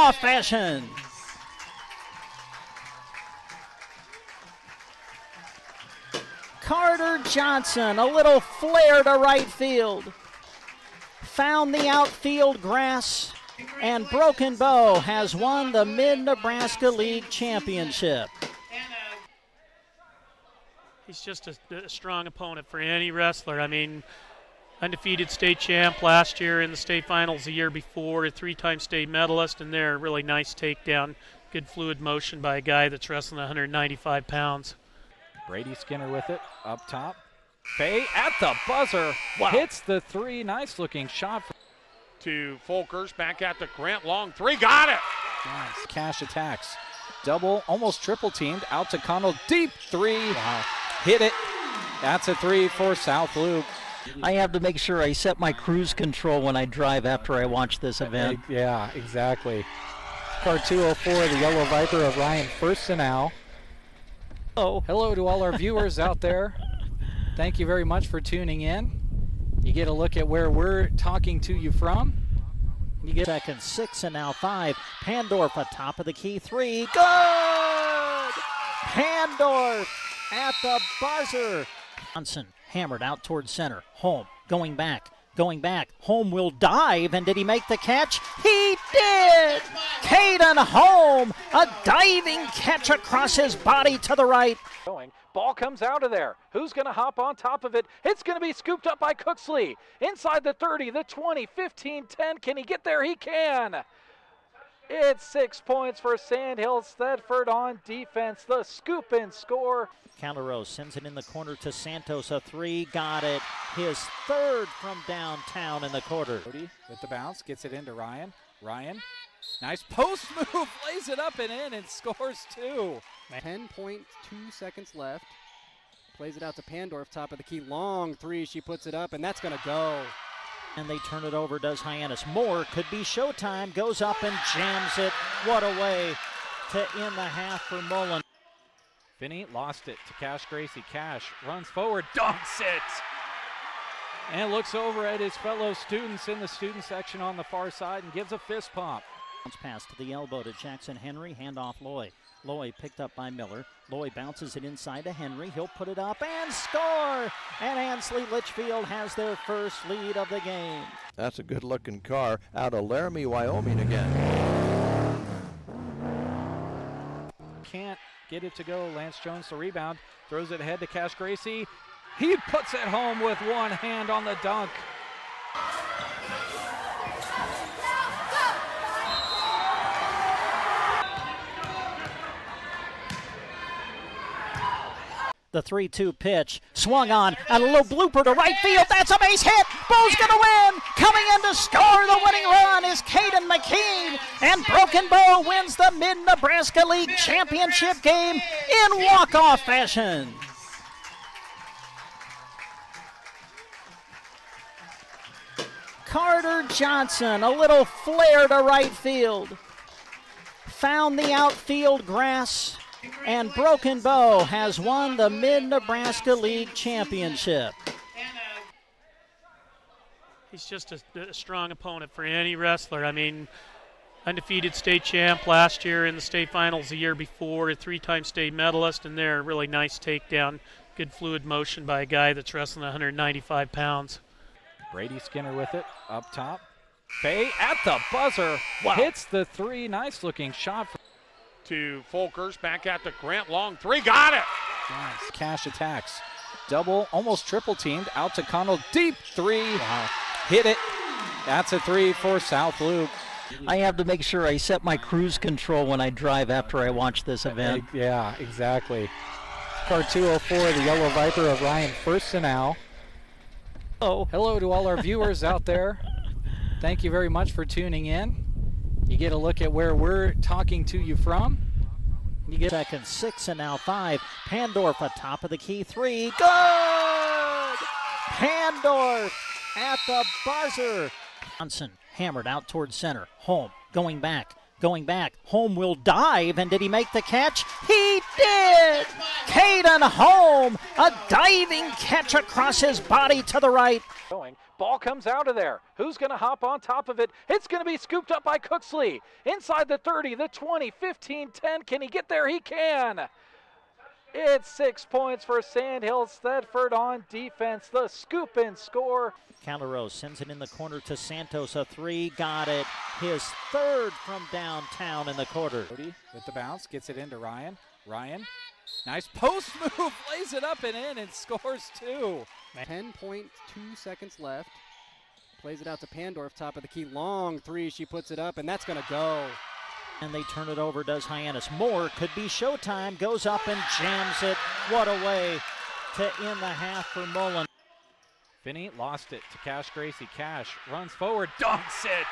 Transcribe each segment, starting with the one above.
walk-off fashion. Carter Johnson, a little flare to right field. Found the outfield grass, and Broken Bow has won the Mid-Nebraska League Championship. He's just a strong opponent for any wrestler. I mean, undefeated state champ last year in the state finals the year before, a three-time state medalist, and there, really nice takedown. Good fluid motion by a guy that's wrestling 195 pounds. Brady Skinner with it, up top. Fay at the buzzer, Wow. Hits the three, nice looking shot. To Folkers, back at the Grant, long three, got it! Nice. Cash attacks, double, almost triple teamed, out to Connell, deep three, wow. Hit it. That's a three for South Loup. I have to make sure I set my cruise control when I drive after I watch this event. Yeah, exactly. Car 204, the Yellow Viper of Ryan Firstenau. Oh. Hello to all our viewers out there. Thank you very much for tuning in. You get a look at where we're talking to you from. You get second, 6, and now 5. Pandorf atop of the key 3. Good! Pandorf at the buzzer. Johnson hammered out towards center. Home, going back. Home will dive, and did he make the catch? He did! Caden Home, a diving catch across his body to the right. Ball comes out of there. Who's going to hop on top of it? It's going to be scooped up by Cooksley. Inside the 30, the 20, 15, 10. Can he get there? He can. It's 6 points for Sandhill Thedford on defense. The scoop and score. Calaros sends it in the corner to Santos, a 3, got it. His third from downtown in the quarter. With the bounce, gets it into Ryan. Ryan, nice post move, lays it up and in and scores 2. 10.2 seconds left. Plays it out to Pandorf, top of the key. Long 3, she puts it up, and that's going to go. And they turn it over, does Hyannis. More could be showtime, goes up and jams it. What a way to end the half for Mullen. Finney lost it to Cash Gracie. Cash runs forward, dunks it, and looks over at his fellow students in the student section on the far side and gives a fist pump. Pass to the elbow to Jackson Henry, handoff Loy. Loy picked up by Miller. Loy bounces it inside to Henry. He'll put it up and score! And Ansley Litchfield has their first lead of the game. That's a good-looking car out of Laramie, Wyoming again. Can't get it to go. Lance Jones the rebound. Throws it ahead to Cash Gracie. He puts it home with one hand on the dunk. The 3-2 pitch, swung on, and a little blooper to right field. That's a base hit. Bull's going to win. Coming in to score the winning run is Caden McKean, and Broken Bow wins the Mid-Nebraska League Championship game in walk-off fashion. Carter Johnson, a little flare to right field. Found the outfield grass, and Broken Bow has won the Mid-Nebraska League Championship. He's just a strong opponent for any wrestler. I mean, undefeated state champ last year in the state finals the year before, a three-time state medalist, and there, really nice takedown. Good fluid motion by a guy that's wrestling 195 pounds. Brady Skinner with it, up top. Fay at the buzzer, wow. Hits the 3, nice looking shot. To Folkers, back at the Grant, long three, got it! Nice. Cash attacks, double, almost triple teamed, out to Connell, deep 3, wow. Hit it. That's a 3 for South Loup. I have to make sure I set my cruise control when I drive after I watch this event. Yeah, exactly. Car 204, the Yellow Viper of Ryan Firstenau. Oh. Hello to all our viewers out there. Thank you very much for tuning in. You get a look at where we're talking to you from. You get second, 6, and now 5. Pandorf atop of the key 3. Good! Pandorf at the buzzer. Johnson hammered out towards center. Home, going back. Home will dive, and did he make the catch? He did! Caden Home, a diving catch across his body to the right. Ball comes out of there. Who's going to hop on top of it? It's going to be scooped up by Cooksley. Inside the 30, the 20, 15, 10. Can he get there? He can. It's 6 points for Sandhill Thedford on defense. The scoop and score. Calderos sends it in the corner to Santos. A three, got it. His third from downtown in the quarter. Cody with the bounce, gets it into Ryan. Ryan, nice post move, lays it up and in and scores two. 10.2 seconds left. Plays it out to Pandorf, top of the key. Long three, she puts it up, and that's going to go. And they turn it over, does Hyannis. More could be showtime. Goes up and jams it. What a way to end the half for Mullen. Finney lost it to Cash Gracie. Cash runs forward, dunks it,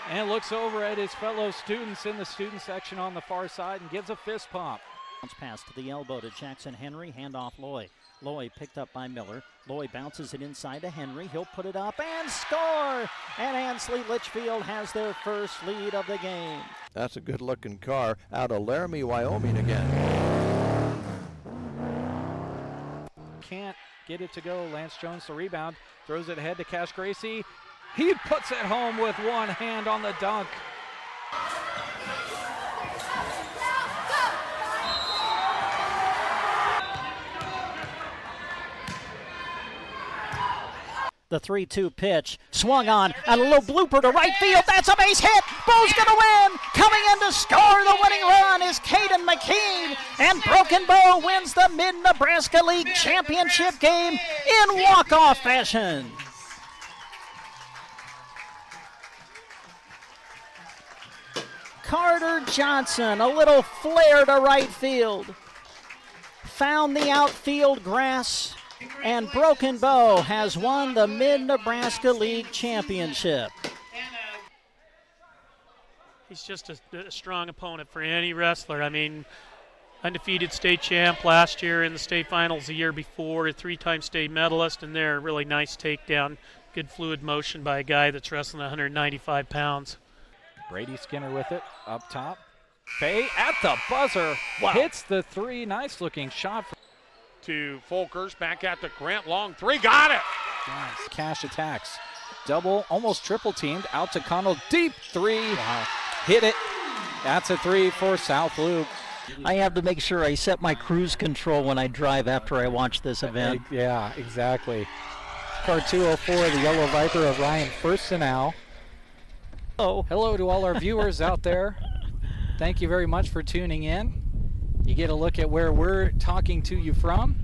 and looks over at his fellow students in the student section on the far side and gives a fist pump. Bounce pass to the elbow to Jackson Henry. Handoff Loy. Loy picked up by Miller. Loy bounces it inside to Henry. He'll put it up and score! And Ansley Litchfield has their first lead of the game. That's a good-looking car out of Laramie, Wyoming again. Can't get it to go. Lance Jones the rebound. Throws it ahead to Cash Gracie. He puts it home with one hand on the dunk. The 3-2 pitch, swung on, and a little blooper to right field. That's a base hit. Bo's gonna win. Coming in to score the winning run is Caden McKean, and Broken Bow wins the Mid-Nebraska League Championship game in walk-off fashion. Carter Johnson, a little flare to right field. Found the outfield grass. And Broken Bow has won the Mid-Nebraska League Championship. He's just a strong opponent for any wrestler. I mean, undefeated state champ last year in the state finals the year before, a three-time state medalist, and there, really nice takedown. Good fluid motion by a guy that's wrestling 195 pounds. Brady Skinner with it, up top. Fay at the buzzer, hits the three. Nice looking shot. To Folkers, back at the Grant, long three, got it! Nice. Cash attacks. Double, almost triple teamed, out to Connell, deep three. Wow. Hit it. That's a three for South Loup. I have to make sure I set my cruise control when I drive after I watch this event. Yeah, exactly. Car 204, the Yellow Viper of Ryan Firstenau. Oh. Hello to all our viewers out there. Thank you very much for tuning in. You get a look at where we're talking to you from.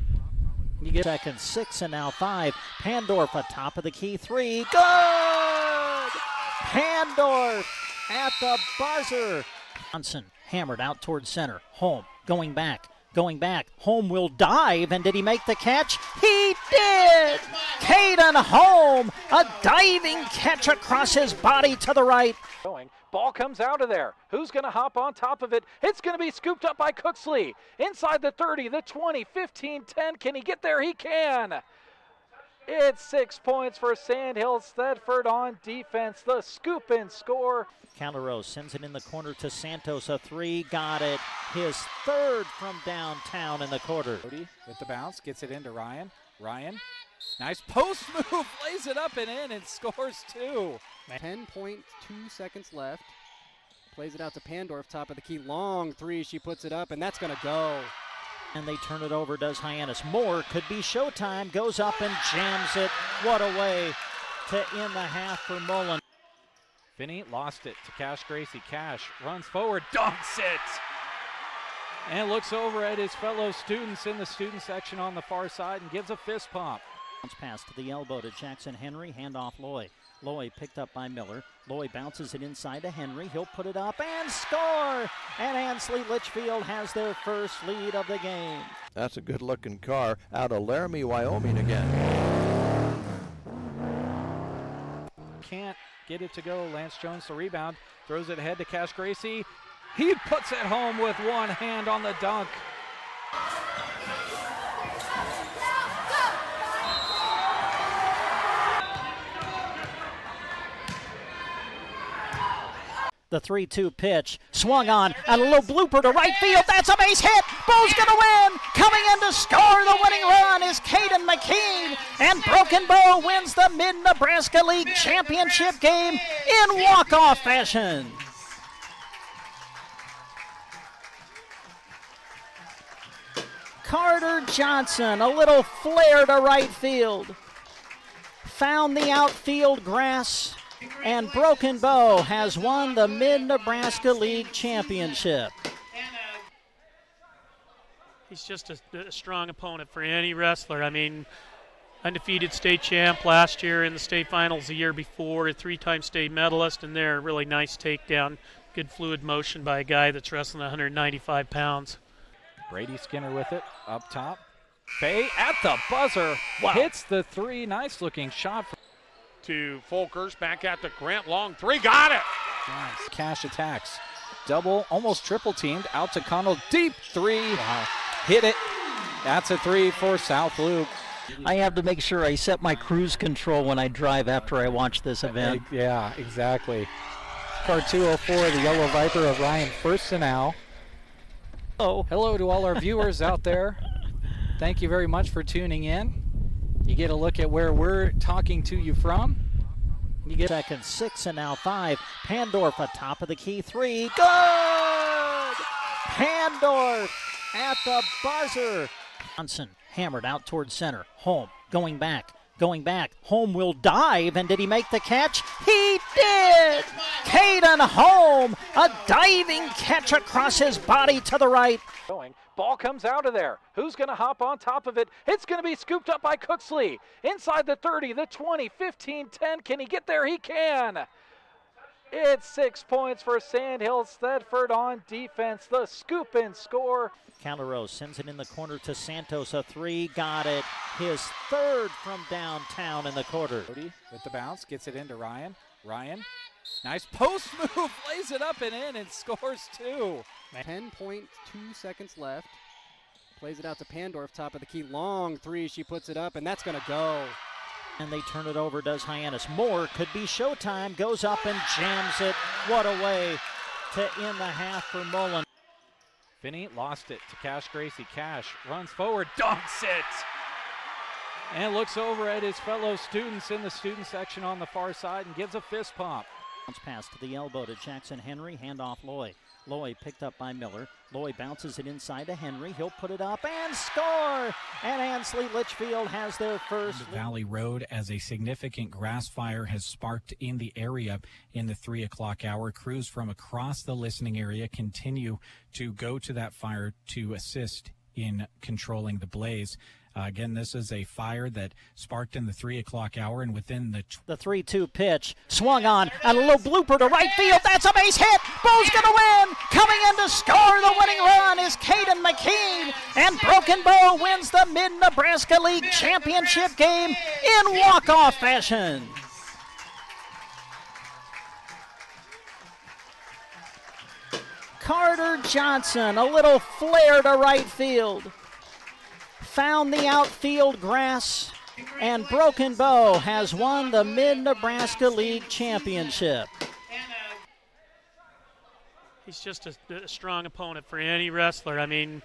You get second, 6, and now 5. Pandorf atop of the key 3. Good! Pandorf at the buzzer. Johnson hammered out towards center. Home, going back. Home will dive, and did he make the catch? He did! Caden Home, a diving catch across his body to the right. Ball comes out of there. Who's going to hop on top of it? It's going to be scooped up by Cooksley. Inside the 30, the 20, 15, 10. Can he get there? He can. It's 6 points for Sandhill Thedford on defense. The scoop and score. Calderos sends it in the corner to Santos. A three, got it. His third from downtown in the quarter. Cody with the bounce, gets it into Ryan. Ryan, nice post move, lays it up and in and scores two. 10.2 seconds left. Plays it out to Pandorf, top of the key. Long three, she puts it up, and that's going to go. And they turn it over, does Hyannis. More could be showtime. Goes up and jams it. What a way to end the half for Mullen. Finney lost it to Cash Gracie. Cash runs forward, dunks it, and looks over at his fellow students in the student section on the far side and gives a fist pump. Bounce pass to the elbow to Jackson Henry. Handoff Loy. Loy picked up by Miller. Loy bounces it inside to Henry. He'll put it up and score! And Ansley Litchfield has their first lead of the game. That's a good-looking car out of Laramie, Wyoming again. Can't get it to go. Lance Jones the rebound. Throws it ahead to Cash Gracie. He puts it home with one hand on the dunk. The The 3-2 pitch, swung on, and a little blooper to right field. That's a base hit. Bo's going to win. Coming in to score the winning run is Caden McKean, and Broken Bow wins the Mid-Nebraska League Championship game in walk-off fashion. Carter Johnson, a little flare to right field. Found the outfield grass, and Broken Bow has won the Mid-Nebraska League Championship. He's just a strong opponent for any wrestler. I mean, undefeated state champ last year in the state finals the year before, a three-time state medalist, and there, really nice takedown. Good fluid motion by a guy that's wrestling 195 pounds. Brady Skinner with it up top. Fay at the buzzer. Wow. Hits the three. Nice looking shot. To Folkers, back at the Grant, long three, got it! Nice. Cash attacks. Double, almost triple teamed. Out to Connell. Deep three. Wow. Hit it. That's a three for South Loup. I have to make sure I set my cruise control when I drive after I watch this event. Yeah, exactly. Car 204, the Yellow Viper of Ryan Firstenau. Oh, Hello to all our viewers out there. Thank you very much for tuning in. You get a look at where we're talking to you from. you get second, 6 and now 5. Pandorf atop of the key 3. Good! Pandorf at the buzzer. Johnson hammered out towards center. Home, going back. Home will dive, and did he make the catch? He did! Caden Home, a diving catch across his body to the right. Ball comes out of there. Who's going to hop on top of it? It's going to be scooped up by Cooksley. Inside the 30, the 20, 15, 10. Can he get there? He can. It's 6 points for Sandhill Thedford on defense. The scoop and score. Calderos sends it in the corner to Santos, a 3, got it. His third from downtown in the quarter. Cody with the bounce, gets it into Ryan. Nice post move, lays it up and in, and scores 2. 10.2 seconds left. Plays it out to Pandorf, top of the key. Long three, she puts it up, and that's going to go. And they turn it over, does Hyannis. More could be showtime, goes up and jams it. What a way to end the half for Mullen. Finney lost it to Cash Gracie. Cash runs forward, dunks it, and looks over at his fellow students in the student section on the far side and gives a fist pump. Bounce pass to the elbow to Jackson Henry, handoff Loy. Loy picked up by Miller. Loy bounces it inside to Henry. He'll put it up and score! And Ansley Litchfield has their first. Valley Road, as a significant grass fire has sparked in the area in the 3 o'clock hour. Crews from across the listening area continue to go to that fire to assist in controlling the blaze. Again, this is a fire that sparked in the 3 o'clock hour, and within the 3-2 pitch, swung on, and a little blooper to right field. That's a base hit. Bo's going to win. Coming in to score the winning run is Caden McKean, and Broken Bow wins the Mid-Nebraska League Championship game in walk-off fashion. Carter Johnson, a little flare to right field. Found the outfield grass, and Broken Bow has won the Mid-Nebraska League Championship. He's just a strong opponent for any wrestler. I mean,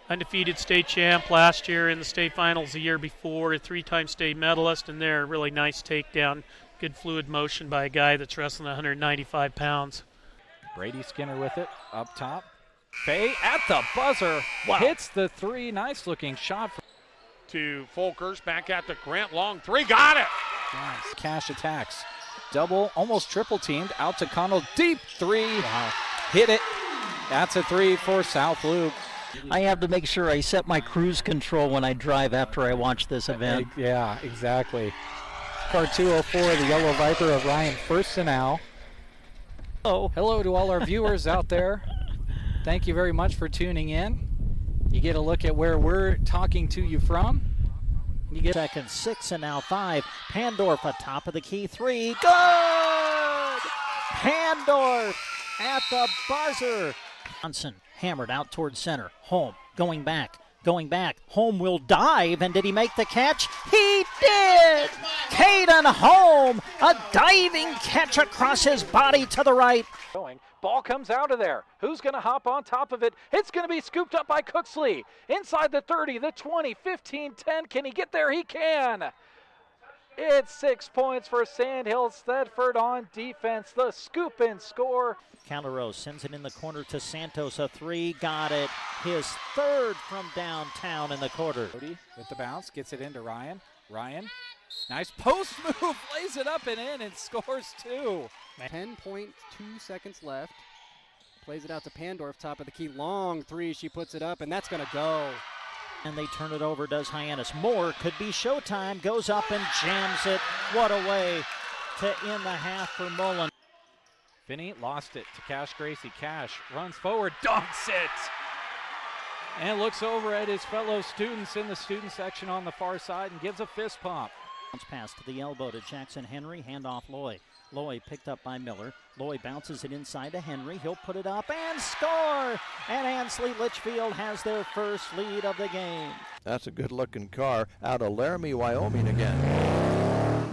undefeated state champ last year in the state finals the year before, a three-time state medalist, and there, really nice takedown. Good fluid motion by a guy that's wrestling 195 pounds. Brady Skinner with it up top. Fay at the buzzer. Wow. Hits the 3. Nice looking shot. To Folkers, back at the Grant, long three, got it! Nice. Cash attacks. Double, almost triple teamed. Out to Connell. Deep 3. Wow. Hit it. That's a 3 for South Loup. I have to make sure I set my cruise control when I drive after I watch this event. Yeah, exactly. Car 204, the Yellow Viper of Ryan Firstenau. Oh, Hello to all our viewers out there. Thank you very much for tuning in. You get a look at where we're talking to you from. you get second, 6 and now 5. Pandorf atop of the key 3. Good! Pandorf at the buzzer. Johnson hammered out towards center. Home, going back. Going back, Home will dive, and did he make the catch? He did! Caden Home, a diving catch across his body to the right. Ball comes out of there. Who's going to hop on top of it? It's going to be scooped up by Cooksley. Inside the 30, the 20, 15, 10. Can he get there? He can. It's 6 points for Sandhill Thedford on defense. The scoop and score. Calderos sends it in the corner to Santos. A three, got it. His third from downtown in the quarter. With the bounce, gets it into Ryan. Ryan, nice post move, lays it up and in and scores two. 10.2 seconds left. Plays it out to Pandorf, top of the key. Long three, she puts it up, and that's going to go. And they turn it over, does Hyannis. More could be showtime. Goes up and jams it. What a way to end the half for Mullen. Finney lost it to Cash Gracie. Cash runs forward, dunks it, and looks over at his fellow students in the student section on the far side and gives a fist pump. Pass to the elbow to Jackson Henry. Handoff Loy. Loy picked up by Miller. Loy bounces it inside to Henry. He'll put it up and score! And Ansley Litchfield has their first lead of the game. That's a good-looking car out of Laramie, Wyoming again.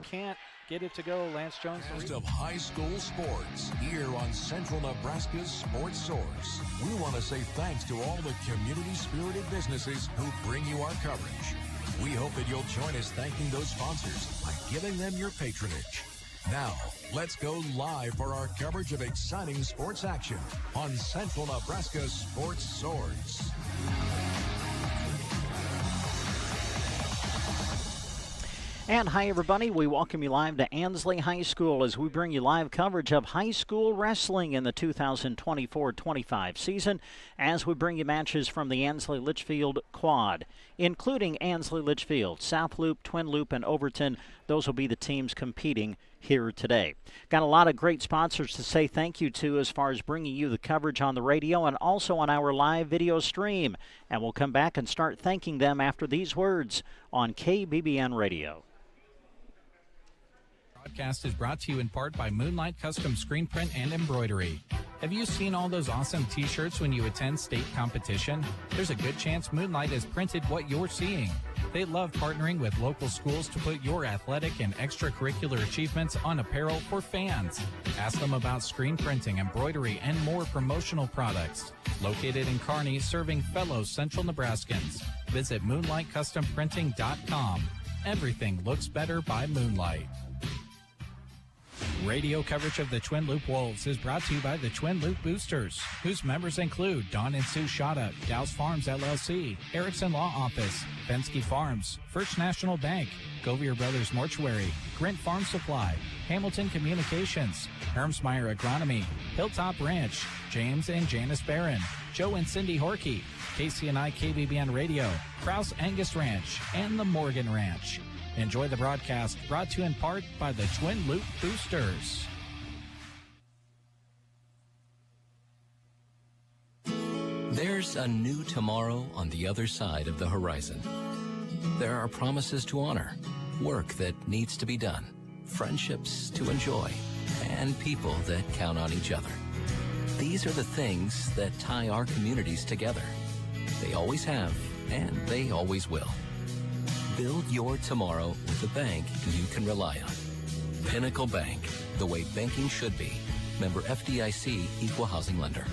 Can't get it to go, Lance Jones. Best of high school sports here on Central Nebraska's Sports Source. We want to say thanks to all the community-spirited businesses who bring you our coverage. We hope that you'll join us thanking those sponsors by giving them your patronage. Now, let's go live for our coverage of exciting sports action on Central Nebraska's Sports Source. And hi, everybody. We welcome you live to Ansley High School as we bring you live coverage of high school wrestling in the 2024-25 season as we bring you matches from the Ansley Litchfield quad, including Ansley Litchfield, South Loup, Twin Loup, and Overton. Those will be the teams competing here today. Got a lot of great sponsors to say thank you to as far as bringing you the coverage on the radio and also on our live video stream. And we'll come back and start thanking them after these words on KBBN Radio. Broadcast is brought to you in part by Moonlight Custom Screen Print and Embroidery. Have you seen all those awesome t-shirts when you attend state competition? There's a good chance Moonlight has printed what you're seeing. They love partnering with local schools to put your athletic and extracurricular achievements on apparel for fans. Ask them about screen printing, embroidery, and more promotional products. Located in Kearney, serving fellow Central Nebraskans. Visit MoonlightCustomPrinting.com. Everything looks better by Moonlight. Radio coverage of the Twin Loup Wolves is brought to you by the Twin Loup Boosters, whose members include Don and Sue Shada, Dow's Farms LLC, Erickson Law Office, Penske Farms, First National Bank, Govier Brothers Mortuary, Grint Farm Supply, Hamilton Communications, Hermsmeyer Agronomy, Hilltop Ranch, James and Janice Barron, Joe and Cindy Horkey, KCNI KBBN Radio, Krause Angus Ranch, and the Morgan Ranch. Enjoy the broadcast, brought to you in part by the Twin Loup Boosters. There's a new tomorrow on the other side of the horizon. There are promises to honor, work that needs to be done, friendships to enjoy, and people that count on each other. These are the things that tie our communities together. They always have, and they always will. Build your tomorrow with a bank you can rely on. Pinnacle Bank, the way banking should be. Member FDIC, Equal Housing Lender.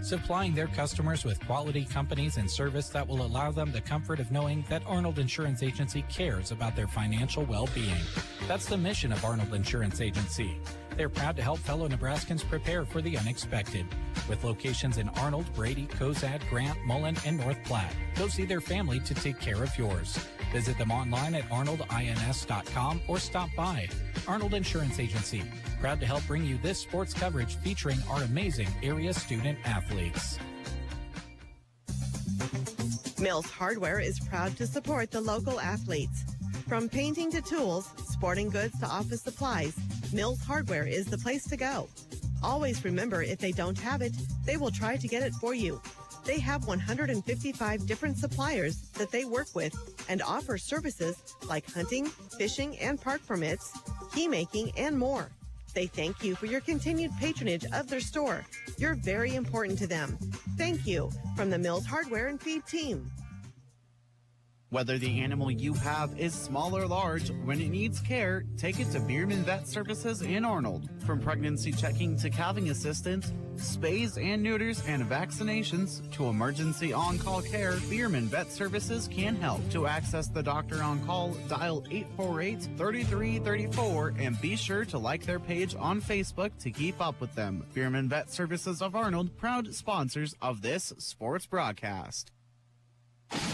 Supplying their customers with quality companies and service that will allow them the comfort of knowing that Arnold Insurance Agency cares about their financial well-being. That's the mission of Arnold Insurance Agency. They're proud to help fellow Nebraskans prepare for the unexpected. With locations in Arnold, Brady, Cozad, Grant, Mullen, and North Platte. Go see their family to take care of yours. Visit them online at arnoldins.com or stop by. Arnold Insurance Agency, proud to help bring you this sports coverage featuring our amazing area student athletes. Mills Hardware is proud to support the local athletes. From painting to tools, sporting goods to office supplies, Mills Hardware is the place to go. Always remember, if they don't have it, they will try to get it for you. They have 155 different suppliers that they work with and offer services like hunting, fishing, and park permits, key making, and more. They thank you for your continued patronage of their store. You're very important to them. Thank you from the Mills Hardware and Feed team. Whether the animal you have is small or large, when it needs care, take it to Bierman Vet Services in Arnold. From pregnancy checking to calving assistance, spays and neuters and vaccinations, to emergency on-call care, Bierman Vet Services can help. To access the doctor on call, dial 848-3334 and be sure to like their page on Facebook to keep up with them. Bierman Vet Services of Arnold, proud sponsors of this sports broadcast.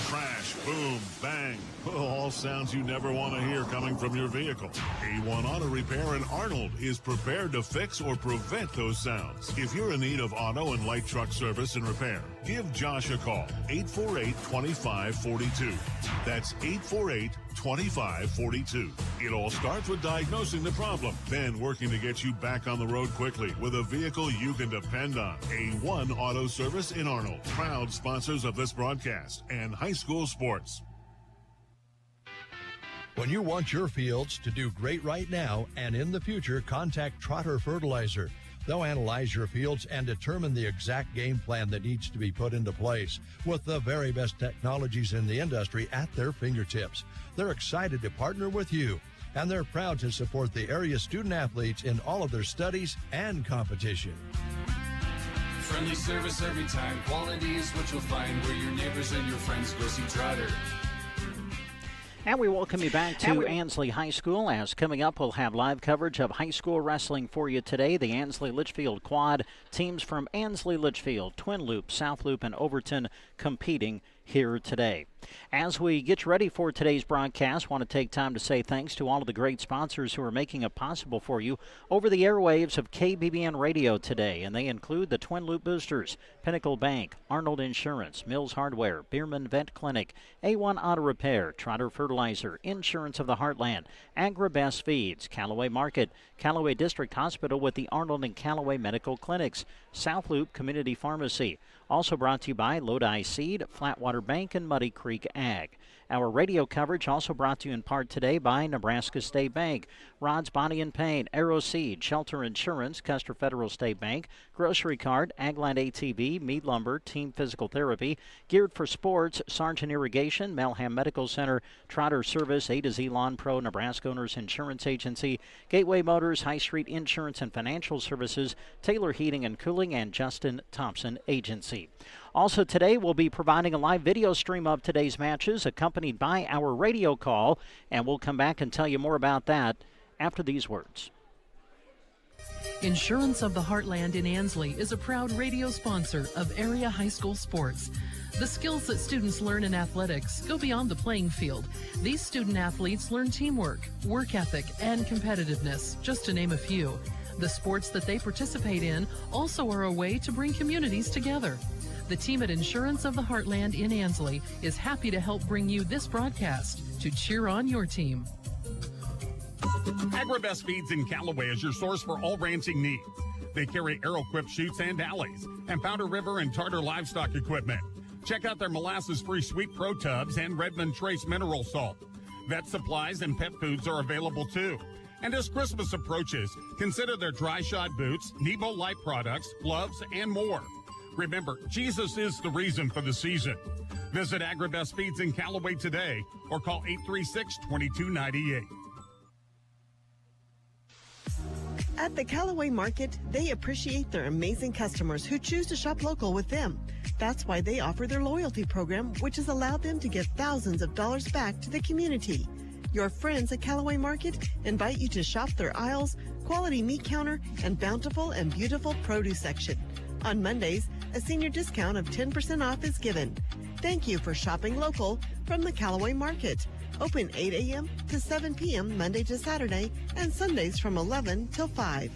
Crash, boom, bang. All sounds you never want to hear coming from your vehicle. A1 Auto Repair in Arnold is prepared to fix or prevent those sounds. If you're in need of auto and light truck service and repair, give Josh a call. 848-2542. That's 848-2542. It all starts with diagnosing the problem, then working to get you back on the road quickly with a vehicle you can depend on. A1 Auto Service in Arnold, proud sponsors of this broadcast and high school sports. When you want your fields to do great right now and in the future, contact Trotter Fertilizer. They'll analyze your fields and determine the exact game plan that needs to be put into place with the very best technologies in the industry at their fingertips. They're excited to partner with you, and they're proud to support the area student athletes in all of their studies and competition. Friendly service every time. Quality is what you'll find where your neighbors and your friends go see Trotter. And we welcome you back to Ansley High School, as coming up we'll have live coverage of high school wrestling for you today. The Ansley Litchfield quad, teams from Ansley Litchfield, Twin Loup, South Loup, and Overton competing here today. As we get ready for today's broadcast, want to take time to say thanks to all of the great sponsors who are making it possible for you over the airwaves of KBBN Radio today, and they include the Twin Loup Boosters, Pinnacle Bank, Arnold Insurance, Mills Hardware, Bierman Vet Clinic, A1 Auto Repair, Trotter Fertilizer, Insurance of the Heartland, Agribest Feeds, Callaway Market, Callaway District Hospital with the Arnold and Callaway Medical Clinics, South Loup Community Pharmacy. Also brought to you by Lodi Seed, Flatwater Bank, and Muddy Creek Ag. Our radio coverage also brought to you in part today by Nebraska State Bank, Rod's Body and Pain, Arrow Seed, Shelter Insurance, Custer Federal State Bank, Grocery Card, Agland ATV, Mead Lumber, Team Physical Therapy, Geared for Sports, Sargent Irrigation, Melham Medical Center, Trotter Service, A to Z Lawn Pro, Nebraska Owners Insurance Agency, Gateway Motors, High Street Insurance and Financial Services, Taylor Heating and Cooling, and Justin Thompson Agency. Also today, we'll be providing a live video stream of today's matches, accompanied by our radio call, and we'll come back and tell you more about that after these words. Insurance of the Heartland in Ansley is a proud radio sponsor of area high school sports. The skills that students learn in athletics go beyond the playing field. These student athletes learn teamwork, work ethic, and competitiveness, just to name a few. The sports that they participate in also are a way to bring communities together. The team at Insurance of the Heartland in Ansley is happy to help bring you this broadcast to cheer on your team. Agribest Feeds in Callaway is your source for all ranching needs. They carry Arrowquip chutes and alleys, and Powder River and Tartar livestock equipment. Check out their molasses-free Sweet Pro tubs and Redmond Trace mineral salt. Vet supplies and pet foods are available too. And as Christmas approaches, consider their dry shod boots, Nebo Light products, gloves, and more. Remember, Jesus is the reason for the season. Visit Agribest Feeds in Callaway today or call 836-2298. At the Callaway Market, they appreciate their amazing customers who choose to shop local with them. That's why they offer their loyalty program, which has allowed them to give thousands of dollars back to the community. Your friends at Callaway Market invite you to shop their aisles, quality meat counter, and bountiful and beautiful produce section. On Mondays, a senior discount of 10% off is given. Thank you for shopping local from the Callaway Market. Open 8 a.m. to 7 p.m. Monday to Saturday and Sundays from 11 till 5.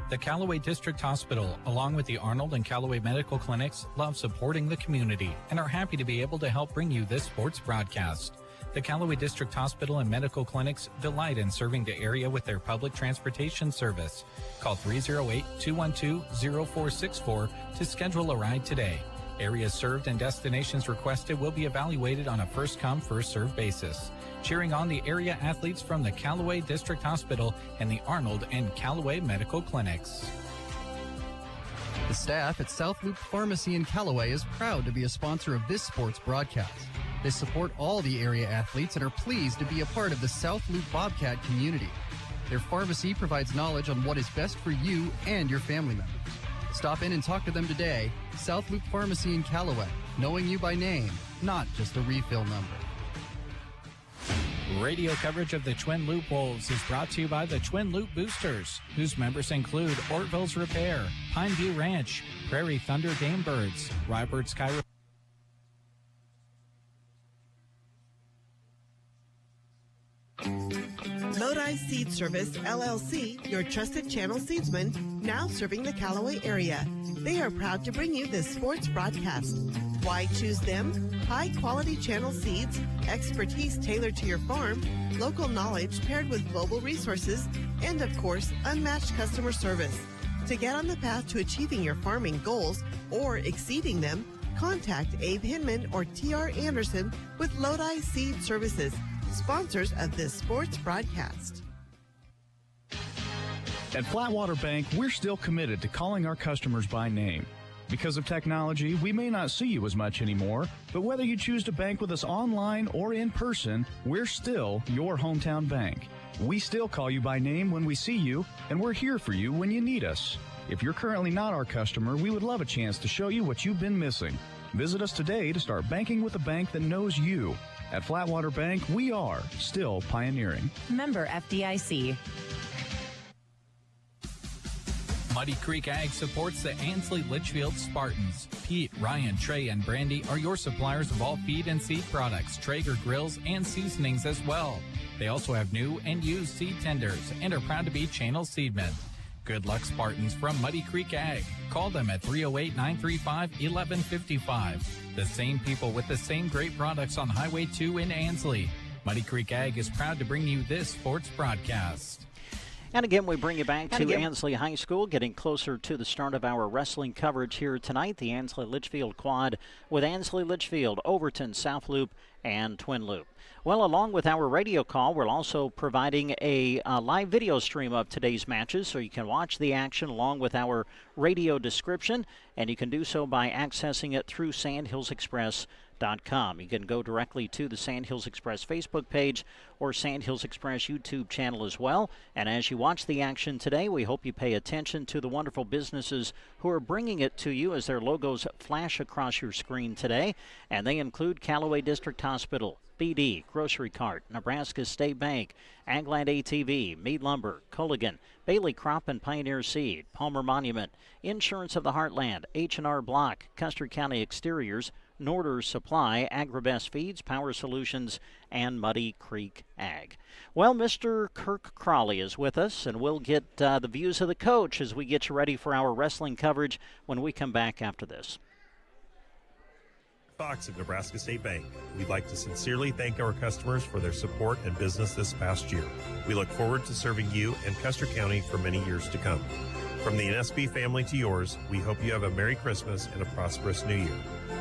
The Callaway District Hospital, along with the Arnold and Callaway Medical Clinics, love supporting the community and are happy to be able to help bring you this sports broadcast. The Callaway District Hospital and Medical Clinics delight in serving the area with their public transportation service. Call 308-212-0464 to schedule a ride today. Areas served and destinations requested will be evaluated on a first-come, first-served basis. Cheering on the area athletes from the Callaway District Hospital and the Arnold and Callaway Medical Clinics. The staff at South Loop Pharmacy in Callaway is proud to be a sponsor of this sports broadcast. They support all the area athletes and are pleased to be a part of the South Loop Bobcat community. Their pharmacy provides knowledge on what is best for you and your family members. Stop in and talk to them today. South Loop Pharmacy in Callaway, knowing you by name, not just a refill number. Radio coverage of the Twin Loop Wolves is brought to you by the Twin Loop Boosters, whose members include Ortville's Repair, Pineview Ranch, Prairie Thunder Game Birds, Rybert's Cairo. Lodi Seed Service, LLC, your trusted channel seedsman, now serving the Callaway area. They are proud to bring you this sports broadcast. Why choose them? High-quality channel seeds, expertise tailored to your farm, local knowledge paired with global resources, and, of course, unmatched customer service. To get on the path to achieving your farming goals or exceeding them, contact Abe Hinman or T.R. Anderson with Lodi Seed Services, sponsors of this sports broadcast. At Flatwater Bank, we're still committed to calling our customers by name. Because of technology, we may not see you as much anymore, but whether you choose to bank with us online or in person, we're still your hometown bank. We still call you by name when we see you, and we're here for you when you need us. If you're currently not our customer, we would love a chance to show you what you've been missing. Visit us today to start banking with a bank that knows you. At Flatwater Bank, we are still pioneering. Member FDIC. Muddy Creek Ag supports the Ansley Litchfield Spartans. Pete, Ryan, Trey, and Brandy are your suppliers of all feed and seed products, Traeger grills, and seasonings as well. They also have new and used seed tenders and are proud to be Channel Seedmen. Good luck, Spartans, from Muddy Creek Ag. Call them at 308-935-1155. The same people with the same great products on Highway 2 in Ansley. Muddy Creek Ag is proud to bring you this sports broadcast. And again, we bring you back to Ansley High School, getting closer to the start of our wrestling coverage here tonight. The Ansley Litchfield quad with Ansley Litchfield, Overton, South Loop, and Twin Loop. Well, along with our radio call, we're also providing a live video stream of today's matches, so you can watch the action along with our radio description, and you can do so by accessing it through SandhillsExpress.com. You can go directly to the Sandhills Express Facebook page or Sandhills Express YouTube channel as well. And as you watch the action today, we hope you pay attention to the wonderful businesses who are bringing it to you as their logos flash across your screen today. And they include Callaway District Hospital, BD, Grocery Cart, Nebraska State Bank, Agland ATV, Mead Lumber, Culligan, Bailey Crop and Pioneer Seed, Palmer Monument, Insurance of the Heartland, H&R Block, Custer County Exteriors, Norder Supply, Agribest Feeds, Power Solutions, and Muddy Creek Ag. Well, Mr. Kirk Crawley is with us, and we'll get the views of the coach as we get you ready for our wrestling coverage when we come back after this. Fox of Nebraska State Bank. We'd like to sincerely thank our customers for their support and business this past year. We look forward to serving you and Custer County for many years to come. From the NSB family to yours, we hope you have a Merry Christmas and a prosperous New Year.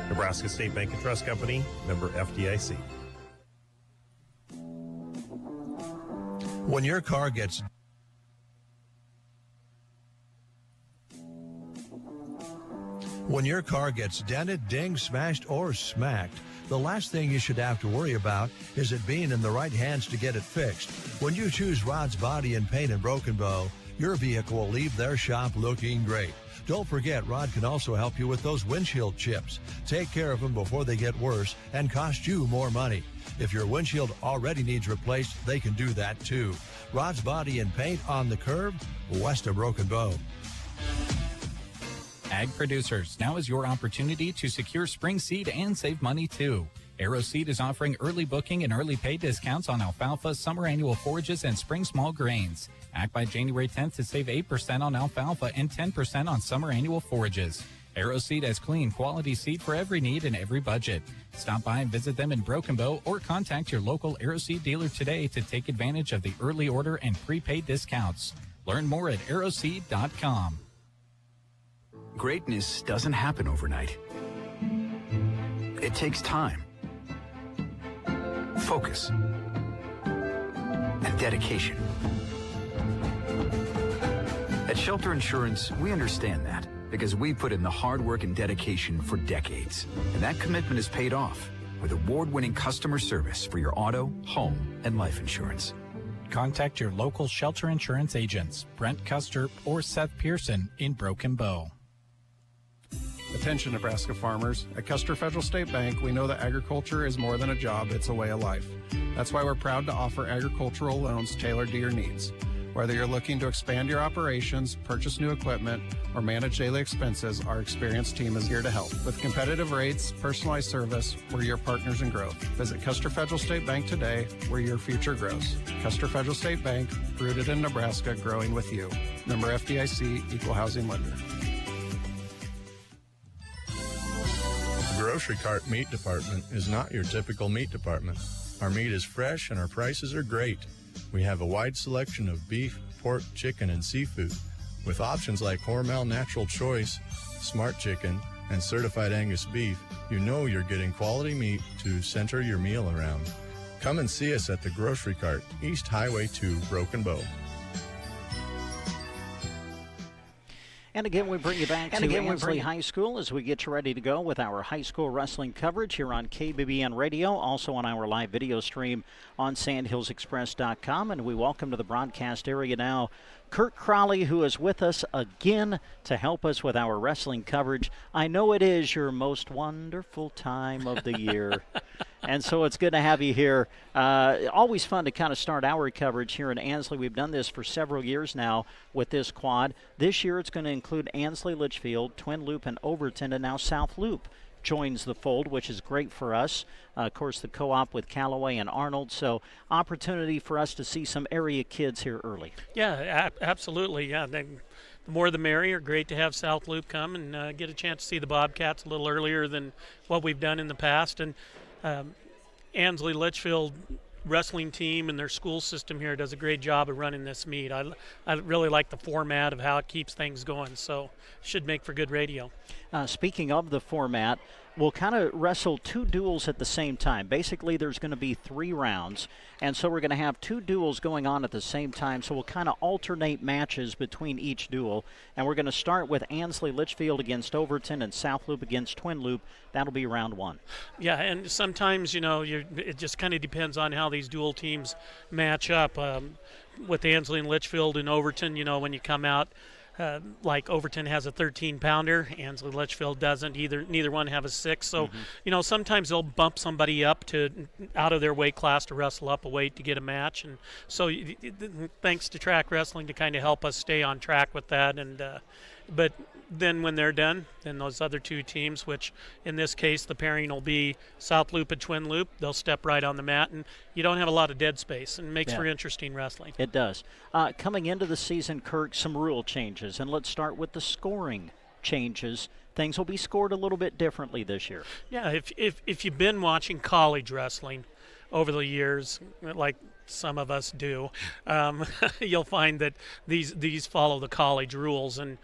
Nebraska State Bank and Trust Company, member FDIC. When your car gets dented, dinged, smashed, or smacked, the last thing you should have to worry about is it being in the right hands to get it fixed. When you choose Rod's Body and Paint in Broken Bow, your vehicle will leave their shop looking great. Don't forget, Rod can also help you with those windshield chips. Take care of them before they get worse and cost you more money. If your windshield already needs replaced, they can do that too. Rod's Body and Paint on the curb, west of Broken Bow. Ag producers, now is your opportunity to secure spring seed and save money too. Arrow Seed is offering early booking and early pay discounts on alfalfa, summer annual forages, and spring small grains. Act by January 10th to save 8% on alfalfa and 10% on summer annual forages. Arrow Seed has clean, quality seed for every need and every budget. Stop by and visit them in Broken Bow or contact your local Arrow Seed dealer today to take advantage of the early order and prepaid discounts. Learn more at arrowseed.com. Greatness doesn't happen overnight. It takes time, focus, and dedication. At Shelter Insurance, we understand that because we put in the hard work and dedication for decades. And that commitment is paid off with award-winning customer service for your auto, home, and life insurance. Contact your local Shelter Insurance agents, Brent Custer or Seth Pearson in Broken Bow. Attention Nebraska farmers. At Custer Federal State Bank, we know that agriculture is more than a job, it's a way of life. That's why we're proud to offer agricultural loans tailored to your needs. Whether you're looking to expand your operations, purchase new equipment, or manage daily expenses, our experienced team is here to help. With competitive rates, personalized service, we're your partners in growth. Visit Custer Federal State Bank today, where your future grows. Custer Federal State Bank, rooted in Nebraska, growing with you. Member FDIC, Equal Housing Lender. The grocery cart meat department is not your typical meat department. Our meat is fresh and our prices are great. We have a wide selection of beef, pork, chicken, and seafood, with options like Hormel Natural Choice, Smart Chicken, and Certified Angus Beef. You know you're getting quality meat to center your meal around. Come and see us at the Grocery Cart, East Highway 2, Broken Bow. And again, we bring you back to Ansley High School as we get you ready to go with our high school wrestling coverage here on KBBN Radio, also on our live video stream on SandhillsExpress.com. And we welcome to the broadcast area now Kurt Crowley, who is with us again to help us with our wrestling coverage. I know it is your most wonderful time of the year. And so it's good to have you here. Always fun to kind of start our coverage here in Ansley. We've done this for several years now with this quad. This year it's going to include Ansley, Litchfield, Twin Loup, and Overton, and now South Loup joins the fold, which is great for us. Of course, the co-op with Callaway and Arnold, so opportunity for us to see some area kids here early. Yeah, absolutely. Yeah, the more the merrier. Great to have South Loup come and get a chance to see the Bobcats a little earlier than what we've done in the past. And Ansley Litchfield wrestling team and their school system here does a great job of running this meet. I really like the format of how it keeps things going, so should make for good radio. Speaking of the format, we'll kind of wrestle two duels at the same time. Basically, there's going to be 3 rounds, and so we're going to have 2 duels going on at the same time, so we'll kind of alternate matches between each duel, and we're going to start with Ansley Litchfield against Overton and South Loup against Twin Loup. That'll be round 1. Yeah, and sometimes, it just kind of depends on how these dual teams match up. With Ansley and Litchfield and Overton, when you come out, like Overton has a 13-pounder, Ansley Litchfield doesn't. Neither one have a 6. So, sometimes they'll bump somebody up out of their weight class to wrestle up a weight to get a match. And so, thanks to track wrestling to kind of help us stay on track with that. And but then when they're done, then those other 2 teams, which in this case the pairing will be South Loup and Twin Loup, they'll step right on the mat, and you don't have a lot of dead space, and it makes for interesting wrestling. It does. Coming into the season, Kirk, some rule changes, and let's start with the scoring changes. Things will be scored a little bit differently this year. Yeah, if you've been watching college wrestling over the years, like some of us do, you'll find that these follow the college rules, and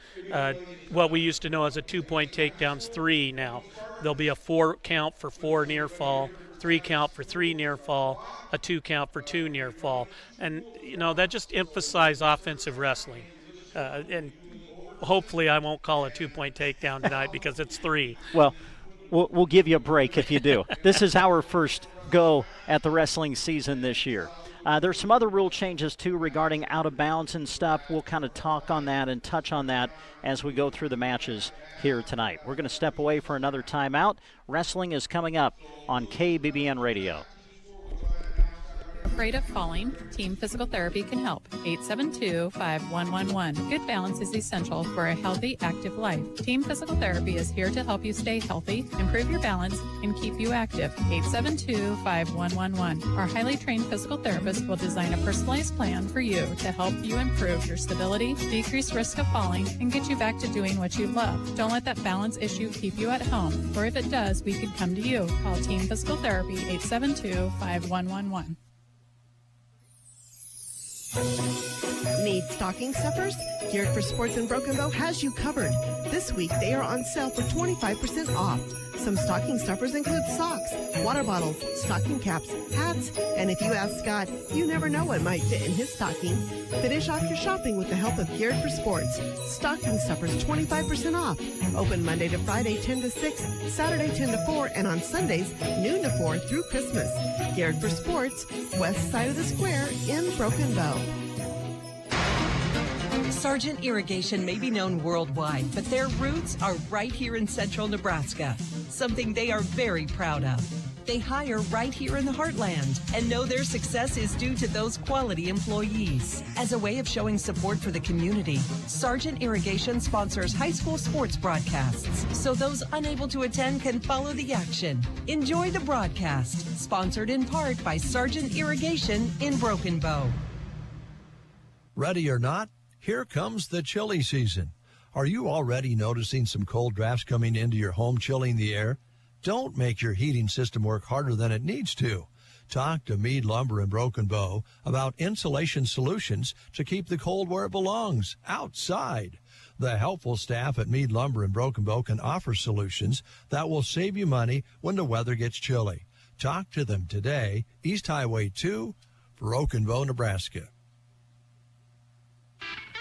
what we used to know as a 2-point takedown's 3 now. There'll be a 4 count for 4 near fall, 3 count for 3 near fall, a 2 count for 2 near fall, and that just emphasizes offensive wrestling. And hopefully I won't call a 2-point takedown tonight because it's 3. Well, we'll give you a break if you do. This is our first go at the wrestling season this year. There's some other rule changes, too, regarding out of bounds and stuff. We'll kind of talk on that and touch on that as we go through the matches here tonight. We're going to step away for another timeout. Wrestling is coming up on KBBN Radio. Afraid of falling? Team Physical Therapy can help. 872-5111. Good balance is essential for a healthy, active life. Team Physical Therapy is here to help you stay healthy, improve your balance, and keep you active. 872-5111. Our highly trained physical therapist will design a personalized plan for you to help you improve your stability, decrease risk of falling, and get you back to doing what you love. Don't let that balance issue keep you at home, or if it does, we could come to you. Call Team Physical Therapy 872-5111. Need stocking stuffers? Geared for Sports in Broken Bow has you covered. This week, they are on sale for 25% off. Some stocking stuffers include socks, water bottles, stocking caps, hats, and if you ask Scott, you never know what might fit in his stocking. Finish off your shopping with the help of Geared for Sports. Stocking stuffers 25% off. Open Monday to Friday 10 to 6, Saturday 10 to 4, and on Sundays noon to 4 through Christmas. Geared for Sports, west side of the square in Broken Bow. Sargent Irrigation may be known worldwide, but their roots are right here in central Nebraska, something they are very proud of. They hire right here in the heartland and know their success is due to those quality employees. As a way of showing support for the community, Sargent Irrigation sponsors high school sports broadcasts, so those unable to attend can follow the action. Enjoy the broadcast, sponsored in part by Sargent Irrigation in Broken Bow. Ready or not, here comes the chilly season. Are you already noticing some cold drafts coming into your home, chilling the air? Don't make your heating system work harder than it needs to. Talk to Mead Lumber in Broken Bow about insulation solutions to keep the cold where it belongs, outside. The helpful staff at Mead Lumber in Broken Bow can offer solutions that will save you money when the weather gets chilly. Talk to them today, East Highway 2, Broken Bow, Nebraska.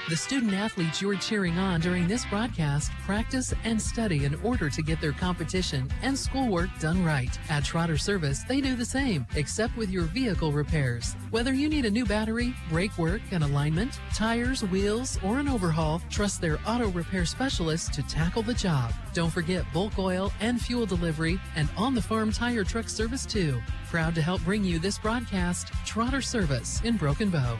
The student athletes you're cheering on during this broadcast practice and study in order to get their competition and schoolwork done right. At Trotter Service, they do the same, except with your vehicle repairs. Whether you need a new battery, brake work, an alignment, tires, wheels, or an overhaul, trust their auto repair specialists to tackle the job. Don't forget bulk oil and fuel delivery and on-the-farm tire truck service too. Proud to help bring you this broadcast, Trotter Service in Broken Bow.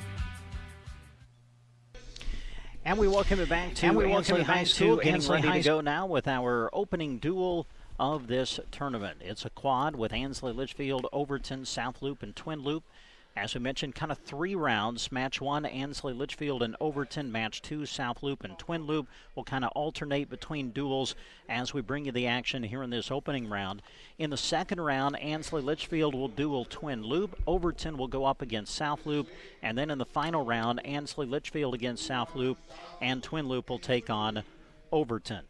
And we welcome you back to Ansley High School, getting ready to go now with our opening duel of this tournament. It's a quad with Ansley, Litchfield, Overton, South Loup, and Twin Loup. As we mentioned, kind of 3 rounds. Match 1, Ansley, Litchfield, and Overton. Match 2, South Loup and Twin Loup. Will kind of alternate between duels as we bring you the action here in this opening round. In the second round, Ansley, Litchfield will duel Twin Loup. Overton will go up against South Loup. And then in the final round, Ansley, Litchfield against South Loup, and Twin Loup will take on Overton.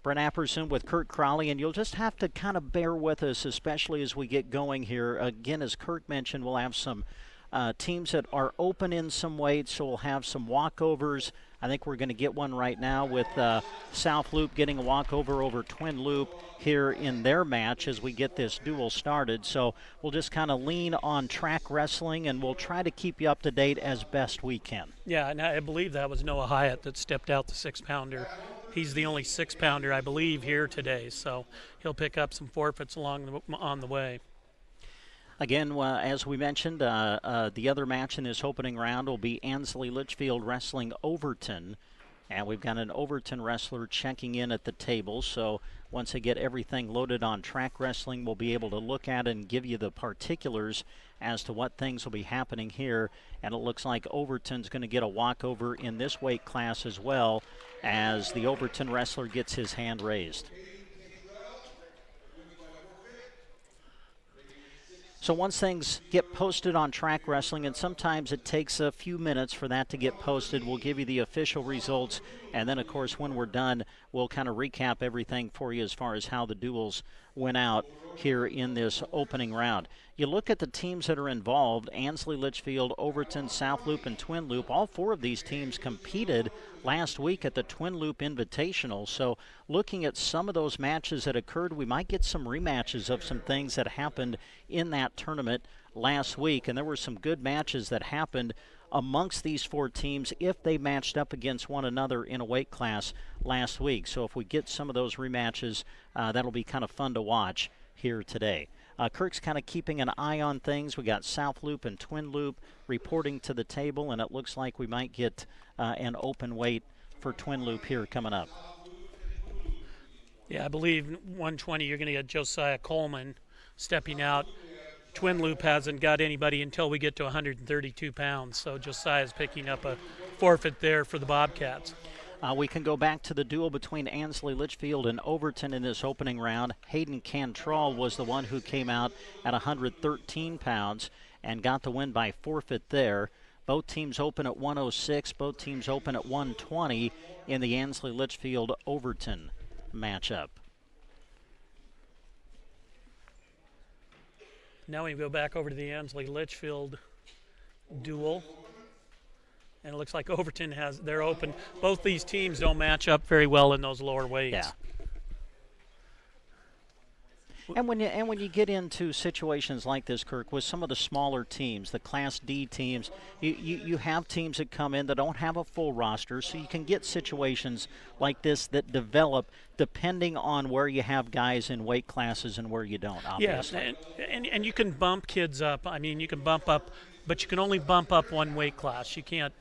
Brent Apperson with Kurt Crowley, and you'll just have to kind of bear with us, especially as we get going here. Again, as Kurt mentioned, we'll have some teams that are open in some weights, so we'll have some walkovers. I think we're going to get one right now with South Loup getting a walkover over Twin Loup here in their match as we get this duel started. So we'll just kind of lean on track wrestling, and we'll try to keep you up to date as best we can. Yeah, and I believe that was Noah Hyatt that stepped out the 6-pounder. He's the only 6-pounder, I believe, here today, so he'll pick up some forfeits on the way. Again, as we mentioned, the other match in this opening round will be Ansley Litchfield wrestling Overton. And we've got an Overton wrestler checking in at the table. So once they get everything loaded on track wrestling, we'll be able to look at it and give you the particulars as to what things will be happening here. And it looks like Overton's going to get a walkover in this weight class as well, as the Overton wrestler gets his hand raised. So once things get posted on track wrestling, and sometimes it takes a few minutes for that to get posted, we'll give you the official results. And then, of course, when we're done, we'll kind of recap everything for you as far as how the duels went out here in this opening round. You look at the teams that are involved, Ansley, Litchfield, Overton, South Loup, and Twin Loup. All 4 of these teams competed last week at the Twin Loup Invitational. So looking at some of those matches that occurred, we might get some rematches of some things that happened in that tournament last week. And there were some good matches that happened amongst these 4 teams if they matched up against one another in a weight class last week. So if we get some of those rematches, that'll be kind of fun to watch here today. Kirk's kind of keeping an eye on things. We got South Loup and Twin Loup reporting to the table, and it looks like we might get an open weight for Twin Loup here coming up. Yeah, I believe 120 you're going to get Josiah Coleman stepping out. Twin Loup hasn't got anybody until we get to 132 pounds, so Josiah's picking up a forfeit there for the Bobcats. We can go back to the duel between Ansley, Litchfield, and Overton in this opening round. Hayden Cantrell was the one who came out at 113 pounds and got the win by forfeit there. Both teams open at 106. Both teams open at 120 in the Ansley Litchfield Overton matchup. Now we go back over to the Ansley Litchfield duel. And it looks like Overton they're open. Both these teams don't match up very well in those lower weights. Yeah. And when you get into situations like this, Kirk, with some of the smaller teams, the Class D teams, you have teams that come in that don't have a full roster, so you can get situations like this that develop depending on where you have guys in weight classes and where you don't, obviously. Yeah, and you can bump kids up. I mean, you can bump up, but you can only bump up one weight class. You can't.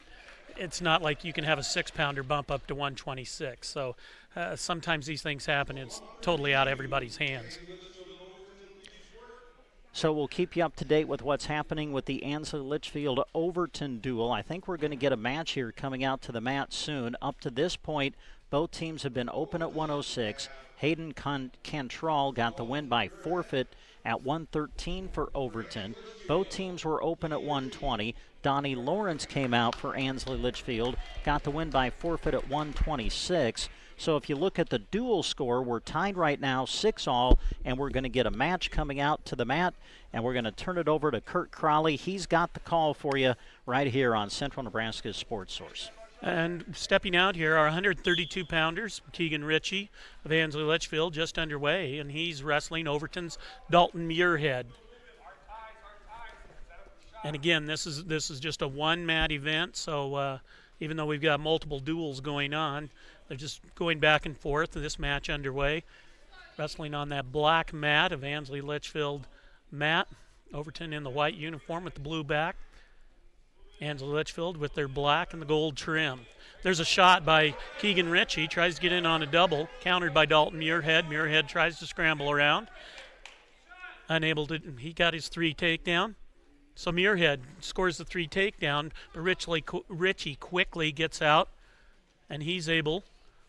It's not like you can have a 6-pounder bump up to 126. So sometimes these things happen. It's totally out of everybody's hands. So we'll keep you up to date with what's happening with the Ansley Litchfield Overton duel. I think we're going to get a match here coming out to the mat soon. Up to this point, both teams have been open at 106. Hayden Cantrell got the win by forfeit at 113 for Overton. Both teams were open at 120. Donnie Lawrence came out for Ansley Litchfield, got the win by forfeit at 126. So if you look at the dual score, we're tied right now 6-all, and we're going to get a match coming out to the mat, and we're going to turn it over to Kurt Crowley. He's got the call for you right here on Central Nebraska's Sports Source. And stepping out here are 132-pounders, Keegan Ritchie of Ansley Litchfield, just underway, and he's wrestling Overton's Dalton Muirhead. And again, this is just a one-mat event, so even though we've got multiple duels going on, they're just going back and forth. This match underway. Wrestling on that black mat of Ansley Litchfield mat. Overton in the white uniform with the blue back. Ansley Litchfield with their black and the gold trim. There's a shot by Keegan Ritchie. Tries to get in on a double. Countered by Dalton Muirhead. Muirhead tries to scramble around. Unable to. He got his 3 takedown. So Muirhead scores the 3 takedown, but Ritchie quickly gets out, and he's able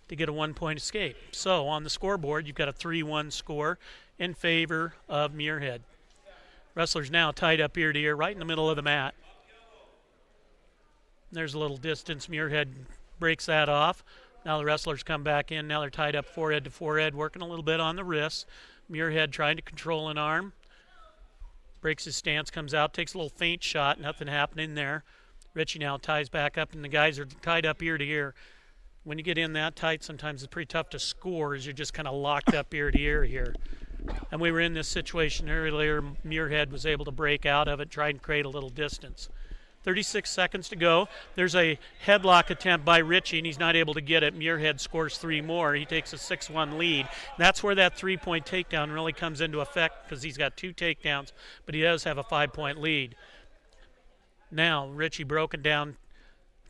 to get a 1-point escape. So on the scoreboard, you've got a 3-1 score in favor of Muirhead. Wrestlers now tied up ear to ear right in the middle of the mat. There's a little distance. Muirhead breaks that off. Now the wrestlers come back in. Now they're tied up forehead to forehead, working a little bit on the wrists. Muirhead trying to control an arm. Breaks his stance, comes out, takes a little feint shot. Nothing happening there. Ritchie now ties back up, and the guys are tied up ear to ear. When you get in that tight, sometimes it's pretty tough to score as you're just kind of locked up ear to ear here. And we were in this situation earlier. Muirhead was able to break out of it, try and create a little distance. 36 seconds to go. There's a headlock attempt by Ritchie, and he's not able to get it. Muirhead scores 3 more. He takes a 6-1 lead. That's where that 3-point takedown really comes into effect because he's got 2 takedowns, but he does have a 5-point lead. Now, Ritchie broken down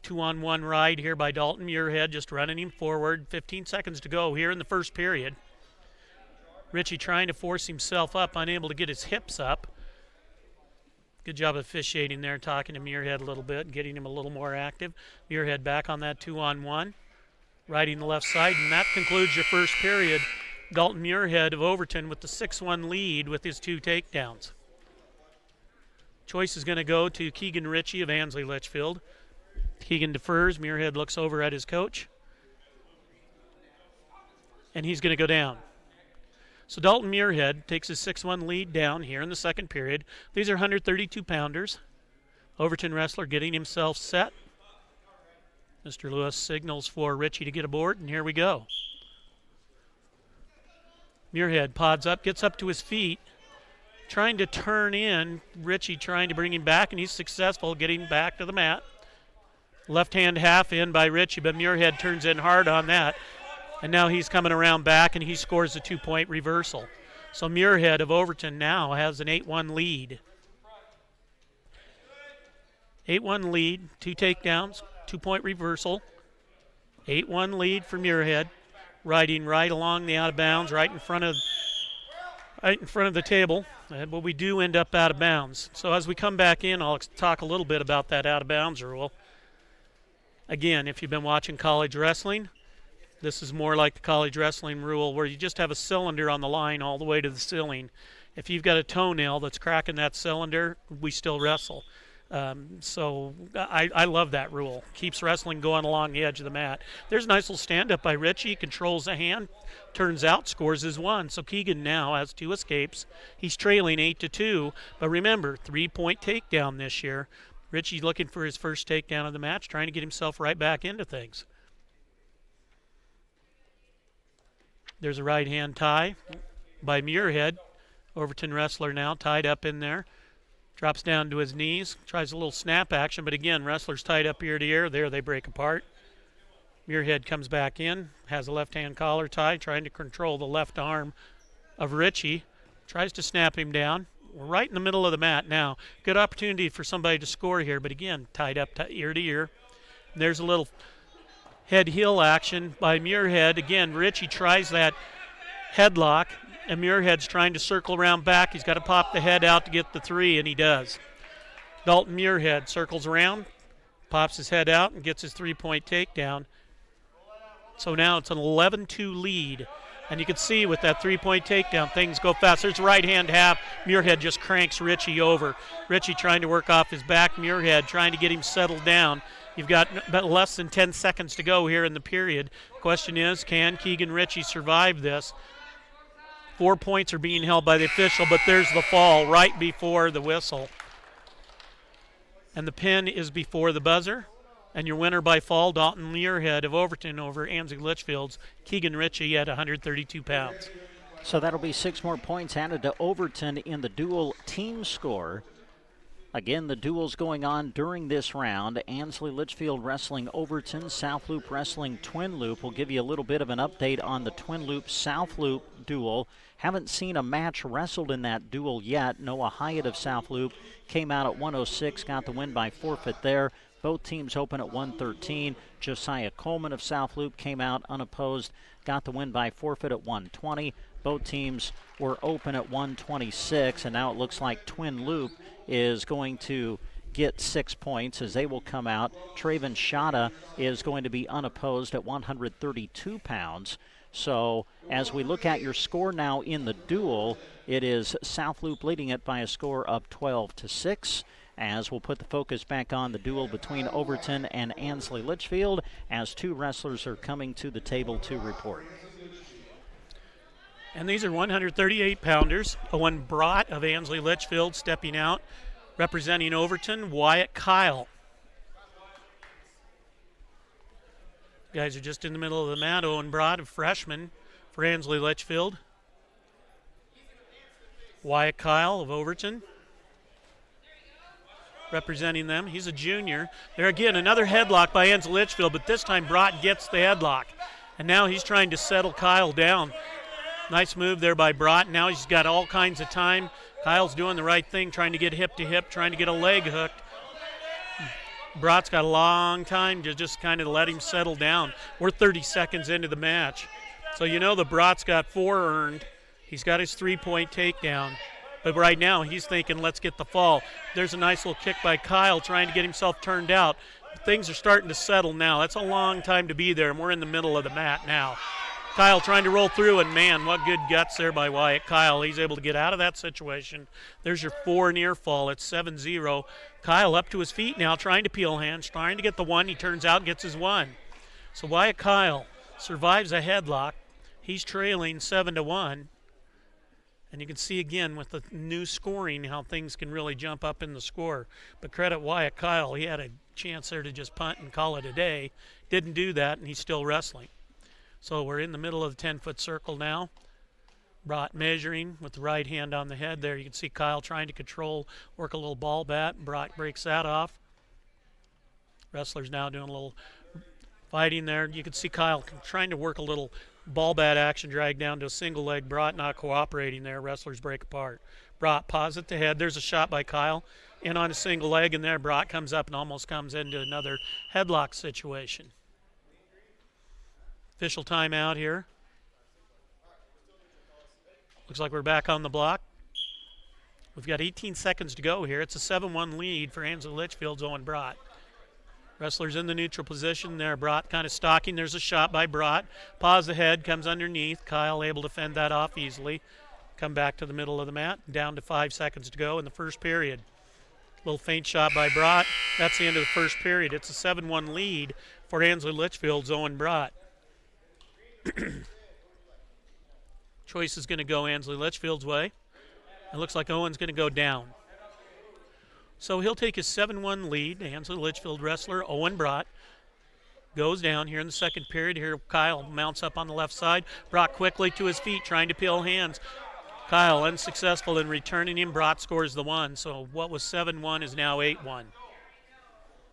2-on-1 ride here by Dalton Muirhead, just running him forward. 15 seconds to go here in the first period. Ritchie trying to force himself up, unable to get his hips up. Good job of officiating there, talking to Muirhead a little bit, getting him a little more active. Muirhead back on that 2-on-1, riding the left side, and that concludes your first period. Dalton Muirhead of Overton with the 6-1 lead with his 2 takedowns. Choice is going to go to Keegan Ritchie of Ansley Litchfield. Keegan defers. Muirhead looks over at his coach, and he's going to go down. So Dalton Muirhead takes his 6-1 lead down here in the second period. These are 132-pounders. Overton wrestler getting himself set. Mr. Lewis signals for Ritchie to get aboard, and here we go. Muirhead pods up, gets up to his feet, trying to turn in. Ritchie trying to bring him back, and he's successful getting back to the mat. Left hand half in by Ritchie, but Muirhead turns in hard on that. And now he's coming around back, and he scores a 2-point reversal. So Muirhead of Overton now has an 8-1 lead. 8-1 lead, 2 takedowns, 2-point reversal. 8-1 lead for Muirhead, riding right along the out of bounds, right in front of the table. But we do end up out of bounds. So as we come back in, I'll talk a little bit about that out of bounds rule. Again, if you've been watching college wrestling, this is more like the college wrestling rule where you just have a cylinder on the line all the way to the ceiling. If you've got a toenail that's cracking that cylinder, we still wrestle. So I love that rule. Keeps wrestling going along the edge of the mat. There's a nice little stand-up by Richie. Controls the hand, turns out, scores his one. So Keegan now has 2 escapes. He's trailing 8-2. But remember, 3-point takedown this year. Richie looking for his first takedown of the match, trying to get himself right back into things. There's a right-hand tie by Muirhead. Overton wrestler now tied up in there. Drops down to his knees, tries a little snap action, but again, wrestlers tied up ear to ear. There they break apart. Muirhead comes back in, has a left-hand collar tie, trying to control the left arm of Richie. Tries to snap him down. We're right in the middle of the mat now. Good opportunity for somebody to score here, but again, tied up ear to ear. And there's a little head-heel action by Muirhead. Again, Richie tries that headlock. And Muirhead's trying to circle around back. He's got to pop the head out to get the 3, and he does. Dalton Muirhead circles around, pops his head out, and gets his 3-point takedown. So now it's an 11-2 lead. And you can see with that 3-point takedown, things go fast. There's a right-hand half. Muirhead just cranks Richie over. Richie trying to work off his back. Muirhead trying to get him settled down. You've got about less than 10 seconds to go here in the period. Question is, can Keegan Richie survive this? 4 points are being held by the official, but there's the fall right before the whistle. And the pin is before the buzzer. And your winner by fall, Dalton Muirhead of Overton over Ansley Litchfield's Keegan Richie at 132 pounds. So that'll be 6 more points added to Overton in the dual team score. Again, the duels going on during this round. Ansley Litchfield wrestling Overton, South Loop wrestling Twin Loop. We'll give you a little bit of an update on the Twin Loop South Loop duel. Haven't seen a match wrestled in that duel yet. Noah Hyatt of South Loop came out at 106, got the win by forfeit there. Both teams open at 113. Josiah Coleman of South Loop came out unopposed, got the win by forfeit at 120. Both teams were open at 126, and now it looks like Twin Loop is going to get 6 points as they will come out. Traven Shada is going to be unopposed at 132 pounds. So as we look at your score now in the duel, it is South Loop leading it by a score of 12-6. As we'll put the focus back on the duel between Overton and Ansley Litchfield as 2 wrestlers are coming to the table to report. And these are 138-pounders. Owen Brott of Ansley Litchfield stepping out, representing Overton, Wyatt Kyle. Guys are just in the middle of the mat. Owen Brott, a freshman for Ansley Litchfield. Wyatt Kyle of Overton representing them. He's a junior. There again, another headlock by Ansley Litchfield, but this time Brott gets the headlock. And now he's trying to settle Kyle down. Nice move there by Brott. Now he's got all kinds of time. Kyle's doing the right thing, trying to get hip to hip, trying to get a leg hooked. Brott's got a long time to just kind of let him settle down. We're 30 seconds into the match. So you know the Brott's got 4 earned. He's got his 3-point takedown. But right now he's thinking, let's get the fall. There's a nice little kick by Kyle trying to get himself turned out. Things are starting to settle now. That's a long time to be there, and we're in the middle of the mat now. Kyle trying to roll through, and man, what good guts there by Wyatt Kyle. He's able to get out of that situation. There's your 4 near fall. It's 7-0. Kyle up to his feet now, trying to peel hands, trying to get the 1. He turns out and gets his 1. So Wyatt Kyle survives a headlock. He's trailing 7-1. And you can see again with the new scoring how things can really jump up in the score. But credit Wyatt Kyle. He had a chance there to just punt and call it a day. Didn't do that, and he's still wrestling. So we're in the middle of the 10-foot circle now. Brott measuring with the right hand on the head there. You can see Kyle trying to control, work a little ball bat. Brott breaks that off. Wrestlers now doing a little fighting there. You can see Kyle trying to work a little ball bat action, drag down to a single leg. Brott not cooperating there. Wrestlers break apart. Brott paws at the head. There's a shot by Kyle in on a single leg, and there Brott comes up and almost comes into another headlock situation. Official timeout here. Looks like we're back on the block. We've got 18 seconds to go here. It's a 7-1 lead for Ansley Litchfield's Owen Brott. Wrestlers in the neutral position there. Brott kind of stalking. There's a shot by Brott. Paws ahead, comes underneath. Kyle able to fend that off easily. Come back to the middle of the mat. Down to 5 seconds to go in the first period. Little feint shot by Brott. That's the end of the first period. It's a 7-1 lead for Ansley Litchfield's Owen Brott. Choice is going to go Ansley Litchfield's way. It looks like Owen's going to go down. So he'll take his 7-1 lead. Ansley Litchfield wrestler Owen Brott goes down here in the second period. Here Kyle mounts up on the left side. Brott quickly to his feet trying to peel hands. Kyle unsuccessful in returning him. Brott scores the 1. So what was 7-1 is now 8-1.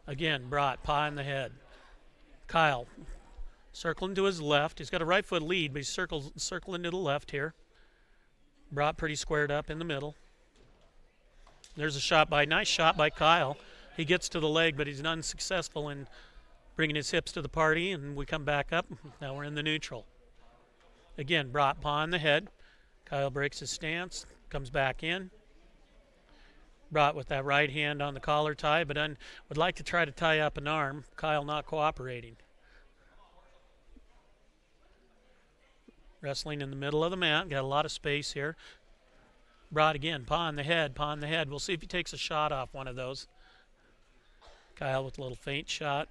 Again, Brott, paw in the head. Kyle circling to his left. He's got a right foot lead, but he's circling to the left here. Brott pretty squared up in the middle. There's a nice shot by Kyle. He gets to the leg, but he's unsuccessful in bringing his hips to the party, and we come back up. Now we're in the neutral. Again, Brott paw in the head. Kyle breaks his stance, comes back in. Brott with that right hand on the collar tie, but would like to try to tie up an arm. Kyle not cooperating. Wrestling in the middle of the mat. Got a lot of space here. Brott again, paw in the head, paw in the head. We'll see if he takes a shot off one of those. Kyle with a little feint shot.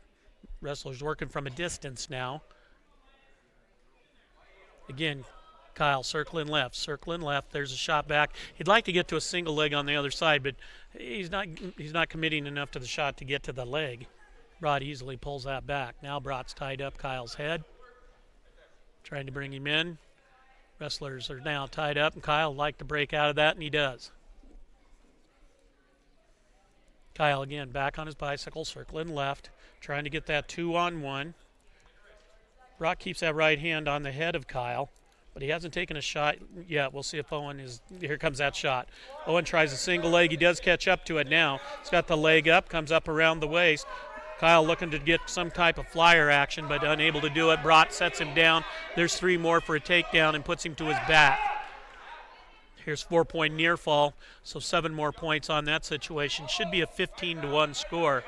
Wrestler's working from a distance now. Again, Kyle circling left. There's a shot back. He'd like to get to a single leg on the other side, but he's not committing enough to the shot to get to the leg. Brott easily pulls that back. Now Brott's tied up Kyle's head. Trying to bring him in. Wrestlers are now tied up, and Kyle would like to break out of that, and he does. Kyle again back on his bicycle, circling left, trying to get that 2-on-1. Brott keeps that right hand on the head of Kyle, but he hasn't taken a shot yet. We'll see if Owen is. Here comes that shot. Owen tries a single leg. He does catch up to it now. He's got the leg up, comes up around the waist. Kyle looking to get some type of flyer action, but unable to do it. Brott sets him down. There's 3 more for a takedown and puts him to his back. Here's 4-point near fall, so 7 more points on that situation. Should be a 15-1 score.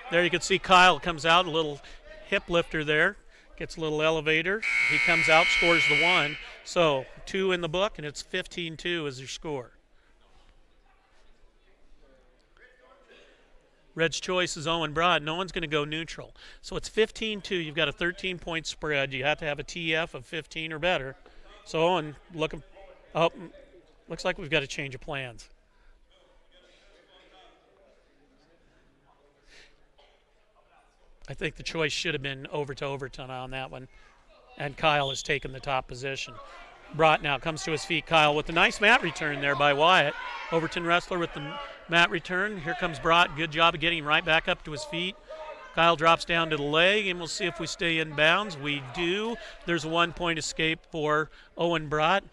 There you can see Kyle comes out, a little hip lifter there. Gets a little elevator. He comes out, scores the 1. So 2 in the book, and it's 15-2 as your score. Red's choice is Owen Brott. No one's going to go neutral. So it's 15-2. You've got a 13-point spread. You have to have a TF of 15 or better. So Owen looking. Oh, looks like we've got to change of plans. I think the choice should have been over to Overton on that one. And Kyle has taken the top position. Brott now comes to his feet. Kyle with a nice mat return there by Wyatt. Overton wrestler with the mat return. Here comes Brott. Good job of getting right back up to his feet. Kyle drops down to the leg, and we'll see if we stay in bounds. We do. There's a 1-point escape for Owen Brott.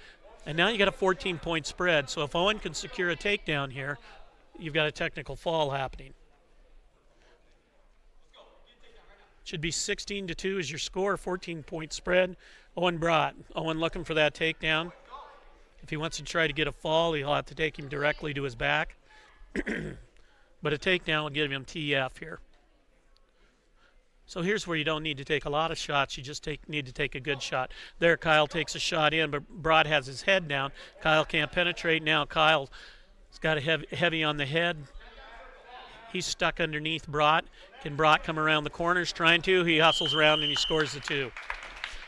And now you got a 14-point spread. So if Owen can secure a takedown here, you've got a technical fall happening. Should be 16-2 is your score, 14-point spread. Owen Brott. Owen looking for that takedown. If he wants to try to get a fall, he'll have to take him directly to his back. But a takedown will give him TF here. So here's where you don't need to take a lot of shots. You just need to take a good shot. There, Kyle takes a shot in, but Brott has his head down. Kyle can't penetrate now. Kyle's got a heavy on the head. He's stuck underneath Brott. Can Brott come around the corners? Trying to. He hustles around and he scores the 2.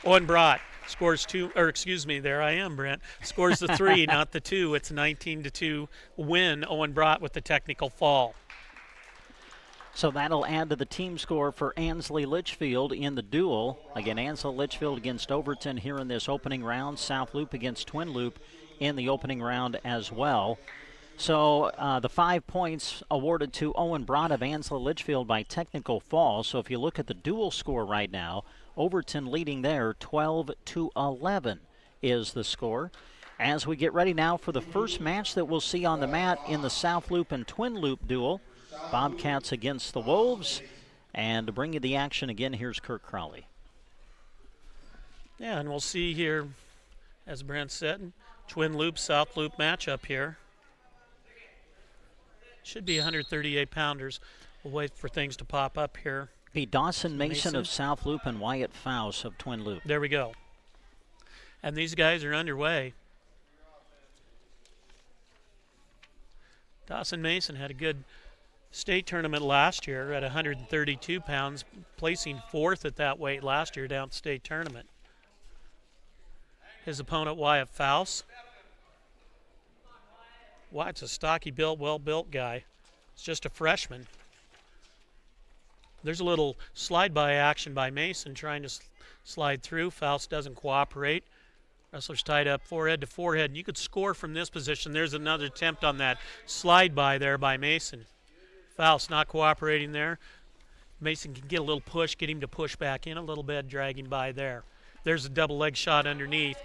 Owen Brott scores 2, or excuse me, there I am, Brent. Scores the 3, not the 2. It's a 19-2 win. Owen Brott with the technical fall. So that'll add to the team score for Ansley Litchfield in the duel. Again, Ansley Litchfield against Overton here in this opening round. South Loup against Twin Loup in the opening round as well. So the 5 points awarded to Owen Brott of Ansley Litchfield by technical fall. So if you look at the dual score right now, Overton leading there 12-11 is the score. As we get ready now for the first match that we'll see on the mat in the South Loup and Twin Loup duel, Bobcats against the Wolves. And to bring you the action again, here's Kirk Crowley. Yeah, and we'll see here, as Brent said, Twin Loup, South Loup matchup here. Should be 138-pounders. We'll wait for things to pop up here. Be Dawson Mason of South Loup and Wyatt Faust of Twin Loup. There we go. And these guys are underway. Dawson Mason had a good state tournament last year at 132 pounds, placing 4th at that weight last year down at the state tournament. His opponent, Wyatt Faust. Wyatt's a stocky built, well-built guy. It's just a freshman. There's a little slide-by action by Mason trying to slide through. Faust doesn't cooperate. Wrestler's tied up forehead to forehead. And you could score from this position. There's another attempt on that slide-by there by Mason. Faust not cooperating there. Mason can get a little push, get him to push back in a little bit, drag him by there. There's a double leg shot underneath.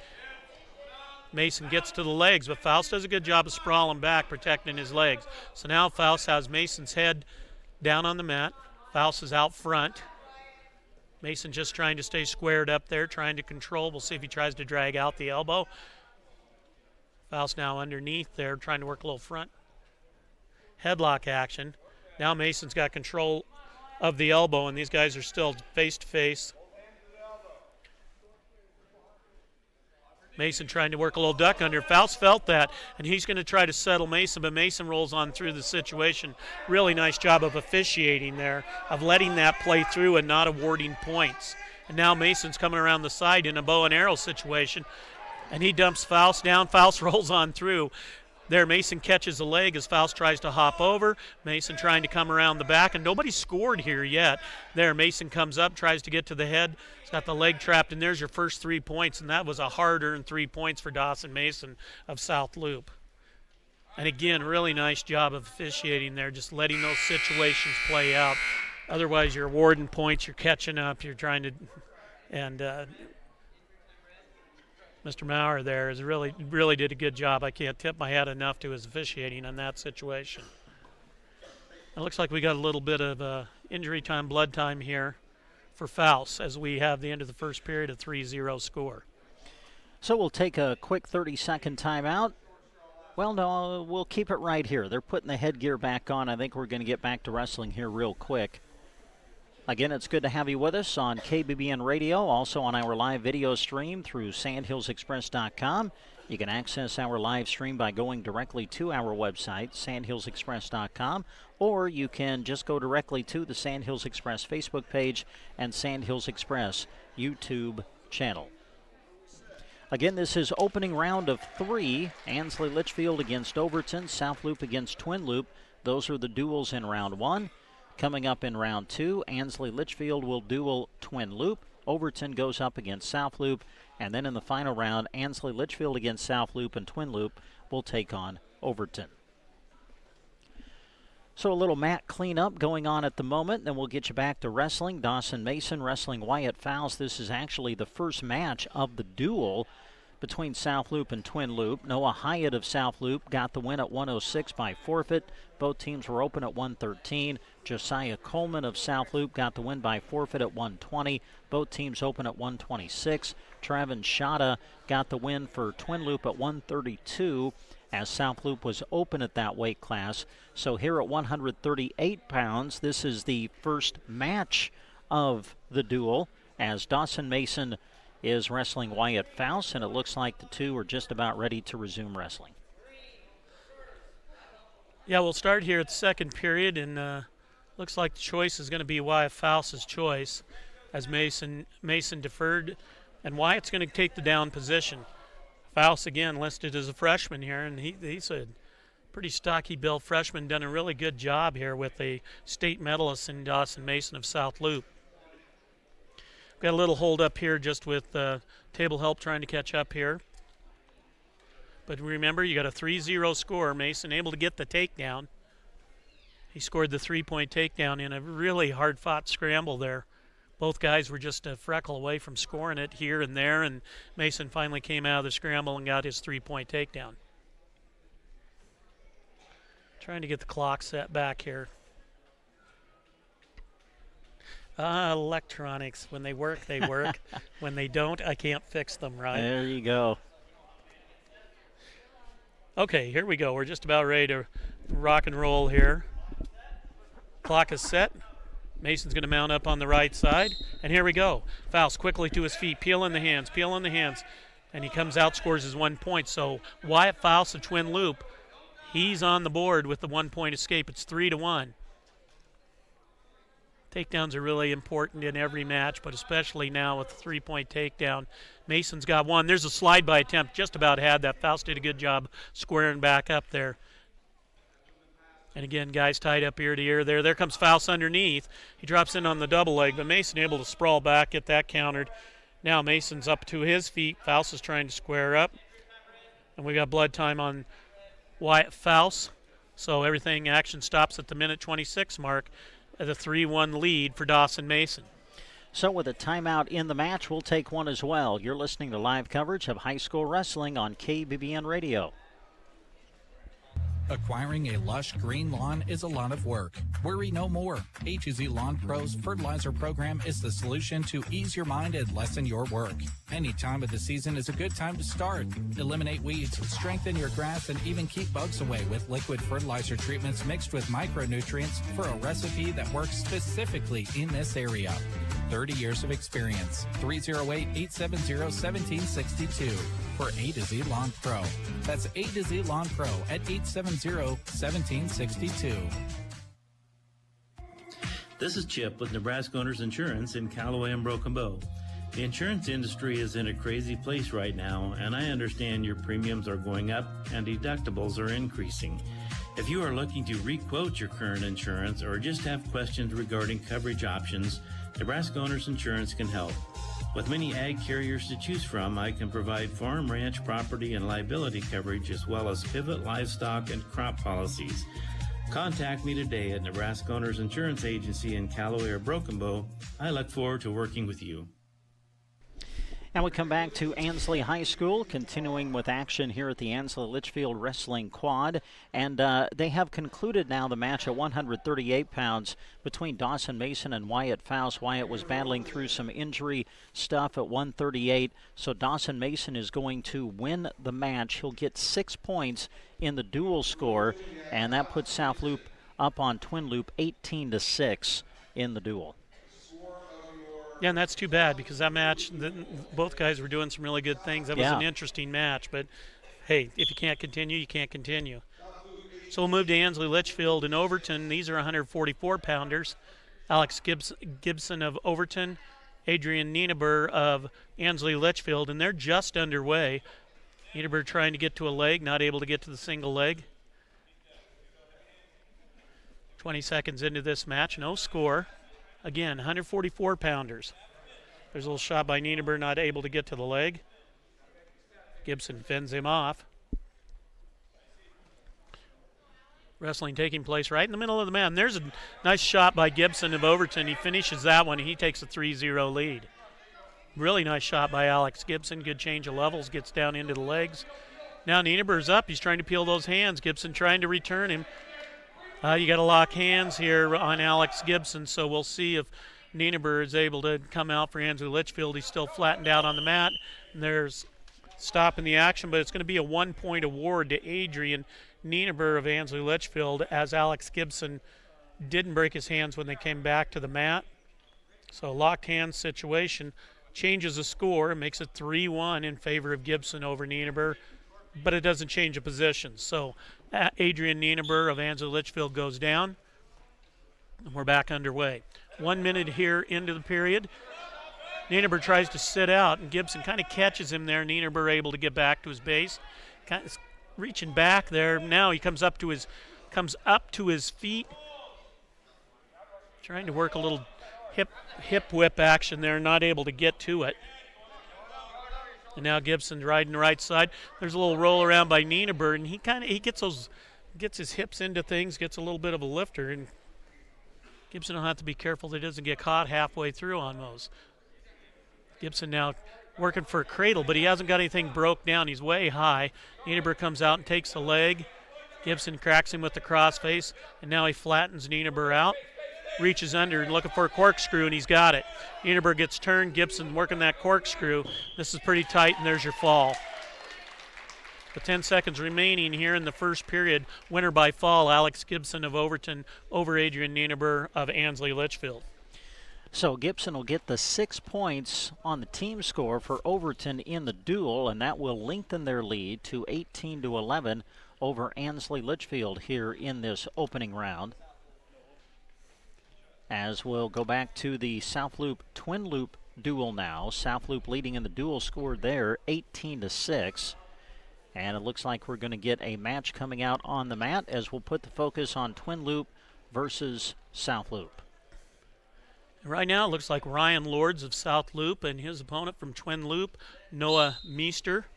Mason gets to the legs, but Faust does a good job of sprawling back, protecting his legs. So now Faust has Mason's head down on the mat. Faust is out front. Mason just trying to stay squared up there, trying to control. We'll see if he tries to drag out the elbow. Faust now underneath there, trying to work a little front headlock action. Now Mason's got control of the elbow, and these guys are still face-to-face. Mason trying to work a little duck under. Faust felt that, and he's going to try to settle Mason, but Mason rolls on through the situation. Really nice job of officiating there, of letting that play through and not awarding points. And now Mason's coming around the side in a bow and arrow situation, and he dumps Faust down. Faust rolls on through. There, Mason catches a leg as Faust tries to hop over. Mason trying to come around the back, and nobody's scored here yet. There, Mason comes up, tries to get to the head. He's got the leg trapped, and there's your first 3 points, and that was a hard-earned 3 points for Dawson Mason of South Loup. And again, really nice job of officiating there, just letting those situations play out. Otherwise, you're awarding points, you're catching up, you're trying to, and Mr. Maurer there is really did a good job. I can't tip my hat enough to his officiating on that situation. It looks like we got a little bit of injury time, blood time here for Faust as we have the end of the first period, a 3-0 score. So we'll take a quick 30-second timeout. Well, no, we'll keep it right here. They're putting the headgear back on. I think we're going to get back to wrestling here real quick. Again, it's good to have you with us on KBBN Radio, also on our live video stream through sandhillsexpress.com. You can access our live stream by going directly to our website, sandhillsexpress.com, or you can just go directly to the Sandhills Express Facebook page and Sandhills Express YouTube channel. Again, this is opening round of 3. Ansley Litchfield against Overton, South Loup against Twin Loup. Those are the duels in round 1. Coming up in round 2, Ansley Litchfield will duel Twin Loup. Overton goes up against South Loup. And then in the final round, Ansley Litchfield against South Loup, and Twin Loup will take on Overton. So a little mat cleanup going on at the moment. Then we'll get you back to wrestling. Dawson Mason wrestling Wyatt Faust. This is actually the first match of the duel between South Loup and Twin Loup. Noah Hyatt of South Loup got the win at 106 by forfeit. Both teams were open at 113. Josiah Coleman of South Loup got the win by forfeit at 120. Both teams open at 126. Travis Shada got the win for Twin Loup at 132 as South Loup was open at that weight class. So here at 138 pounds, this is the first match of the duel as Dawson Mason is wrestling Wyatt Faust, and it looks like the two are just about ready to resume wrestling. Yeah, we'll start here at the second period, and looks like the choice is going to be Wyatt Faust's choice as Mason deferred, and Wyatt's going to take the down position. Faust, again, listed as a freshman here, and he's a pretty stocky built freshman, done a really good job here with a state medalist in Dawson Mason of South Loup. Got a little hold up here just with table help trying to catch up here. But remember, you got a 3-0 score. Mason able to get the takedown. He scored the 3-point takedown in a really hard-fought scramble there. Both guys were just a freckle away from scoring it here and there, and Mason finally came out of the scramble and got his 3-point takedown. Trying to get the clock set back here. Electronics. When they work, they work. When they don't, I can't fix them, right? There you go. Okay, here we go. We're just about ready to rock and roll here. Clock is set. Mason's going to mount up on the right side. And here we go. Faust quickly to his feet. Peel in the hands. And he comes out, scores his 1 point. So Wyatt Faust of Twin Loup, he's on the board with the 1-point escape. It's 3-1. Takedowns are really important in every match, but especially now with the three-point takedown. Mason's got one. There's a slide-by attempt. Just about had that. Faust did a good job squaring back up there. And again, guys tied up ear to ear there. There comes Faust underneath. He drops in on the double leg, but Mason able to sprawl back, get that countered. Now Mason's up to his feet. Faust is trying to square up. And we got blood time on Wyatt Faust. So everything, action stops at the minute 26 mark. At a 3-1 lead for Dawson Mason. So with a timeout in the match, we'll take one as well. You're listening to live coverage of high school wrestling on KBBN Radio. Acquiring a lush green lawn is a lot of work. Worry no more. A2Z Lawn Pros Fertilizer Program is the solution to ease your mind and lessen your work. Any time of the season is a good time to start. Eliminate weeds, strengthen your grass, and even keep bugs away with liquid fertilizer treatments mixed with micronutrients for a recipe that works specifically in this area. 30 years of experience. 308-870-1762 for A to Z Lawn Pro. That's A to Z Lawn Pro at 870-1762. This is Chip with Nebraska Owners Insurance in Callaway and Broken Bow. The insurance industry is in a crazy place right now, and I understand your premiums are going up and deductibles are increasing. If you are looking to re-quote your current insurance or just have questions regarding coverage options, Nebraska Owners Insurance can help. With many ag carriers to choose from, I can provide farm, ranch, property, and liability coverage as well as pivot, livestock, and crop policies. Contact me today at Nebraska Owners Insurance Agency in Callaway or Broken Bow. I look forward to working with you. And we come back to Ansley High School, continuing with action here at the Ansley Litchfield Wrestling Quad. And they have concluded now the match at 138 pounds between Dawson Mason and Wyatt Faust. Wyatt was battling through some injury stuff at 138, so Dawson Mason is going to win the match. He'll get 6 points in the dual score, and that puts South Loup up on Twin Loup 18-6 in the duel. Yeah, and that's too bad because that match, both guys were doing some really good things. That was an interesting match, but hey, if you can't continue, you can't continue. So we'll move to Ansley Litchfield and Overton. These are 144-pounders. Alex Gibson of Overton, Adrian Nienaber of Ansley Litchfield, and they're just underway. Nienaber trying to get to a leg, not able to get to the single leg. 20 seconds into this match, no score. Again, 144-pounders. There's a little shot by Nienaber, not able to get to the leg. Gibson fends him off. Wrestling taking place right in the middle of the mat. There's a nice shot by Gibson of Overton. He finishes that one, and he takes a 3-0 lead. Really nice shot by Alex Gibson. Good change of levels, gets down into the legs. Now Nienaber's up. He's trying to peel those hands. Gibson trying to return him. You got to lock hands here on Alex Gibson, so we'll see if Nienaber is able to come out for Ansley Litchfield. He's still flattened out on the mat. And there's stopping the action, but it's going to be a 1-point award to Adrian Nienaber of Ansley Litchfield, as Alex Gibson didn't break his hands when they came back to the mat. So locked hands situation changes the score and makes it 3-1 in favor of Gibson over Nienaber, but it doesn't change the position. So Adrian Nienaber of Ansley Litchfield goes down, and we're back underway. 1 minute here into the period. Nienaber tries to sit out, and Gibson kind of catches him there. Nienaber able to get back to his base. Kind of reaching back there. Now he comes up to his feet. Trying to work a little hip whip action there, not able to get to it. And now Gibson's riding the right side. There's a little roll around by Nienaber, and he gets his hips into things, gets a little bit of a lifter, and Gibson will have to be careful that he doesn't get caught halfway through on those. Gibson now working for a cradle, but he hasn't got anything broke down. He's way high. Nienaber comes out and takes the leg. Gibson cracks him with the crossface, and now he flattens Nienaber out. Reaches under and looking for a corkscrew, and he's got it. Nienaber gets turned. Gibson working that corkscrew. This is pretty tight, and there's your fall. With 10 seconds remaining here in the first period, winner by fall, Alex Gibson of Overton over Adrian Nienaber of Ansley Litchfield. So Gibson will get the 6 points on the team score for Overton in the duel, and that will lengthen their lead to 18-11 over Ansley Litchfield here in this opening round. as we'll go back to the South Loop Twin Loop duel now. South Loop leading in the duel score there 18-6. And it looks like we're going to get a match coming out on the mat as we'll put the focus on Twin Loop versus South Loop. Right now it looks like Ryan Lords of South Loop and his opponent from Twin Loop, Noah Meester.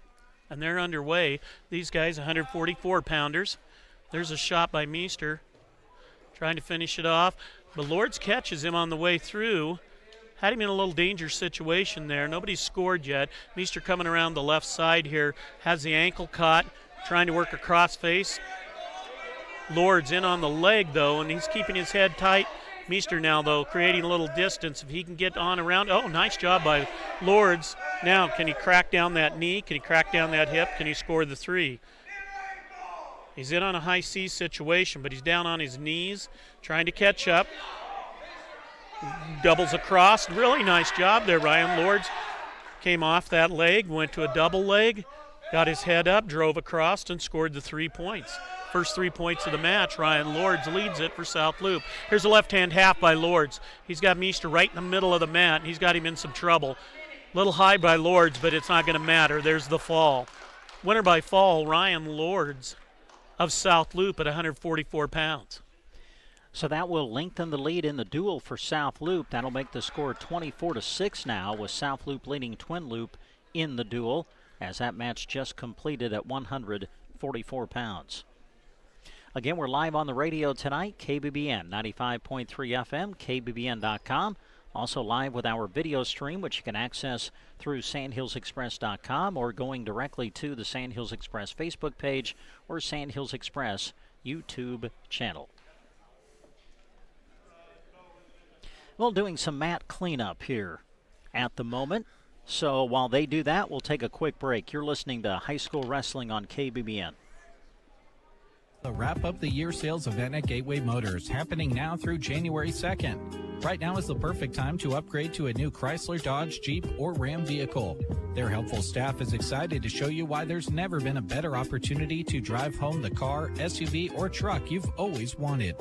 And they're underway. These guys 144-pounders. There's a shot by Meester trying to finish it off. But Lords catches him on the way through. Had him in a little danger situation there. Nobody's scored yet. Meester coming around the left side here. Has the ankle caught. Trying to work a cross face. Lords in on the leg, though, and he's keeping his head tight. Meester now, though, creating a little distance. If he can get on around. Oh, nice job by Lords. Now, can he crack down that knee? Can he crack down that hip? Can he score the three? He's in on a high C situation, but he's down on his knees, trying to catch up. Doubles across. Really nice job there, Ryan Lords. Came off that leg, went to a double leg, got his head up, drove across, and scored the 3 points. First 3 points of the match. Ryan Lords leads it for South Loop. Here's a left-hand half by Lords. He's got Meester right in the middle of the mat, and he's got him in some trouble. Little high by Lords, but it's not going to matter. There's the fall. Winner by fall, Ryan Lords of South Loop at 144 pounds. So that will lengthen the lead in the duel for South Loop. That'll make the score 24-6 now, with South Loop leading Twin Loop in the duel, as that match just completed at 144 pounds. Again, we're live on the radio tonight, KBBN 95.3 FM, KBBN.com. Also live with our video stream, which you can access through SandhillsExpress.com or going directly to the Sandhills Express Facebook page or Sandhills Express YouTube channel. Well, doing some mat cleanup here at the moment. So while they do that, we'll take a quick break. You're listening to High School Wrestling on KBBN. The Wrap Up the Year sales event at Gateway Motors, happening now through January 2nd. Right now is the perfect time to upgrade to a new Chrysler, Dodge, Jeep, or Ram vehicle. Their helpful staff is excited to show you why there's never been a better opportunity to drive home the car, SUV, or truck you've always wanted.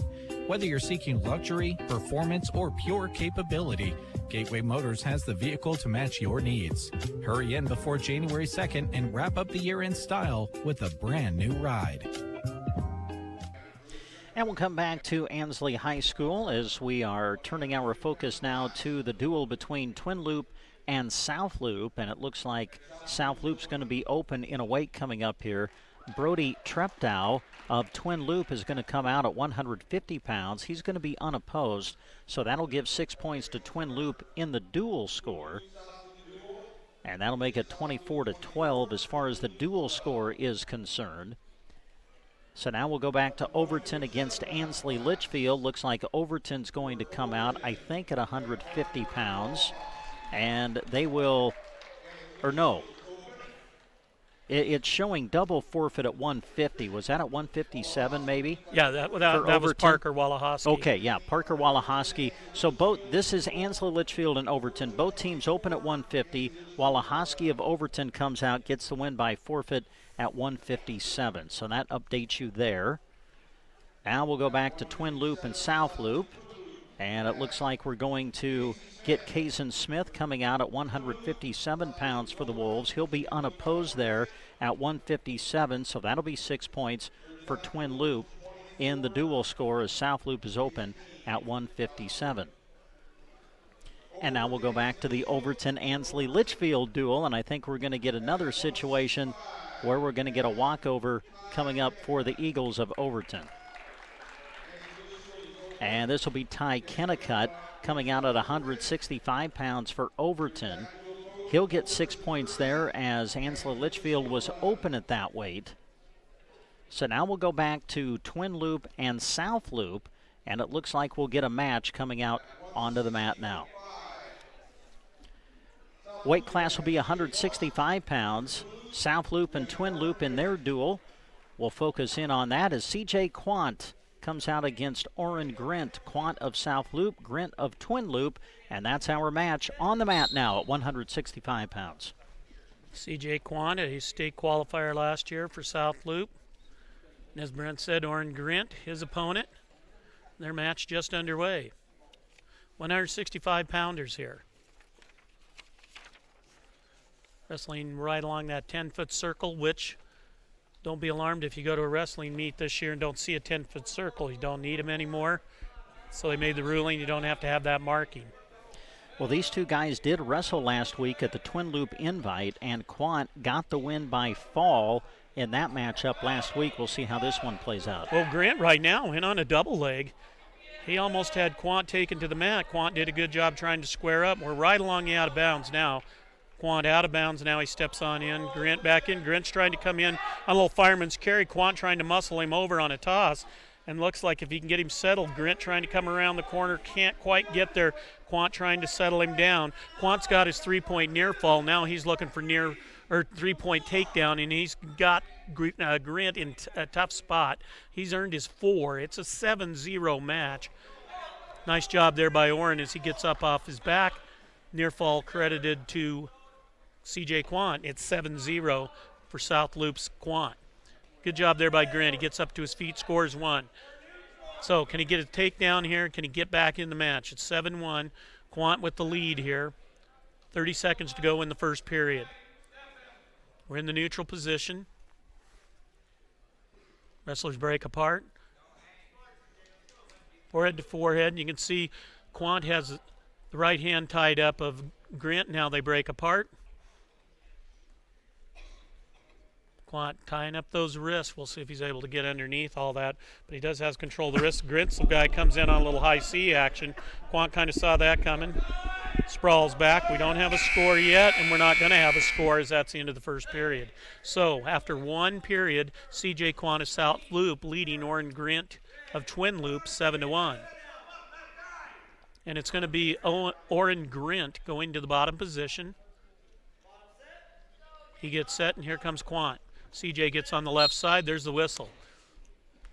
Whether you're seeking luxury, performance, or pure capability, Gateway Motors has the vehicle to match your needs. Hurry in before January 2nd and wrap up the year in style with a brand new ride. And we'll come back to Ansley High School as we are turning our focus now to the duel between Twin Loop and South Loop. And it looks like South Loop's going to be open in a weight coming up here. Brody Treptow of Twin Loop is going to come out at 150 pounds. He's going to be unopposed, so that'll give 6 points to Twin Loop in the duel score. And that'll make it 24-12 as far as the duel score is concerned. So now we'll go back to Overton against Ansley Litchfield. Looks like Overton's going to come out, I think, at 150 pounds. And they will, or no. It's showing double forfeit at 150. Was that at 157 maybe? Yeah, that was Parker Walahoski. Okay, yeah, Parker Walahoski. So this is Ansley Litchfield and Overton. Both teams open at 150. Walahoski of Overton comes out, gets the win by forfeit at 157. So that updates you there. Now we'll go back to Twin Loop and South Loop. And it looks like we're going to get Kazan Smith coming out at 157 pounds for the Wolves. He'll be unopposed there at 157, so that'll be 6 points for Twin Loop in the duel score as South Loop is open at 157. And now we'll go back to the Overton-Ansley Litchfield duel, and I think we're going to get another situation where we're going to get a walkover coming up for the Eagles of Overton. And this will be Ty Kennicott coming out at 165 pounds for Overton. He'll get 6 points there as Ansley Litchfield was open at that weight. So now we'll go back to Twin Loop and South Loop, and it looks like we'll get a match coming out onto the mat now. Weight class will be 165 pounds. South Loop and Twin Loop in their duel. We'll focus in on that as C.J. Quant comes out against Orrin Grint. Quant of South Loop, Grint of Twin Loop, and that's our match on the mat now at 165 pounds. C.J. Quant, a state qualifier last year for South Loop. And as Brent said, Orrin Grint, his opponent. Their match just underway. 165-pounders here. Wrestling right along that 10-foot circle, which, don't be alarmed if you go to a wrestling meet this year and don't see a 10-foot circle. You don't need them anymore. So they made the ruling you don't have to have that marking. Well, these two guys did wrestle last week at the Twin Loop Invite, and Quant got the win by fall in that matchup last week. We'll see how this one plays out. Well, Grant right now went on a double leg. He almost had Quant taken to the mat. Quant did a good job trying to square up. We're right along the out of bounds now. Quant out of bounds. Now he steps on in. Grant back in. Grant's trying to come in on a little fireman's carry. Quant trying to muscle him over on a toss. And looks like if he can get him settled, Grant trying to come around the corner, can't quite get there. Quant trying to settle him down. Quant's got his three-point near fall. Now he's looking for three-point takedown, and he's got Grant in a tough spot. He's earned his 4. It's a 7-0 match. Nice job there by Orrin as he gets up off his back. Near fall credited to C.J. Quant. It's 7-0 for South Loop's Quant. Good job there by Grant. He gets up to his feet, scores 1. So can he get a takedown here? Can he get back in the match? It's 7-1. Quant with the lead here. 30 seconds to go in the first period. We're in the neutral position. Wrestlers break apart. Forehead to forehead. You can see Quant has the right hand tied up of Grant. Now they break apart. Quant tying up those wrists. We'll see if he's able to get underneath all that. But he does have control of the wrists. Grant's the guy comes in on a little high C action. Quant kind of saw that coming. Sprawls back. We don't have a score yet, and we're not going to have a score as that's the end of the first period. So after one period, C.J. Quant of South Loop leading Orrin Grant of Twin Loop 7-1. And it's going to be Orrin Grant going to the bottom position. He gets set, and here comes Quant. CJ gets on the left side. There's the whistle.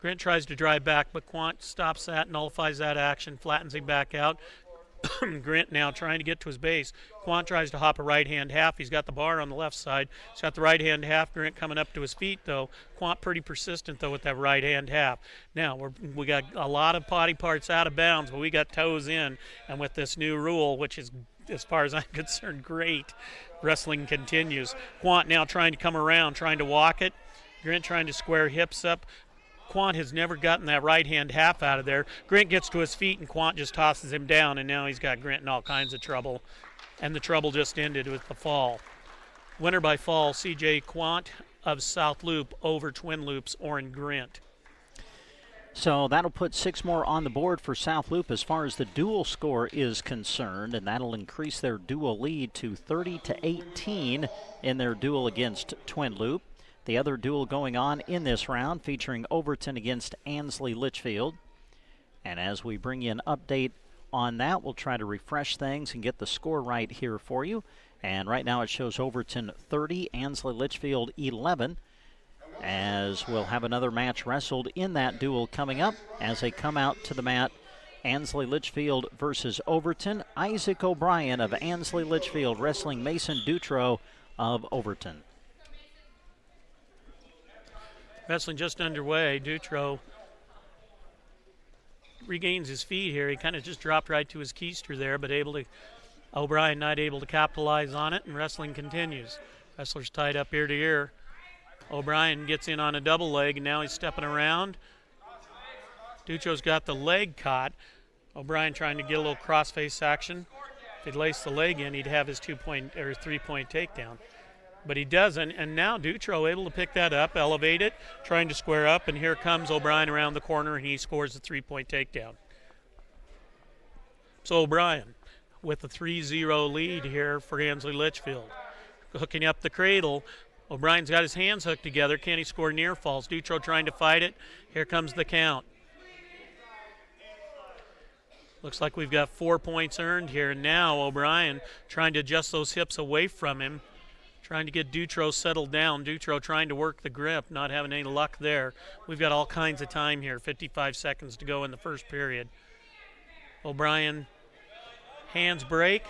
Grant tries to drive back, but Quant stops that, nullifies that action, flattens him back out. Grant now trying to get to his base. Quant tries to hop a right-hand half. He's got the bar on the left side. He's got the right-hand half. Grant coming up to his feet, though. Quant pretty persistent, though, with that right-hand half. Now, we got a lot of body parts out of bounds, but we got toes in. And with this new rule, which is, as far as I'm concerned, great, wrestling continues. Quant now trying to come around, trying to walk it. Grant trying to square hips up. Quant has never gotten that right-hand half out of there. Grant gets to his feet, and Quant just tosses him down, and now he's got Grant in all kinds of trouble. And the trouble just ended with the fall. Winner by fall, C.J. Quant of South Loop over Twin Loop's Orrin Grant. So that'll put 6 more on the board for South Loop as far as the dual score is concerned, and that'll increase their dual lead to 30-18 in their duel against Twin Loop. The other duel going on in this round featuring Overton against Ansley Litchfield. And as we bring you an update on that, we'll try to refresh things and get the score right here for you. And right now it shows Overton 30, Ansley Litchfield 11. As we'll have another match wrestled in that duel coming up as they come out to the mat. Ansley Litchfield versus Overton. Isaac O'Brien of Ansley Litchfield wrestling Mason Dutro of Overton. Wrestling just underway. Dutro regains his feet here. He kind of just dropped right to his keister there, but O'Brien not able to capitalize on it, and wrestling continues. Wrestlers tied up ear to ear. O'Brien gets in on a double leg, and now he's stepping around. Dutro's got the leg caught. O'Brien trying to get a little cross-face action. If he'd lace the leg in, he'd have his 2-point or 3-point takedown. But he doesn't, and now Dutro able to pick that up, elevate it, trying to square up, and here comes O'Brien around the corner, and he scores the 3-point takedown. So O'Brien with a 3-0 lead here for Ansley Litchfield. Hooking up the cradle. O'Brien's got his hands hooked together. Can he score near falls? Dutro trying to fight it. Here comes the count. Looks like we've got 4 points earned here. And now O'Brien trying to adjust those hips away from him. Trying to get Dutro settled down. Dutro trying to work the grip, not having any luck there. We've got all kinds of time here. 55 seconds to go in the first period. O'Brien, hands break.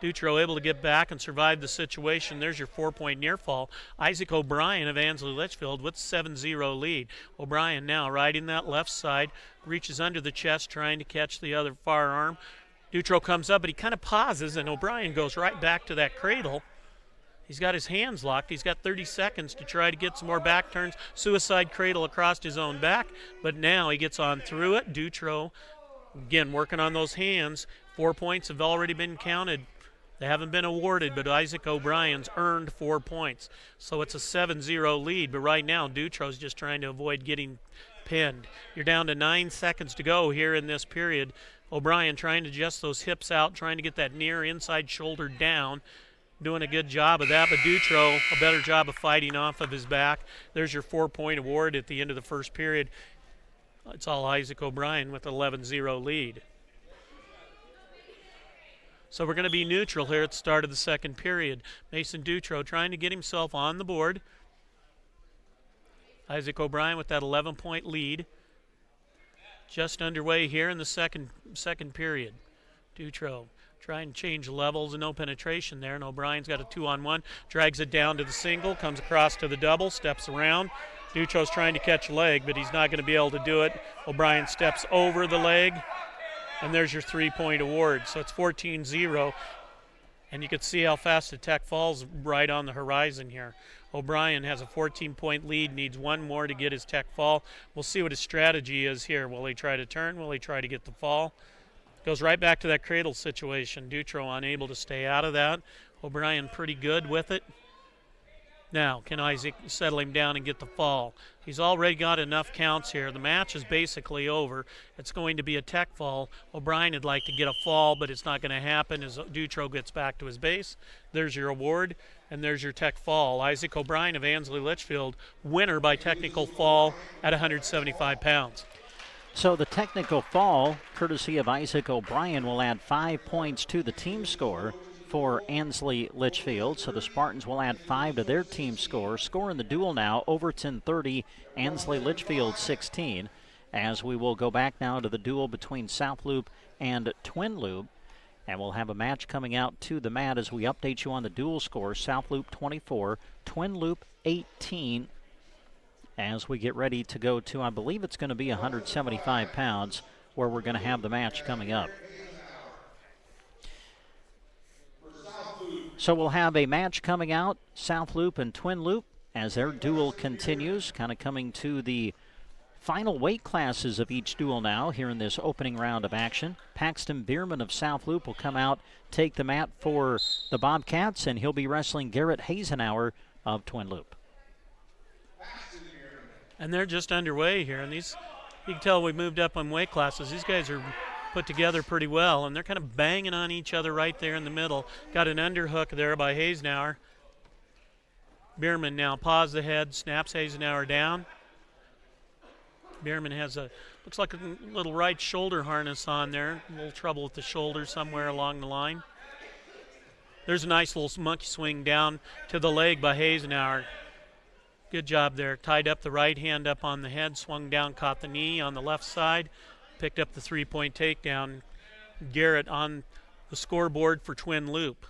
Dutro able to get back and survive the situation. There's your 4-point near fall. Isaac O'Brien of Ansley Litchfield with 7-0 lead. O'Brien now riding that left side, reaches under the chest trying to catch the other far arm. Dutro comes up, but he kind of pauses, and O'Brien goes right back to that cradle. He's got his hands locked. He's got 30 seconds to try to get some more back turns. Suicide cradle across his own back, but now he gets on through it. Dutro, again, working on those hands. 4 points have already been counted. They haven't been awarded, but Isaac O'Brien's earned 4 points. So it's a 7-0 lead, but right now Dutro's just trying to avoid getting pinned. You're down to 9 seconds to go here in this period. O'Brien trying to adjust those hips out, trying to get that near inside shoulder down. Doing a good job of that, but Dutro a better job of fighting off of his back. There's your 4-point award at the end of the first period. It's all Isaac O'Brien with an 11-0 lead. So we're going to be neutral here at the start of the second period. Mason Dutro trying to get himself on the board. Isaac O'Brien with that 11-point lead. Just underway here in the second period. Dutro trying to change levels and no penetration there, and O'Brien's got a 2-on-1, drags it down to the single, comes across to the double, steps around. Dutro's trying to catch a leg, but he's not going to be able to do it. O'Brien steps over the leg, and there's your 3-point award. So it's 14-0, and you can see how fast the tech falls right on the horizon here. O'Brien has a 14-point lead, needs one more to get his tech fall. We'll see what his strategy is here. Will he try to turn? Will he try to get the fall? Goes right back to that cradle situation. Dutro unable to stay out of that. O'Brien pretty good with it. Now, can Isaac settle him down and get the fall? He's already got enough counts here. The match is basically over. It's going to be a tech fall. O'Brien would like to get a fall, but it's not going to happen as Dutro gets back to his base. There's your award, and there's your tech fall. Isaac O'Brien of Ansley Litchfield, winner by technical fall at 175 pounds. So the technical fall, courtesy of Isaac O'Brien, will add 5 points to the team score for Ansley Litchfield. So the Spartans will add 5 to their team score. Score in the duel now, Overton 30, Ansley Litchfield 16. As we will go back now to the duel between South Loup and Twin Loup. And we'll have a match coming out to the mat as we update you on the duel score. South Loup 24, Twin Loup 18. As we get ready to go to, I believe it's going to be 175 pounds, where we're going to have the match coming up. So we'll have a match coming out, South Loup and Twin Loup, as their duel continues, kind of coming to the final weight classes of each duel now here in this opening round of action. Paxton Bierman of South Loup will come out, take the mat for the Bobcats, and he'll be wrestling Garrett Hazenauer of Twin Loup. And they're just underway here, and these, you can tell we moved up on weight classes. These guys are put together pretty well, and they're kind of banging on each other right there in the middle. Got an underhook there by Hazenauer. Bierman now paws the head, snaps Hazenauer down. Bierman has looks like a little right shoulder harness on there. A little trouble with the shoulder somewhere along the line. There's a nice little monkey swing down to the leg by Hazenauer. Good job there. Tied up the right hand up on the head, swung down, caught the knee on the left side, picked up the 3-point takedown. Garrett on the scoreboard for Twin Loup.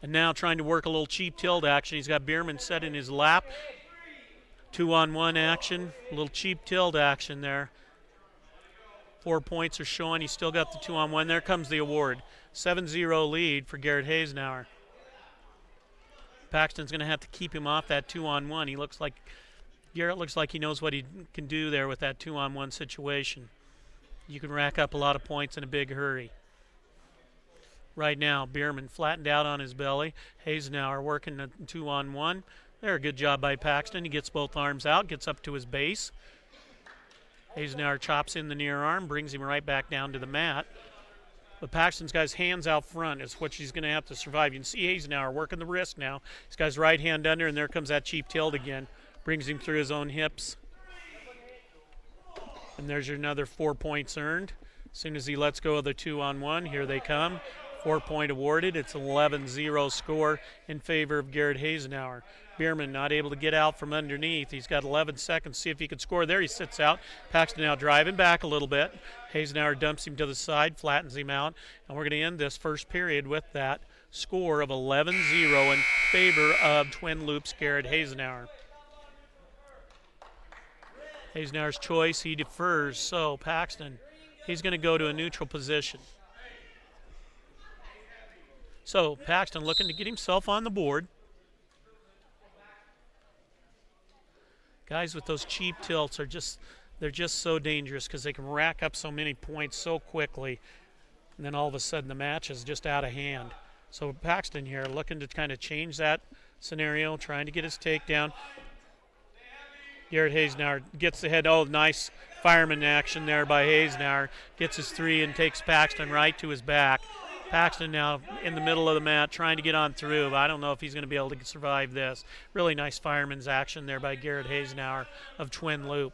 And now trying to work a little cheap tilt action. He's got Bierman set in his lap. 2-on-1 action, a little cheap tilt action there. 4 points are showing. He's still got the 2-on-1. There comes the award. 7-0 lead for Garrett Hazenauer. Paxton's going to have to keep him off that 2-on-1. Garrett looks like he knows what he can do there with that 2-on-1 situation. You can rack up a lot of points in a big hurry. Right now, Bierman flattened out on his belly. Hazenauer working the 2-on-1. There, a good job by Paxton. He gets both arms out, gets up to his base. Hazenauer chops in the near arm, brings him right back down to the mat. But Paxton's got his hands out front is what she's going to have to survive. You can see Hazenauer working the wrist now. He's got his right hand under, and there comes that cheap tilt again. Brings him through his own hips. And there's your another 4 points earned. As soon as he lets go of the 2-on-1, here they come. 4-point awarded. It's an 11-0 score in favor of Garrett Hazenauer. Bierman not able to get out from underneath. He's got 11 seconds. See if he can score. There he sits out. Paxton now driving back a little bit. Hazenauer dumps him to the side, flattens him out. And we're going to end this first period with that score of 11-0 in favor of Twin Loup's Garrett Hazenauer. Hazenauer's choice, he defers. So Paxton, he's going to go to a neutral position. So Paxton looking to get himself on the board. Guys with those cheap tilts they're just so dangerous because they can rack up so many points so quickly, and then all of a sudden the match is just out of hand. So Paxton here looking to kind of change that scenario, trying to get his takedown. Garrett Hasenauer gets the head. Oh, nice fireman action there by Hasenauer. Gets his 3 and takes Paxton right to his back. Paxton now in the middle of the mat trying to get on through. But I don't know if he's going to be able to survive this. Really nice fireman's action there by Garrett Hasenauer of Twin Loup.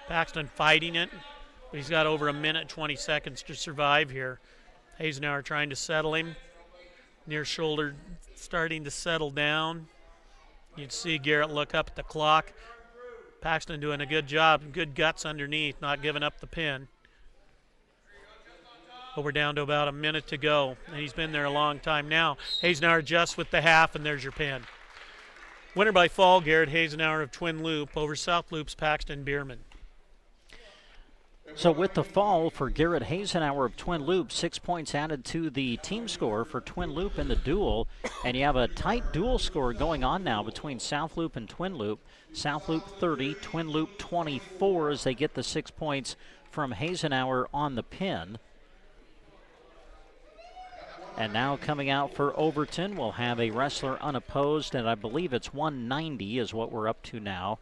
Paxton fighting it, but he's got over 1:20 to survive here. Hasenauer trying to settle him. Near shoulder starting to settle down. You'd see Garrett look up at the clock. Paxton doing a good job, good guts underneath, not giving up the pin. But we're down to about a minute to go, and he's been there a long time now. Hasenauer just with the half, and there's your pin. Winner by fall, Garrett Hasenauer of Twin Loup over South Loop's Paxton Bierman. So with the fall for Garrett Hasenauer of Twin Loup, 6 points added to the team score for Twin Loup in the duel. And you have a tight duel score going on now between South Loup and Twin Loup. South Loup 30, Twin Loup 24 as they get the 6 points from Hasenauer on the pin. And now coming out for Overton, we'll have a wrestler unopposed, and I believe it's 190 is what we're up to now.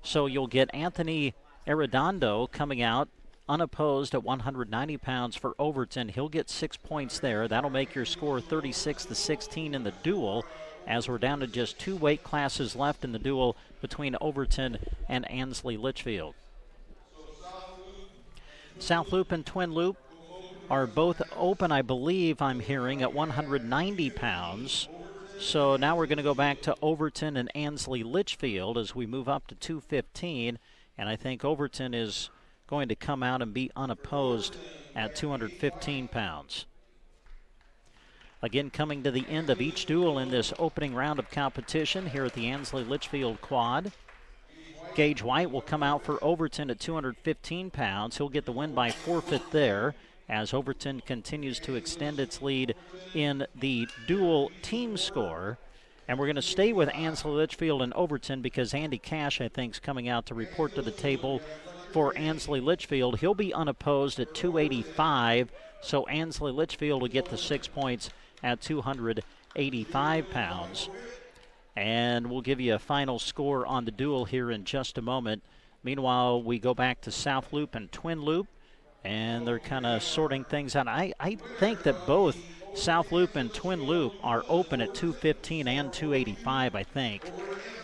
So you'll get Anthony Arredondo coming out unopposed at 190 pounds for Overton. He'll get 6 points there. That'll make your score 36-16 in the duel, as we're down to just 2 weight classes left in the duel between Overton and Ansley Litchfield. South Loup and Twin Loup are both open, I believe I'm hearing, at 190 pounds. So now we're going to go back to Overton and Ansley Litchfield as we move up to 215. And I think Overton is going to come out and be unopposed at 215 pounds. Again, coming to the end of each duel in this opening round of competition here at the Ansley Litchfield quad. Gage White will come out for Overton at 215 pounds. He'll get the win by forfeit there as Overton continues to extend its lead in the dual team score. And we're going to stay with Ansley Litchfield and Overton because Andy Cash, I think, is coming out to report to the table for Ansley Litchfield. He'll be unopposed at 285, so Ansley Litchfield will get the 6 points at 285 pounds. And we'll give you a final score on the duel here in just a moment. Meanwhile, we go back to South Loup and Twin Loup, and they're kind of sorting things out. I think that both South Loup and Twin Loup are open at 215 and 285, I think.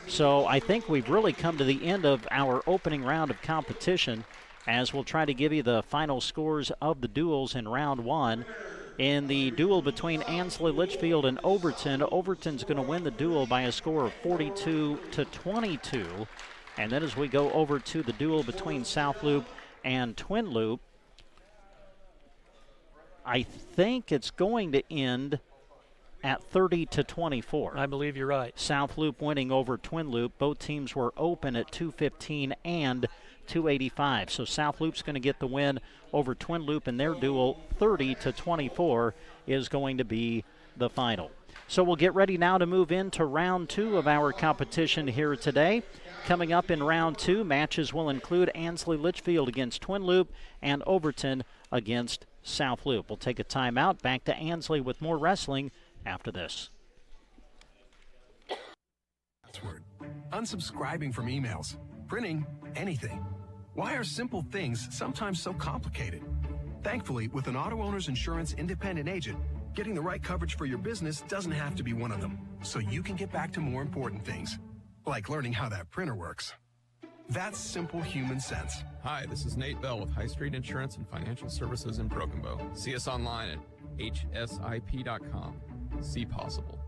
So I think we've really come to the end of our opening round of competition, as we'll try to give you the final scores of the duels in round one. In the duel between Ansley Litchfield and Overton, Overton's going to win the duel by a score of 42-22. And then as we go over to the duel between South Loup and Twin Loup, I think it's going to end at 30-24. I believe you're right. South Loup winning over Twin Loup. Both teams were open at 215 and 285. So South Loop's going to get the win over Twin Loup in their duel. 30-24 is going to be the final. So we'll get ready now to move into round two of our competition here today. Coming up in round two, matches will include Ansley Litchfield against Twin Loup and Overton against South Loup. We'll take a timeout. Back to Ansley with more wrestling after this. Unsubscribing from emails, printing anything. Why are simple things sometimes so complicated? Thankfully, with an auto owner's insurance independent agent, getting the right coverage for your business doesn't have to be one of them, so you can get back to more important things, like learning how that printer works. That's simple human sense. Hi, this is Nate Bell with High Street Insurance and Financial Services in Broken Bow. See us online at hsip.com. See possible.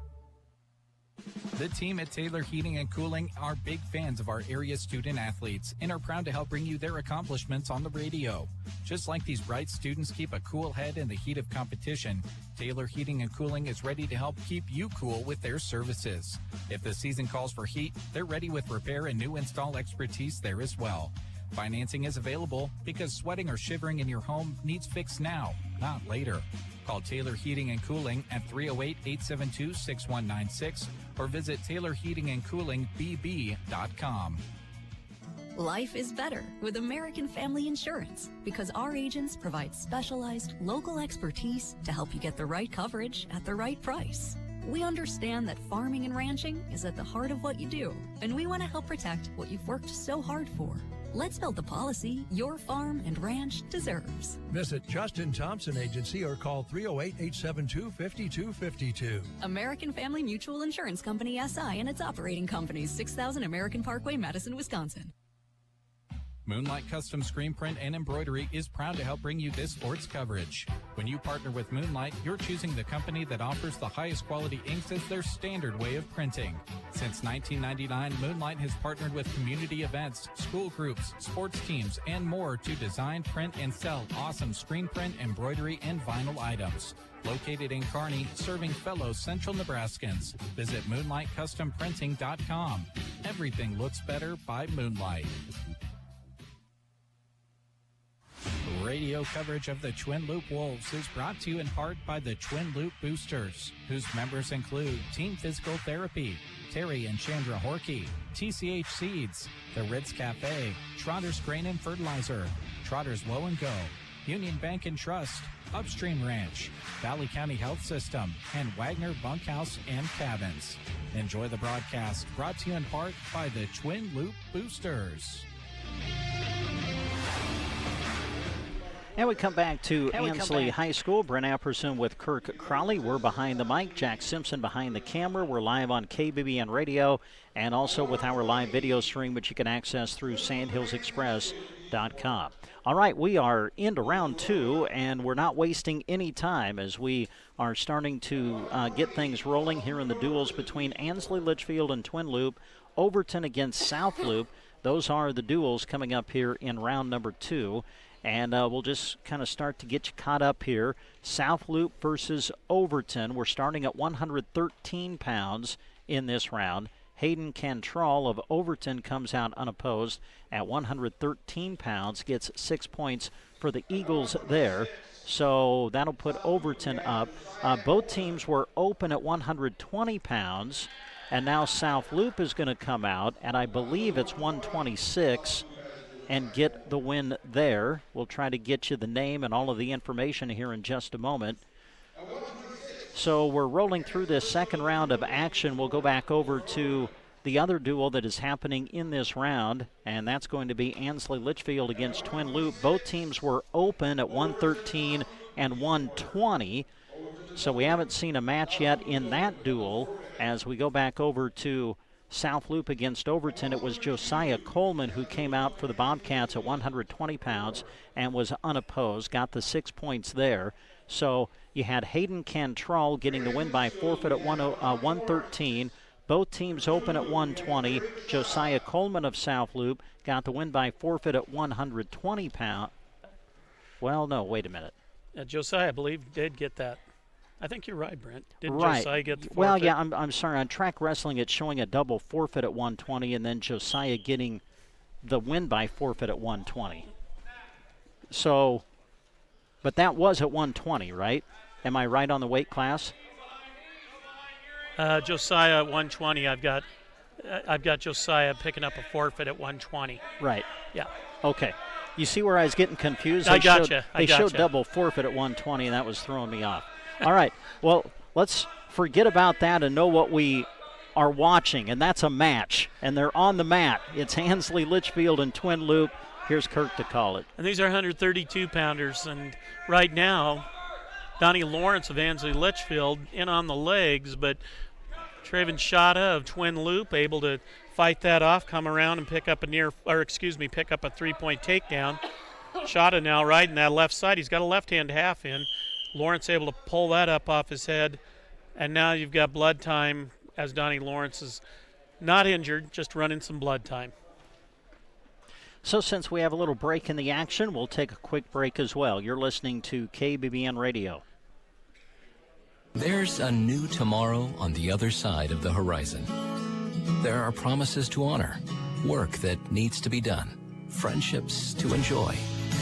The team at Taylor Heating and Cooling are big fans of our area student athletes and are proud to help bring you their accomplishments on the radio. Just like these bright students keep a cool head in the heat of competition, Taylor Heating and Cooling is ready to help keep you cool with their services. If the season calls for heat, they're ready with repair and new install expertise there as well. Financing is available because sweating or shivering in your home needs fixed now, not later. Call Taylor Heating and Cooling at 308-872-6196 or visit taylorheatingandcoolingbb.com. Life is better with American Family Insurance because our agents provide specialized local expertise to help you get the right coverage at the right price. We understand that farming and ranching is at the heart of what you do, and we want to help protect what you've worked so hard for. Let's build the policy your farm and ranch deserves. Visit Justin Thompson Agency or call 308-872-5252. American Family Mutual Insurance Company, SI, and its operating companies, 6000 American Parkway, Madison, Wisconsin. Moonlight Custom Screen Print and Embroidery is proud to help bring you this sports coverage. When you partner with Moonlight, you're choosing the company that offers the highest quality inks as their standard way of printing. Since 1999, Moonlight has partnered with community events, school groups, sports teams, and more to design, print, and sell awesome screen print, embroidery, and vinyl items. Located in Kearney, serving fellow Central Nebraskans. Visit MoonlightCustomPrinting.com. Everything looks better by Moonlight. Radio coverage of the Twin Loup Wolves is brought to you in part by the Twin Loup Boosters, whose members include Team Physical Therapy, Terry and Chandra Horkey, TCH Seeds, The Ritz Cafe, Trotter's Grain and Fertilizer, Trotter's Woe and Go, Union Bank and Trust, Upstream Ranch, Valley County Health System, and Wagner Bunkhouse and Cabins. Enjoy the broadcast, brought to you in part by the Twin Loup Boosters. And we come back to Ansley High School. Brent Apperson with Kirk Crowley. We're behind the mic. Jack Simpson behind the camera. We're live on KBBN Radio and also with our live video stream, which you can access through sandhillsexpress.com. All right, we are into round two, and we're not wasting any time as we are starting to get things rolling here in the duels between Ansley, Litchfield, and Twin Loup. Overton against South Loup. Those are the duels coming up here in round number two. And we'll just kind of start to get you caught up here. South Loup versus Overton. We're starting at 113 pounds in this round. Hayden Cantrell of Overton comes out unopposed at 113 pounds, gets 6 points for the Eagles there. So that'll put Overton up. Both teams were open at 120 pounds, and now South Loup is going to come out, and I believe it's 126. And get the win there. We'll try to get you the name and all of the information here in just a moment. So we're rolling through this second round of action. We'll go back over to the other duel that is happening in this round, and that's going to be Ansley Litchfield against Twin Loup. Both teams were open at 113 and 120. So we haven't seen a match yet in that duel. As we go back over to South Loup against Overton, it was Josiah Coleman who came out for the Bobcats at 120 pounds and was unopposed, got the 6 points there. So you had Hayden Cantrell getting the win by forfeit at 113. Both teams open at 120. Josiah Coleman of South Loup got the win by forfeit at 120 pounds. Well, no, wait a minute. Josiah, I believe, did get that. I think you're right, Brent. Did right. Josiah get the forfeit? Well, yeah, I'm sorry. On track wrestling, it's showing a double forfeit at 120, and then Josiah getting the win by forfeit at 120. So, but that was at 120, right? Am I right on the weight class? Josiah at 120. I've got Josiah picking up a forfeit at 120. Right. Yeah. Okay. You see where I was getting confused? I gotcha. They showed double forfeit at 120, and that was throwing me off. All right, well, let's forget about that and know what we are watching, and that's a match, and they're on the mat. It's Ansley, Litchfield, and Twin Loup. Here's Kirk to call it. And these are 132-pounders, and right now, Donnie Lawrence of Ansley Litchfield in on the legs, but Traven Shada of Twin Loup able to fight that off, come around and pick up a three-point takedown. Shada now riding that left side. He's got a left-hand half in. Lawrence able to pull that up off his head, and now you've got blood time as Donnie Lawrence is not injured, just running some blood time. So since we have a little break in the action, we'll take a quick break as well. You're listening to KBBN Radio. There's a new tomorrow on the other side of the horizon. There are promises to honor, work that needs to be done, friendships to enjoy,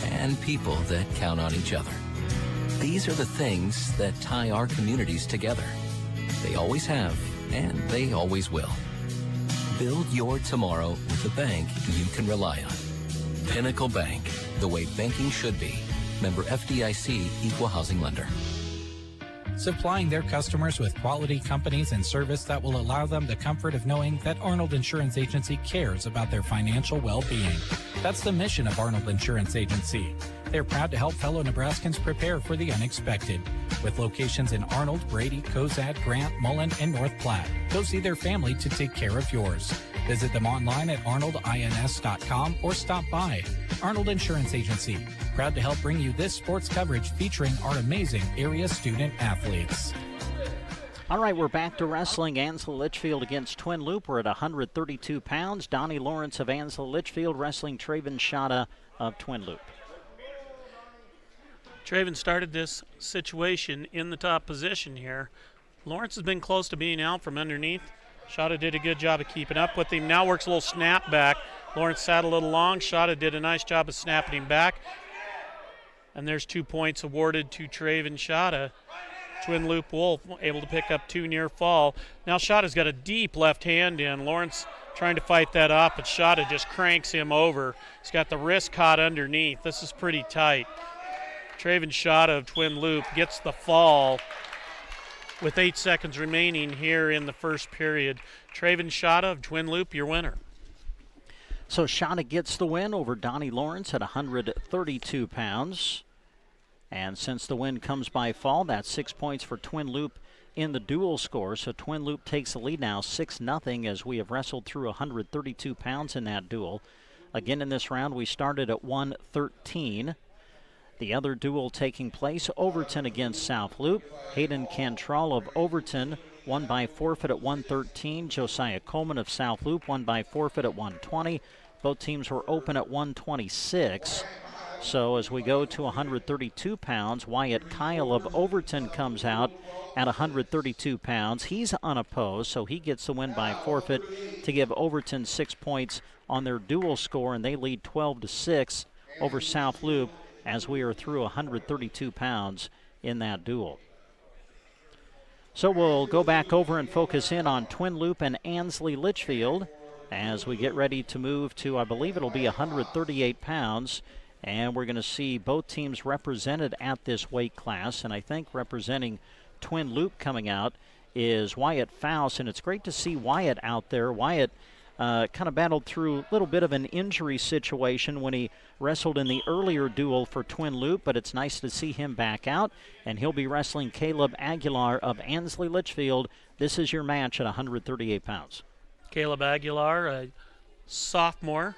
and people that count on each other. These are the things that tie our communities together. They always have, and they always will. Build your tomorrow with a bank you can rely on. Pinnacle Bank, the way banking should be. Member FDIC, Equal Housing Lender. Supplying their customers with quality companies and service that will allow them the comfort of knowing that Arnold Insurance Agency cares about their financial well-being. That's the mission of Arnold Insurance Agency. They're proud to help fellow Nebraskans prepare for the unexpected. With locations in Arnold, Brady, Cozad, Grant, Mullen, and North Platte. Go see their family to take care of yours. Visit them online at arnoldins.com or stop by. Arnold Insurance Agency, proud to help bring you this sports coverage featuring our amazing area student athletes. All right, we're back to wrestling. Ansley Litchfield against Twin Loup. We're at 132 pounds. Donnie Lawrence of Ansley Litchfield wrestling Traven Shada of Twin Loup. Traven started this situation in the top position here. Lawrence has been close to being out from underneath. Shada did a good job of keeping up with him. Now works a little snap back. Lawrence sat a little long. Shada did a nice job of snapping him back. And there's 2 points awarded to Traven Shada. Twin Loup Wolf able to pick up 2 near fall. Now Shada's got a deep left hand in. Lawrence trying to fight that off, but Shada just cranks him over. He's got the wrist caught underneath. This is pretty tight. Traven Shada of Twin Loup gets the fall with 8 seconds remaining here in the first period. Traven Shada of Twin Loup, your winner. So Shada gets the win over Donnie Lawrence at 132 pounds. And since the win comes by fall, that's 6 points for Twin Loup in the dual score. So Twin Loup takes the lead now 6-0 as we have wrestled through 132 pounds in that duel. Again, in this round, we started at 113. The other duel taking place, Overton against South Loup. Hayden Cantrell of Overton won by forfeit at 113. Josiah Coleman of South Loup won by forfeit at 120. Both teams were open at 126. So as we go to 132 pounds, Wyatt Kyle of Overton comes out at 132 pounds. He's unopposed, so he gets the win by forfeit to give Overton 6 points on their dual score, and they lead 12-6 over South Loup as we are through 132 pounds in that duel. So we'll go back over and focus in on Twin Loup and Ansley Litchfield as we get ready to move to, I believe it'll be 138 pounds. And we're going to see both teams represented at this weight class. And I think representing Twin Loup coming out is Wyatt Faust. And it's great to see Wyatt out there. Wyatt kind of battled through a little bit of an injury situation when he wrestled in the earlier duel for Twin Loup, but it's nice to see him back out, and he'll be wrestling Caleb Aguilar of Ansley Litchfield. This is your match at 138 pounds. Caleb Aguilar, a sophomore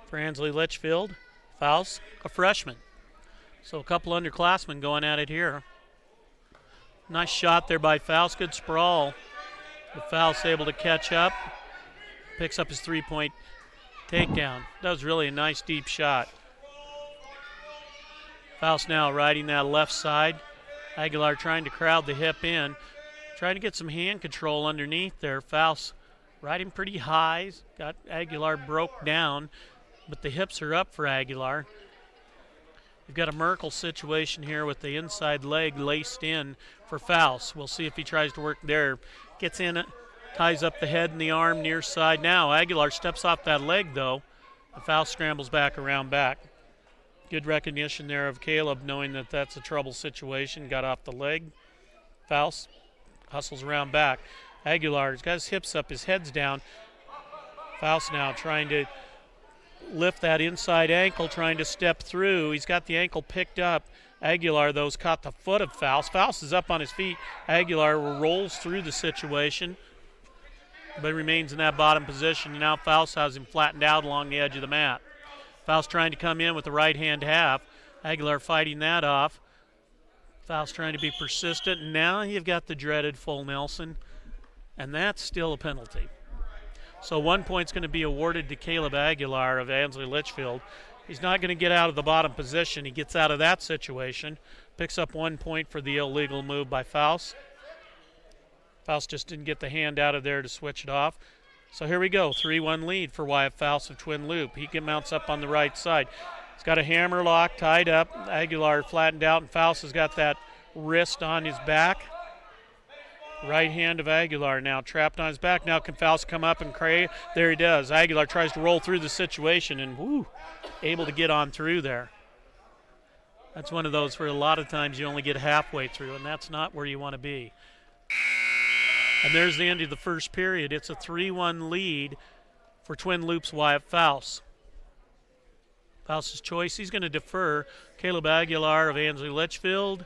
for Ansley Litchfield. Faust, a freshman. So a couple underclassmen going at it here. Nice shot there by Faust, good sprawl. But Faust able to catch up. Picks up his 3-point takedown. That was really a nice deep shot. Faust now riding that left side. Aguilar trying to crowd the hip in. Trying to get some hand control underneath there. Faust riding pretty high. Got Aguilar broke down, but the hips are up for Aguilar. You've got a Merkel situation here with the inside leg laced in for Faust. We'll see if he tries to work there. Gets in it. Ties up the head and the arm near side now. Aguilar steps off that leg, though. The Faust scrambles back around back. Good recognition there of Caleb, knowing that that's a trouble situation. Got off the leg. Faust hustles around back. Aguilar's got his hips up, his head's down. Faust now trying to lift that inside ankle, trying to step through. He's got the ankle picked up. Aguilar, though, has caught the foot of Faust. Faust is up on his feet. Aguilar rolls through the situation, but remains in that bottom position. And now Faust has him flattened out along the edge of the mat. Faust trying to come in with the right hand half. Aguilar fighting that off. Faust trying to be persistent. And now you've got the dreaded full Nelson, and that's still a penalty. So 1 point's going to be awarded to Caleb Aguilar of Ansley Litchfield. He's not going to get out of the bottom position. He gets out of that situation. Picks up 1 point for the illegal move by Faust. Faust just didn't get the hand out of there to switch it off. So here we go, 3-1 lead for Wyatt Faust of Twin Loup. He mounts up on the right side. He's got a hammer lock tied up. Aguilar flattened out, and Faust has got that wrist on his back. Right hand of Aguilar now trapped on his back. Now can Faust come up and crave? There he does. Aguilar tries to roll through the situation and able to get on through there. That's one of those where a lot of times you only get halfway through, and that's not where you want to be. And there's the end of the first period. It's a 3-1 lead for Twin Loop's Wyatt Faust. Faust's choice, he's going to defer. Caleb Aguilar of Ansley Litchfield,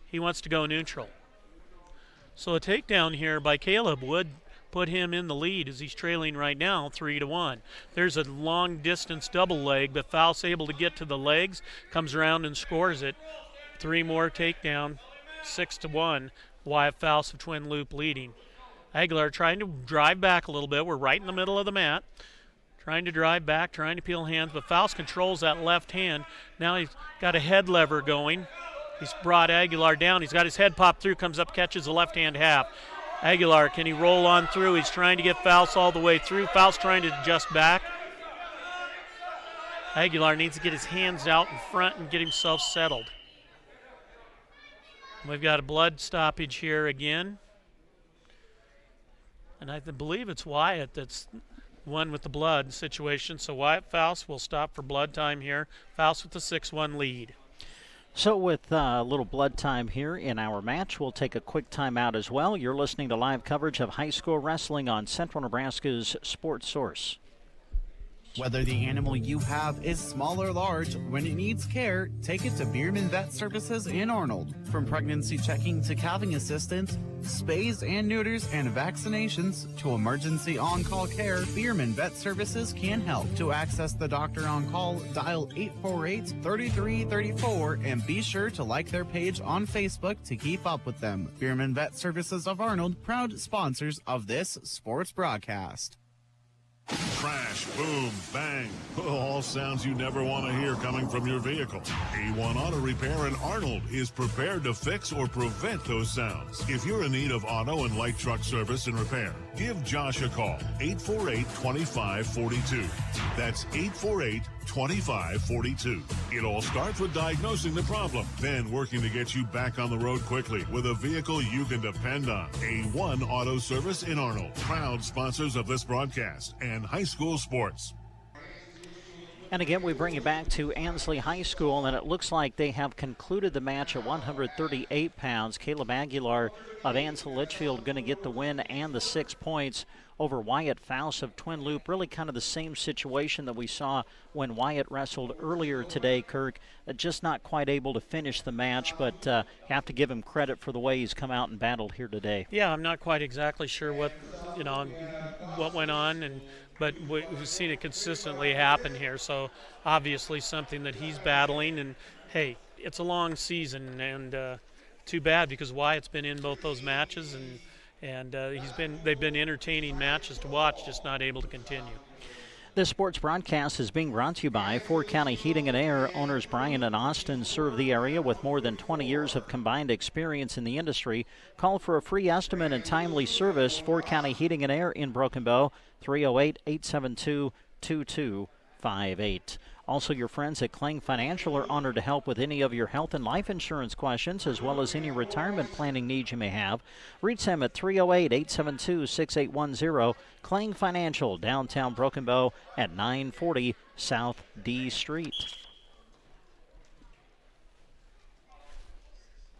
he wants to go neutral. So a takedown here by Caleb would put him in the lead as he's trailing right now 3-1. There's a long distance double leg, but Faust able to get to the legs, comes around and scores it. 3 more takedown, 6-1. Wyatt Faust of Twin Loop leading. Aguilar trying to drive back a little bit. We're right in the middle of the mat. Trying to drive back, trying to peel hands, but Faust controls that left hand. Now he's got a head lever going. He's brought Aguilar down. He's got his head popped through, comes up, catches the left hand half. Aguilar, can he roll on through? He's trying to get Faust all the way through. Faust trying to adjust back. Aguilar needs to get his hands out in front and get himself settled. We've got a blood stoppage here again. And I believe it's Wyatt that's one with the blood situation. So Wyatt Faust will stop for blood time here. Faust with the 6-1 lead. So with a little blood time here in our match, we'll take a quick timeout as well. You're listening to live coverage of high school wrestling on Central Nebraska's Sports Source. Whether the animal you have is small or large, when it needs care, take it to Bierman Vet Services in Arnold. From pregnancy checking to calving assistance, spays and neuters and vaccinations, to emergency on-call care, Bierman Vet Services can help. To access the doctor on call, dial 848-3334 and be sure to like their page on Facebook to keep up with them. Bierman Vet Services of Arnold, proud sponsors of this sports broadcast. Crash, boom, bang. All sounds you never want to hear coming from your vehicle. A1 Auto Repair in Arnold is prepared to fix or prevent those sounds. If you're in need of auto and light truck service and repair, give Josh a call. 848-2542. That's 848-2542. It all starts with diagnosing the problem, then working to get you back on the road quickly with a vehicle you can depend on. A1 Auto Service in Arnold, proud sponsors of this broadcast and high school sports. And again, we bring you back to Ansley High School, and it looks like they have concluded the match at 138 pounds. Caleb Aguilar of Ansley Litchfield going to get the win and the 6 points over Wyatt Faust of Twin Loop. Really kind of the same situation that we saw when Wyatt wrestled earlier today, Kirk. Just not quite able to finish the match, but have to give him credit for the way he's come out and battled here today. Yeah, I'm not quite exactly sure what went on, but we've seen it consistently happen here. So obviously something that he's battling, and hey, it's a long season, and too bad because Wyatt's been in both those matches, and they've been entertaining matches to watch, just not able to continue. This sports broadcast is being brought to you by Fort County Heating and Air. Owners Brian and Austin serve the area with more than 20 years of combined experience in the industry. Call for a free estimate and timely service. Fort County Heating and Air in Broken Bow, 308-872-2258. Also, your friends at Kling Financial are honored to help with any of your health and life insurance questions, as well as any retirement planning needs you may have. Reach them at 308-872-6810. Kling Financial, downtown Broken Bow at 940 South D Street.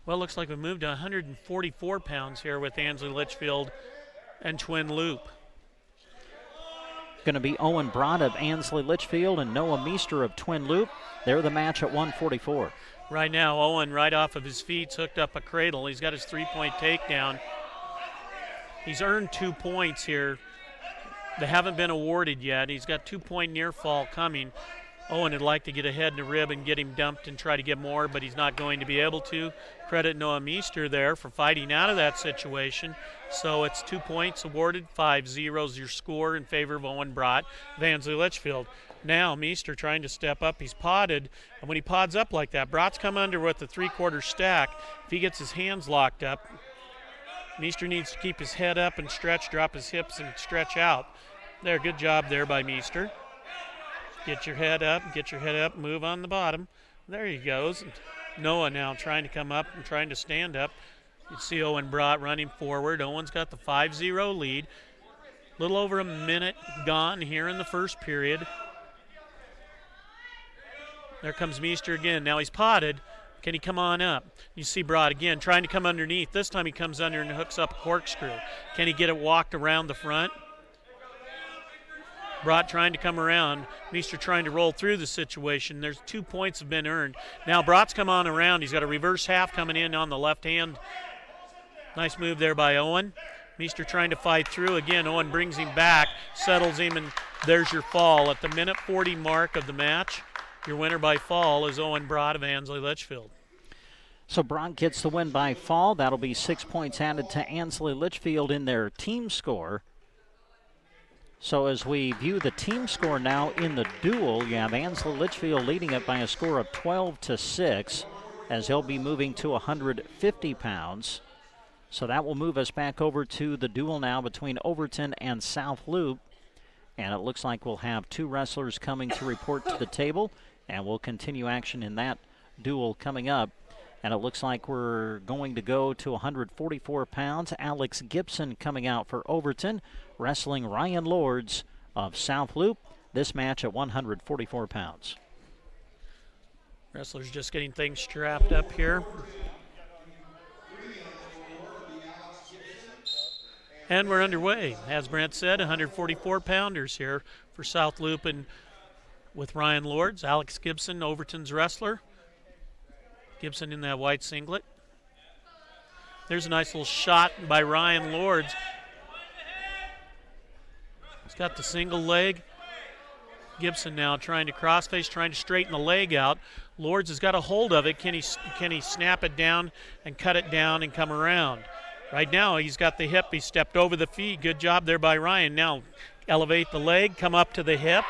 Well, it looks like we moved to 144 pounds here with Ansley Litchfield and Twin Loop. Going to be Owen Broad of Ansley Litchfield and Noah Meester of Twin Loop. They're the match at 144. Right now, Owen, right off of his feet, hooked up a cradle. He's got his three-point takedown. He's earned 2 points here. They haven't been awarded yet. He's got 2-point near fall coming. Owen would like to get ahead in the rib and get him dumped and try to get more, but he's not going to be able to. Credit Noah Meester there for fighting out of that situation. So it's 2 points awarded, 5-0 is your score in favor of Owen Brott of Ansley Litchfield. Now Meester trying to step up. He's podded, and when he pods up like that, Brott's come under with the three-quarter stack. If he gets his hands locked up, Meester needs to keep his head up and stretch, drop his hips and stretch out. There, good job there by Meester. Get your head up, move on the bottom. There he goes. Noah now trying to come up and trying to stand up. You see Owen Brott running forward. Owen's got the 5-0 lead. A little over a minute gone here in the first period. There comes Meester again. Now he's potted. Can he come on up? You see Brott again trying to come underneath. This time he comes under and hooks up a corkscrew. Can he get it walked around the front? Brott trying to come around. Meester trying to roll through the situation. There's 2 points have been earned. Now Brott's come on around. He's got a reverse half coming in on the left hand. Nice move there by Owen. Meester trying to fight through. Again, Owen brings him back, settles him, and there's your fall. At the minute 40 mark of the match, your winner by fall is Owen Brott of Ansley Litchfield. So Brott gets the win by fall. That'll be 6 points added to Ansley Litchfield in their team score. So as we view the team score now in the duel, you have Ansley Litchfield leading it by a score of 12-6 as he'll be moving to 150 pounds. So that will move us back over to the duel now between Overton and South Loup. And it looks like we'll have 2 wrestlers coming to report to the table, and we'll continue action in that duel coming up. And it looks like we're going to go to 144 pounds. Alex Gibson coming out for Overton, wrestling Ryan Lords of South Loup. This match at 144 pounds. Wrestlers just getting things strapped up here. And we're underway. As Brent said, 144-pounders here for South Loup and with Ryan Lords. Alex Gibson, Overton's wrestler. Gibson in that white singlet. There's a nice little shot by Ryan Lords. He's got the single leg. Gibson now trying to crossface, trying to straighten the leg out. Lords has got a hold of it. Can he snap it down and cut it down and come around? Right now he's got the hip. He stepped over the feet. Good job there by Ryan. Now elevate the leg, come up to the hip,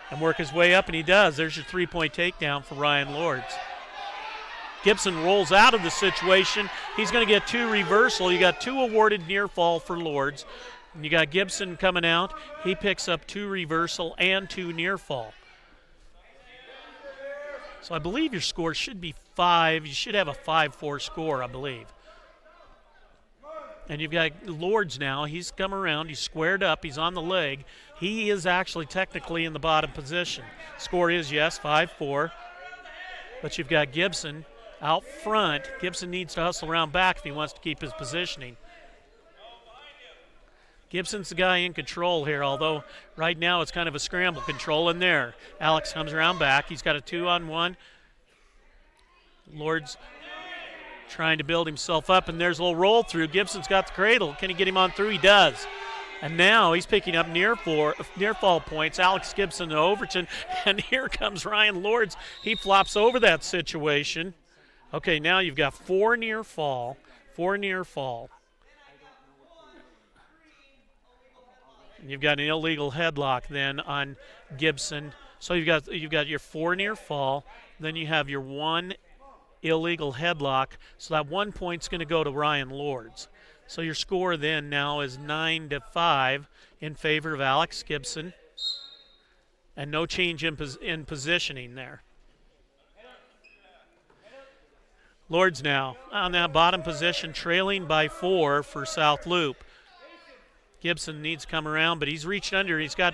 and work his way up, and he does. There's your 3-point takedown for Ryan Lords. Gibson rolls out of the situation. He's going to get 2 reversal. You got 2 awarded near fall for Lords. And you got Gibson coming out. He picks up 2 reversal and 2 near fall. So I believe your score should be 5. You should have a 5-4 score, I believe. And you've got Lords now. He's come around. He's squared up. He's on the leg. He is actually technically in the bottom position. Score is, yes, 5-4. But you've got Gibson out front. Gibson needs to hustle around back if he wants to keep his positioning. Gibson's the guy in control here, although right now it's kind of a scramble control in there. Alex comes around back. He's got a 2-on-1. Lords trying to build himself up, and there's a little roll through. Gibson's got the cradle. Can he get him on through? He does. And now he's picking up near fall points. Alex Gibson to Overton, and here comes Ryan Lords. He flops over that situation. Okay, now you've got 4 near fall. 4 near fall. And you've got an illegal headlock then on Gibson. So you've got your 4 near fall. Then you have your 1 illegal headlock. So that 1 point's going to go to Ryan Lords. So your score then now is 9-5 in favor of Alex Gibson. And no change in positioning there. Lords now on that bottom position, trailing by 4 for South Loup. Gibson needs to come around, but he's reached under. He's got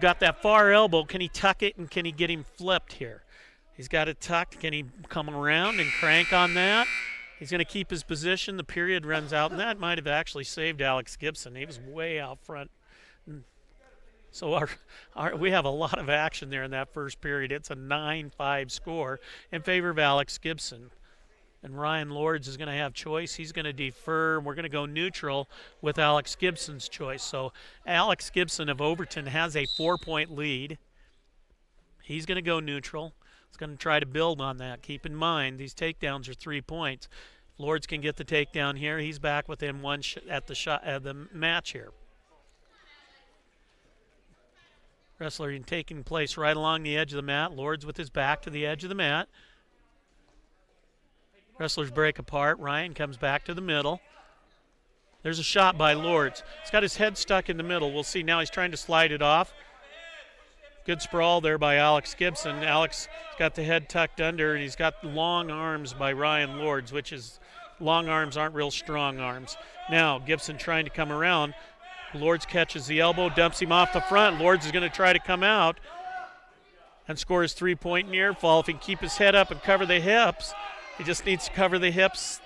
that far elbow. Can he tuck it, and can he get him flipped here? He's got it tucked. Can he come around and crank on that? He's going to keep his position. The period runs out, and that might have actually saved Alex Gibson. He was way out front. So we have a lot of action there in that first period. It's a 9-5 score in favor of Alex Gibson. And Ryan Lords is going to have choice. He's going to defer. We're going to go neutral with Alex Gibson's choice. So Alex Gibson of Overton has a 4-point lead. He's going to go neutral. He's going to try to build on that. Keep in mind, these takedowns are 3 points. If Lords can get the takedown here, he's back within 1 at the match here. Wrestler taking place right along the edge of the mat. Lords with his back to the edge of the mat. Wrestlers break apart. Ryan comes back to the middle. There's a shot by Lords. He's got his head stuck in the middle. We'll see now he's trying to slide it off. Good sprawl there by Alex Gibson. Alex got the head tucked under, and he's got long arms by Ryan Lords, which is long arms aren't real strong arms. Now Gibson trying to come around. Lords catches the elbow, dumps him off the front. Lords is going to try to come out and score his three-point near fall. If he can keep his head up and cover the hips, he just needs to cover the hips.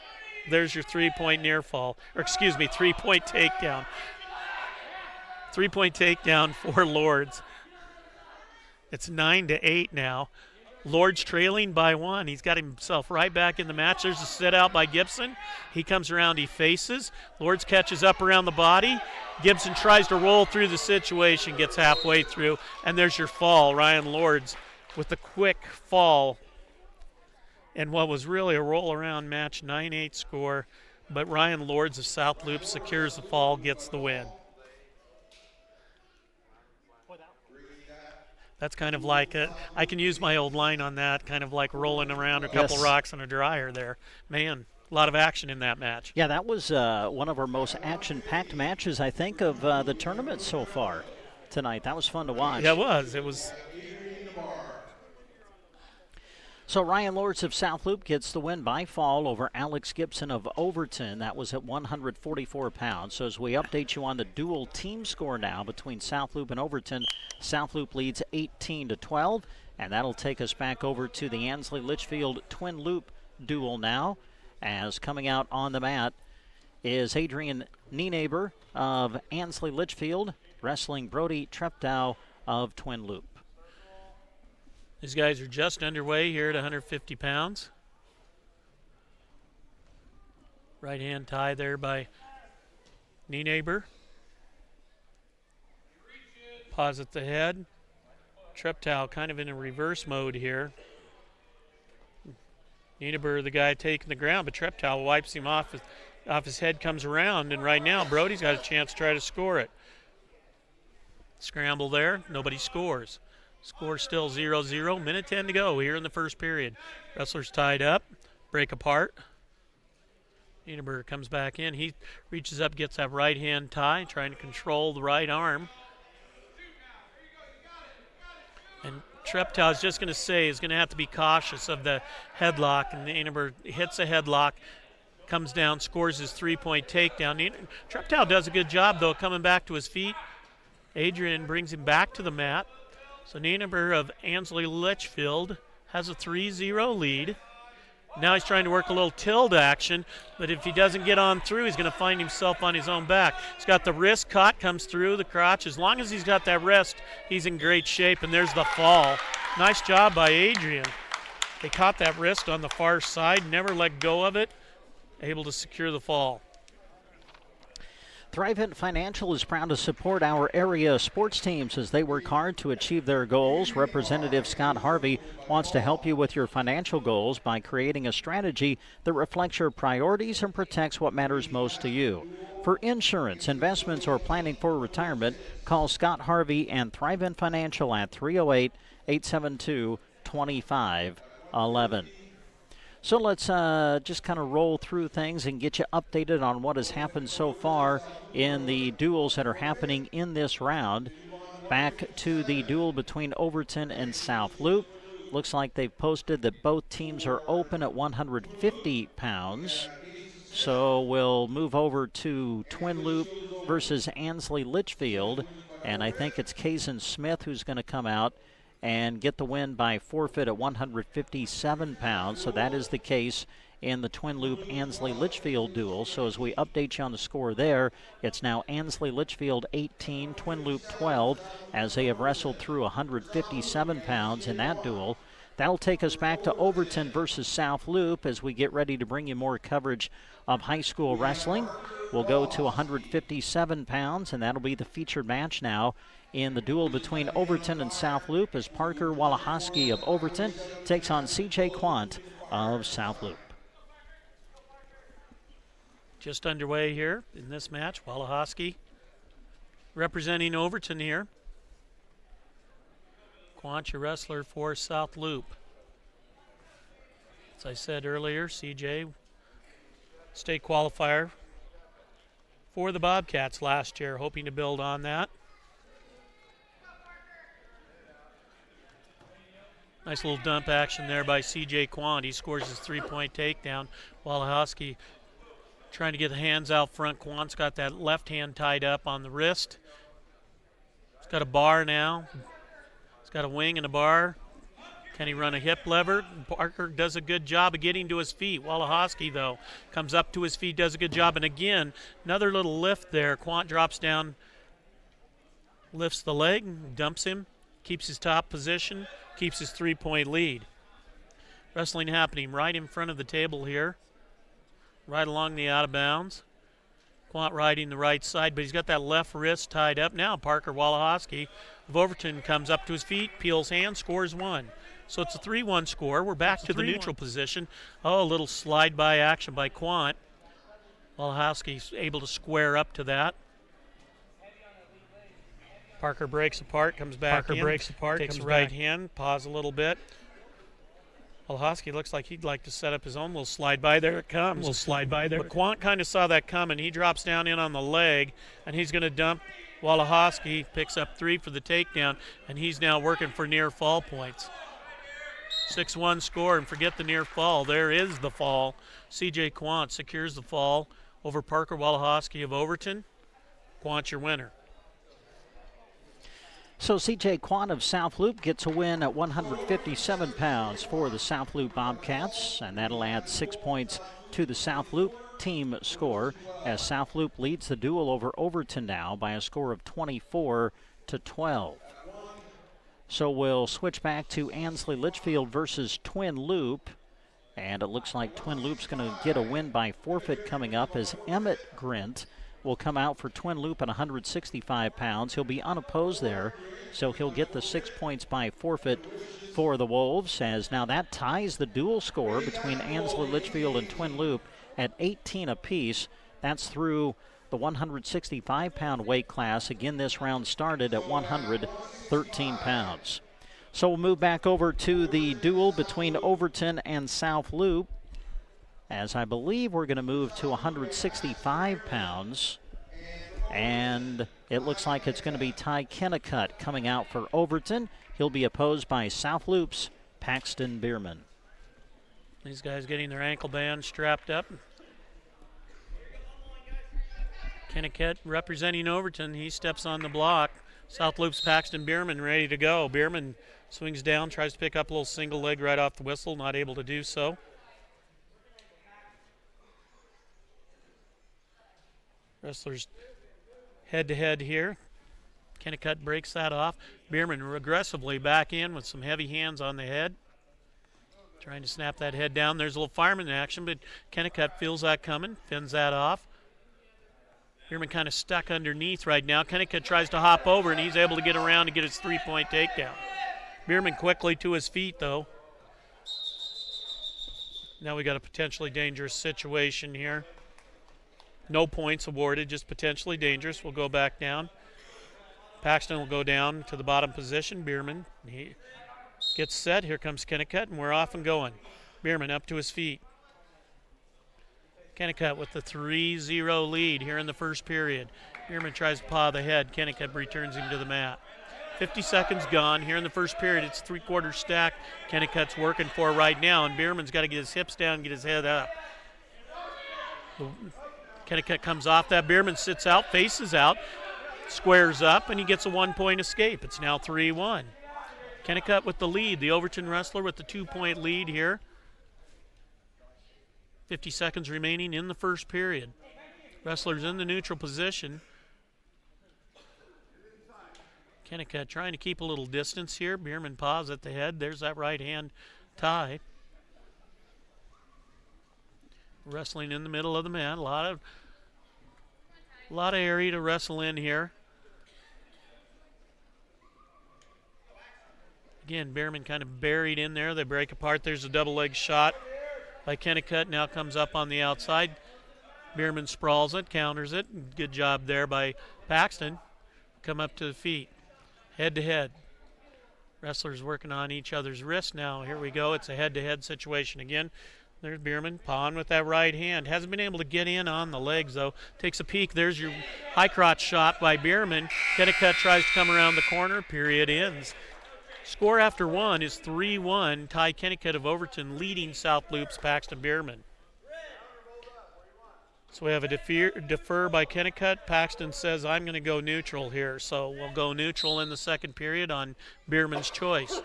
There's your three-point near fall, or excuse me, three-point takedown. Three-point takedown for Lords. It's 9-8 now. Lords trailing by 1. He's got himself right back in the match. There's a sit out by Gibson. He comes around, he faces. Lords catches up around the body. Gibson tries to roll through the situation, gets halfway through, and there's your fall. Ryan Lords with the quick fall. And what was really a roll-around match, 9-8 score. But Ryan Lords of South Loup secures the fall, gets the win. That's kind of like, I can use my old line on that, kind of like rolling around a couple rocks in a dryer there. Man, a lot of action in that match. Yeah, that was one of our most action-packed matches, I think, of the tournament so far tonight. That was fun to watch. Yeah, it was. It was. So Ryan Lords of South Loup gets the win by fall over Alex Gibson of Overton. That was at 144 pounds. So as we update you on the dual team score now between South Loup and Overton, South Loup leads 18-12, and that'll take us back over to the Ansley Litchfield Twin Loop duel now, as coming out on the mat is Adrian Nienaber of Ansley Litchfield wrestling Brody Treptow of Twin Loop. These guys are just underway here at 150 pounds. Right hand tie there by Nienaber. Pause at the head. Treptow kind of in a reverse mode here. Nienaber, the guy taking the ground, but Treptow wipes him off his head, comes around, and right now Brody's got a chance to try to score it. Scramble there, nobody scores. Score still 0-0, minute 10 to go here in the first period. Wrestlers tied up, break apart. Nienaber comes back in. He reaches up, gets that right hand tie, trying to control the right arm. And Treptow is just going to say is going to have to be cautious of the headlock, and Nienaber hits a headlock, comes down, scores his three-point takedown. Treptow does a good job, though, coming back to his feet. Adrian brings him back to the mat. So Nienaber of Ansley Litchfield has a 3-0 lead. Now he's trying to work a little tilt action, but if he doesn't get on through, he's going to find himself on his own back. He's got the wrist caught, comes through the crotch. As long as he's got that wrist, he's in great shape, and there's the fall. Nice job by Adrian. They caught that wrist on the far side, never let go of it, able to secure the fall. Thrivent Financial is proud to support our area sports teams as they work hard to achieve their goals. Representative Scott Harvey wants to help you with your financial goals by creating a strategy that reflects your priorities and protects what matters most to you. For insurance, investments, or planning for retirement, call Scott Harvey and Thrivent Financial at 308-872-2511. So let's just kind of roll through things and get you updated on what has happened so far in the duels that are happening in this round. Back to the duel between Overton and South Loup. Looks like they've posted that both teams are open at 150 pounds. So we'll move over to Twin Loop versus Ansley Litchfield. And I think it's Kazan Smith who's going to come out and get the win by forfeit at 157 pounds. So that is the case in the Twin Loop Ansley Litchfield duel. So as we update you on the score there, it's now Ansley Litchfield 18, Twin Loop 12, as they have wrestled through 157 pounds in that duel. That'll take us back to Overton versus South Loup as we get ready to bring you more coverage of high school wrestling. We'll go to 157 pounds, and that'll be the featured match now in the duel between Overton and South Loup as Parker Walahoski of Overton takes on C.J. Quant of South Loup. Just underway here in this match. Walahoski representing Overton here. Quant, your wrestler for South Loup. As I said earlier, C.J. state qualifier for the Bobcats last year, hoping to build on that. Nice little dump action there by C.J. Quant. He scores his three-point takedown. Walahowski trying to get the hands out front. Quant's got that left hand tied up on the wrist. He's got a bar now. He's got a wing and a bar. Can he run a hip lever? Parker does a good job of getting to his feet. Walahowski, though, comes up to his feet, does a good job. And again, another little lift there. Quant drops down, lifts the leg, dumps him, keeps his top position, keeps his three-point lead. Wrestling happening right in front of the table here, right along the out of bounds. Quant riding the right side, but he's got that left wrist tied up. Now Parker Walahowski of Overton comes up to his feet, peels hand, scores one. So it's a 3-1 score. We're back to the neutral position. Oh, a little slide-by action by Quant. Walahowski's able to square up to that. Parker breaks apart, comes back in. Takes right hand, pause a little bit. Walahowski looks like he'd like to set up his own little slide-by. There it comes. But Quant kind of saw that coming. He drops down in on the leg, and he's going to dump. Walahowski picks up 3 for the takedown, and he's now working for near fall points. 6-1 score, and forget the near fall. There is the fall. C.J. Quant secures the fall over Parker Walahowski of Overton. Quant, your winner. So C.J. Quant of South Loup gets a win at 157 pounds for the South Loup Bobcats, and that'll add 6 points to the South Loup team score as South Loup leads the duel over Overton now by a score of 24-12. So we'll switch back to Ansley Litchfield versus Twin Loup, and it looks like Twin Loup's going to get a win by forfeit coming up as Emmett Grint will come out for Twin Loup at 165 pounds. He'll be unopposed there, so he'll get the 6 points by forfeit for the Wolves, as now that ties the dual score between Ansley Litchfield and Twin Loup at 18 apiece. That's through the 165-pound weight class. Again, this round started at 113 pounds. So we'll move back over to the duel between Overton and South Loup, as I believe we're going to move to 165 pounds. And it looks like it's going to be Ty Kennicott coming out for Overton. He'll be opposed by South Loup's Paxton Bierman. These guys getting their ankle bands strapped up. Kennicott representing Overton. He steps on the block. South Loup's Paxton Bierman ready to go. Bierman swings down, tries to pick up a little single leg right off the whistle, not able to do so. Wrestlers head-to-head here. Kennicott breaks that off. Bierman aggressively back in with some heavy hands on the head. Trying to snap that head down. There's a little fireman action, but Kennicott feels that coming, fins that off. Bierman kind of stuck underneath right now. Kennicott tries to hop over, and he's able to get around to get his three-point takedown. Bierman quickly to his feet, though. Now we got a potentially dangerous situation here. No points awarded, just potentially dangerous. We'll go back down. Paxton will go down to the bottom position. Bierman, he gets set. Here comes Kennicott, and we're off and going. Bierman up to his feet. Kennicott with the 3-0 lead here in the first period. Bierman tries to paw the head. Kennicott returns him to the mat. 50 seconds gone here in the first period. It's three-quarter stack. Kennicott's working for right now, and Bierman's got to get his hips down, get his head up. Kennicott comes off that. Bierman sits out, faces out, squares up, and he gets a one-point escape. It's now 3-1. Kennicott with the lead. The Overton wrestler with the 2-point lead here. 50 seconds remaining in the first period. Wrestlers in the neutral position. Kennicott trying to keep a little distance here. Bierman paws at the head. There's that right hand tie. Wrestling in the middle of the mat. A lot of area to wrestle in here. Again, Bierman kind of buried in there. They break apart. There's a double leg shot by Kennicott. Now comes up on the outside. Bierman sprawls it, counters it. Good job there by Paxton. Come up to the feet. Head to head. Wrestlers working on each other's wrists now. Here we go. It's a head-to-head situation again. There's Bierman, pawing with that right hand. Hasn't been able to get in on the legs, though. Takes a peek. There's your high crotch shot by Bierman. Kennicott tries to come around the corner. Period ends. Score after one is 3-1. Ty Kennicott of Overton leading South Loop's Paxton Bierman. So we have a defer by Kennicott. Paxton says, I'm going to go neutral here. So we'll go neutral in the second period on Bierman's choice.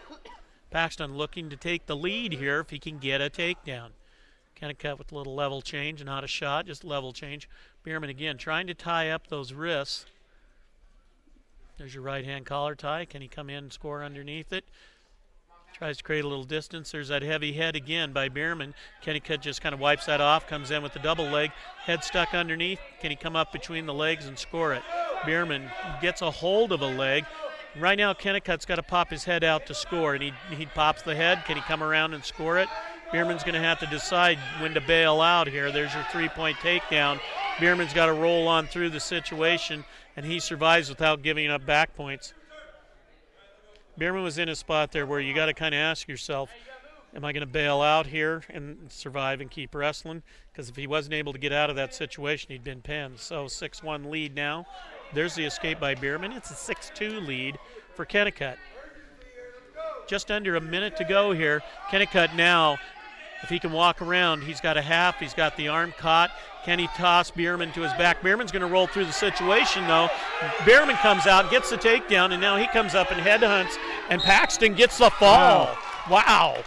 Paxton looking to take the lead here if he can get a takedown. Kennicott with a little level change, not a shot, just level change. Bierman again trying to tie up those wrists. There's your right-hand collar tie. Can he come in and score underneath it? Tries to create a little distance. There's that heavy head again by Bierman. Kennicott just kind of wipes that off, comes in with the double leg. Head stuck underneath. Can he come up between the legs and score it? Bierman gets a hold of a leg. Right now, Kennicott's got to pop his head out to score, and he pops the head. Can he come around and score it? Bierman's going to have to decide when to bail out here. There's your three-point takedown. Bierman's got to roll on through the situation, and he survives without giving up back points. Bierman was in a spot there where you got to kind of ask yourself, am I going to bail out here and survive and keep wrestling? Because if he wasn't able to get out of that situation, he'd been pinned. So 6-1 lead now. There's the escape by Bierman. It's a 6-2 lead for Kennicott. Just under a minute to go here. Kennicott now, if he can walk around, he's got a half. He's got the arm caught. Can he toss Bierman to his back? Bierman's going to roll through the situation, though. Bierman comes out, gets the takedown, and now he comes up and headhunts, and Paxton gets the fall. Wow.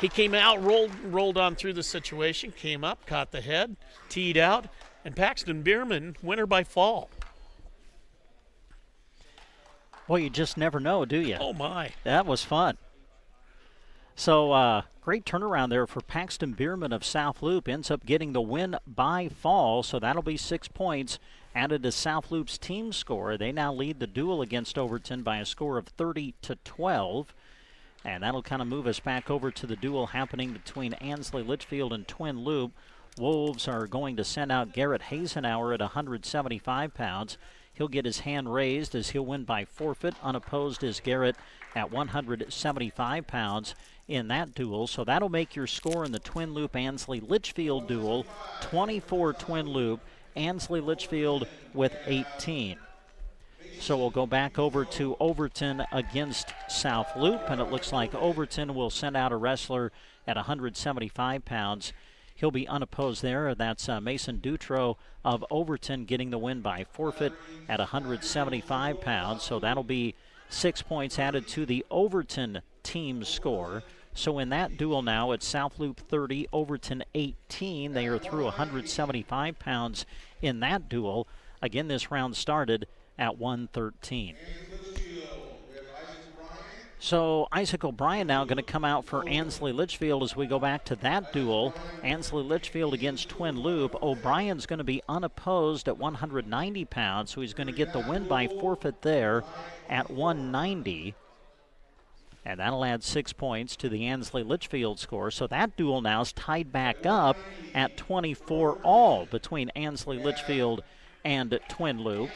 He came out, rolled on through the situation, came up, caught the head, teed out, and Paxton Bierman, winner by fall. Well, you just never know, do you? Oh, my. That was fun. So, great turnaround there for Paxton Bierman of South Loop. Ends up getting the win by fall, so that'll be 6 points added to South Loop's team score. They now lead the duel against Overton by a score of 30-12. And that'll kind of move us back over to the duel happening between Ansley Litchfield and Twin Loup. Wolves are going to send out Garrett Hazenauer at 175 pounds. He'll get his hand raised as he'll win by forfeit. Unopposed is Garrett at 175 pounds in that duel. So that'll make your score in the Twin Loup Ansley Litchfield duel 24 Twin Loup, Ansley Litchfield with 18. So we'll go back over to Overton against South Loop, and it looks like Overton will send out a wrestler at 175 pounds. He'll be unopposed there. That's Mason Dutro of Overton getting the win by forfeit at 175 pounds. So that'll be 6 points added to the Overton team score. So in that duel now, it's South Loop 30, Overton 18. They are through 175 pounds in that duel. Again, this round started at 113. So Isaac O'Brien now going to come out for Ansley Litchfield as we go back to that duel. Ansley Litchfield against Twin Loup. O'Brien's going to be unopposed at 190 pounds, so he's going to get the win by forfeit there at 190. And that'll add 6 points to the Ansley Litchfield score. So that duel now is tied back up at 24 all between Ansley Litchfield and Twin Loup.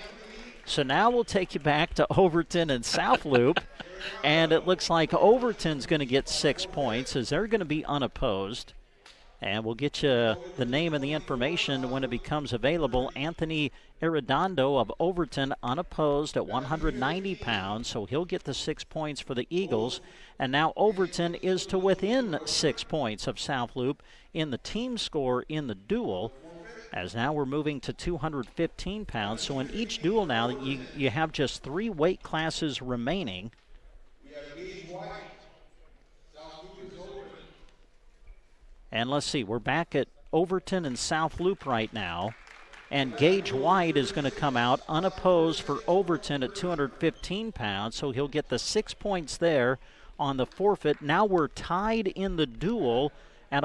So now we'll take you back to Overton and South Loop, and it looks like Overton's going to get 6 points as they're going to be unopposed. And we'll get you the name and the information when it becomes available. Anthony Arredondo of Overton unopposed at 190 pounds, so he'll get the 6 points for the Eagles. And now Overton is to within 6 points of South Loop in the team score in the duel. As now we're moving to 215 pounds. So in each duel now, you have just 3 weight classes remaining. And let's see, we're back at Overton and South Loop right now. And Gage White is going to come out unopposed for Overton at 215 pounds. So he'll get the 6 points there on the forfeit. Now we're tied in the duel at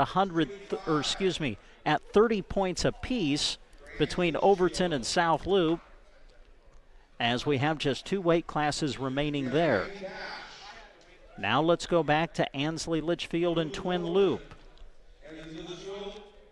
at 30 points apiece between Overton and South Loop, as we have just 2 weight classes remaining there. Now let's go back to Ansley Litchfield and Twin Loup.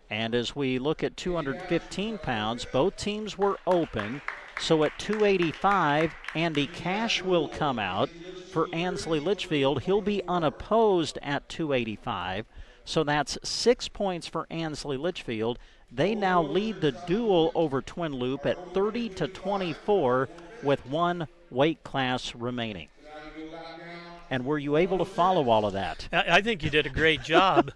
And as we look at 215 pounds, both teams were open. So at 285, Andy Cash will come out for Ansley Litchfield. He'll be unopposed at 285. So that's 6 points for Ansley Litchfield. They now lead the duel over Twin Loup at 30-24 with 1 weight class remaining. And were you able to follow all of that? I think you did a great job.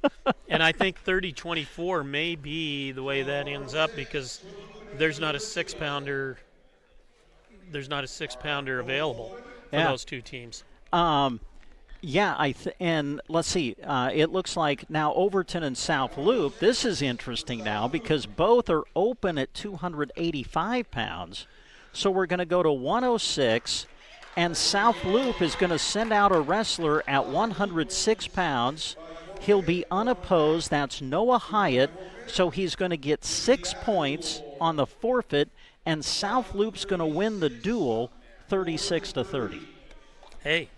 And I think 30-24 may be the way that ends up, because there's not a 6-pounder. There's not a 6-pounder available for those two teams. Yeah, and let's see. It looks like now Overton and South Loup. This is interesting now because both are open at 285 pounds. So we're going to go to 106, and South Loup is going to send out a wrestler at 106 pounds. He'll be unopposed. That's Noah Hyatt. So he's going to get 6 points on the forfeit, and South Loop's going to win the duel 36-30. Hey,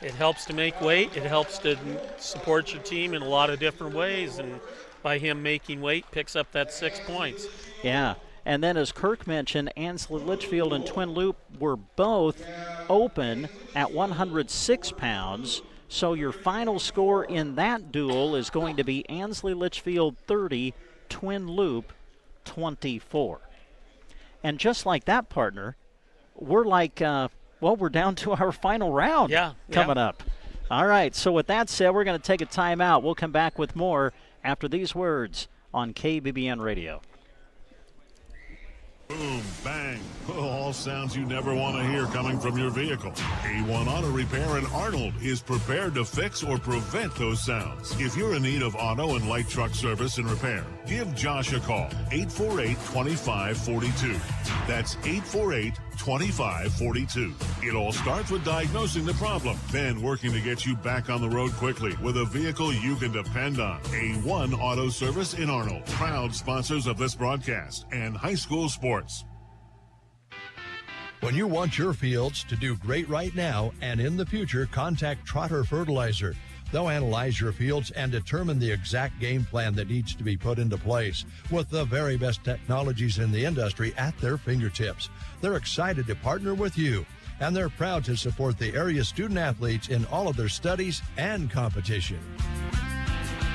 it helps to make weight. It helps to support your team in a lot of different ways, and by him making weight, picks up that 6 points. Yeah, and then as Kirk mentioned, Ansley, Litchfield, and Twin Loup were both open at 106 pounds. So your final score in that duel is going to be Ansley, Litchfield 30, Twin Loup 24. And just like that, partner, we're like, we're down to our final round coming up. All right, so with that said, we're going to take a timeout. We'll come back with more after these words on KBBN Radio. Boom, bang, all sounds you never want to hear coming from your vehicle. A1 Auto Repair in Arnold is prepared to fix or prevent those sounds. If you're in need of auto and light truck service and repair, give Josh a call, 848-2542. That's 848-2542. It all starts with diagnosing the problem, then working to get you back on the road quickly with a vehicle you can depend on. A1 Auto Service in Arnold, proud sponsors of this broadcast and high school sports. When you want your fields to do great right now and in the future, contact Trotter Fertilizer. They'll analyze your fields and determine the exact game plan that needs to be put into place with the very best technologies in the industry at their fingertips. They're excited to partner with you, and they're proud to support the area student athletes in all of their studies and competition.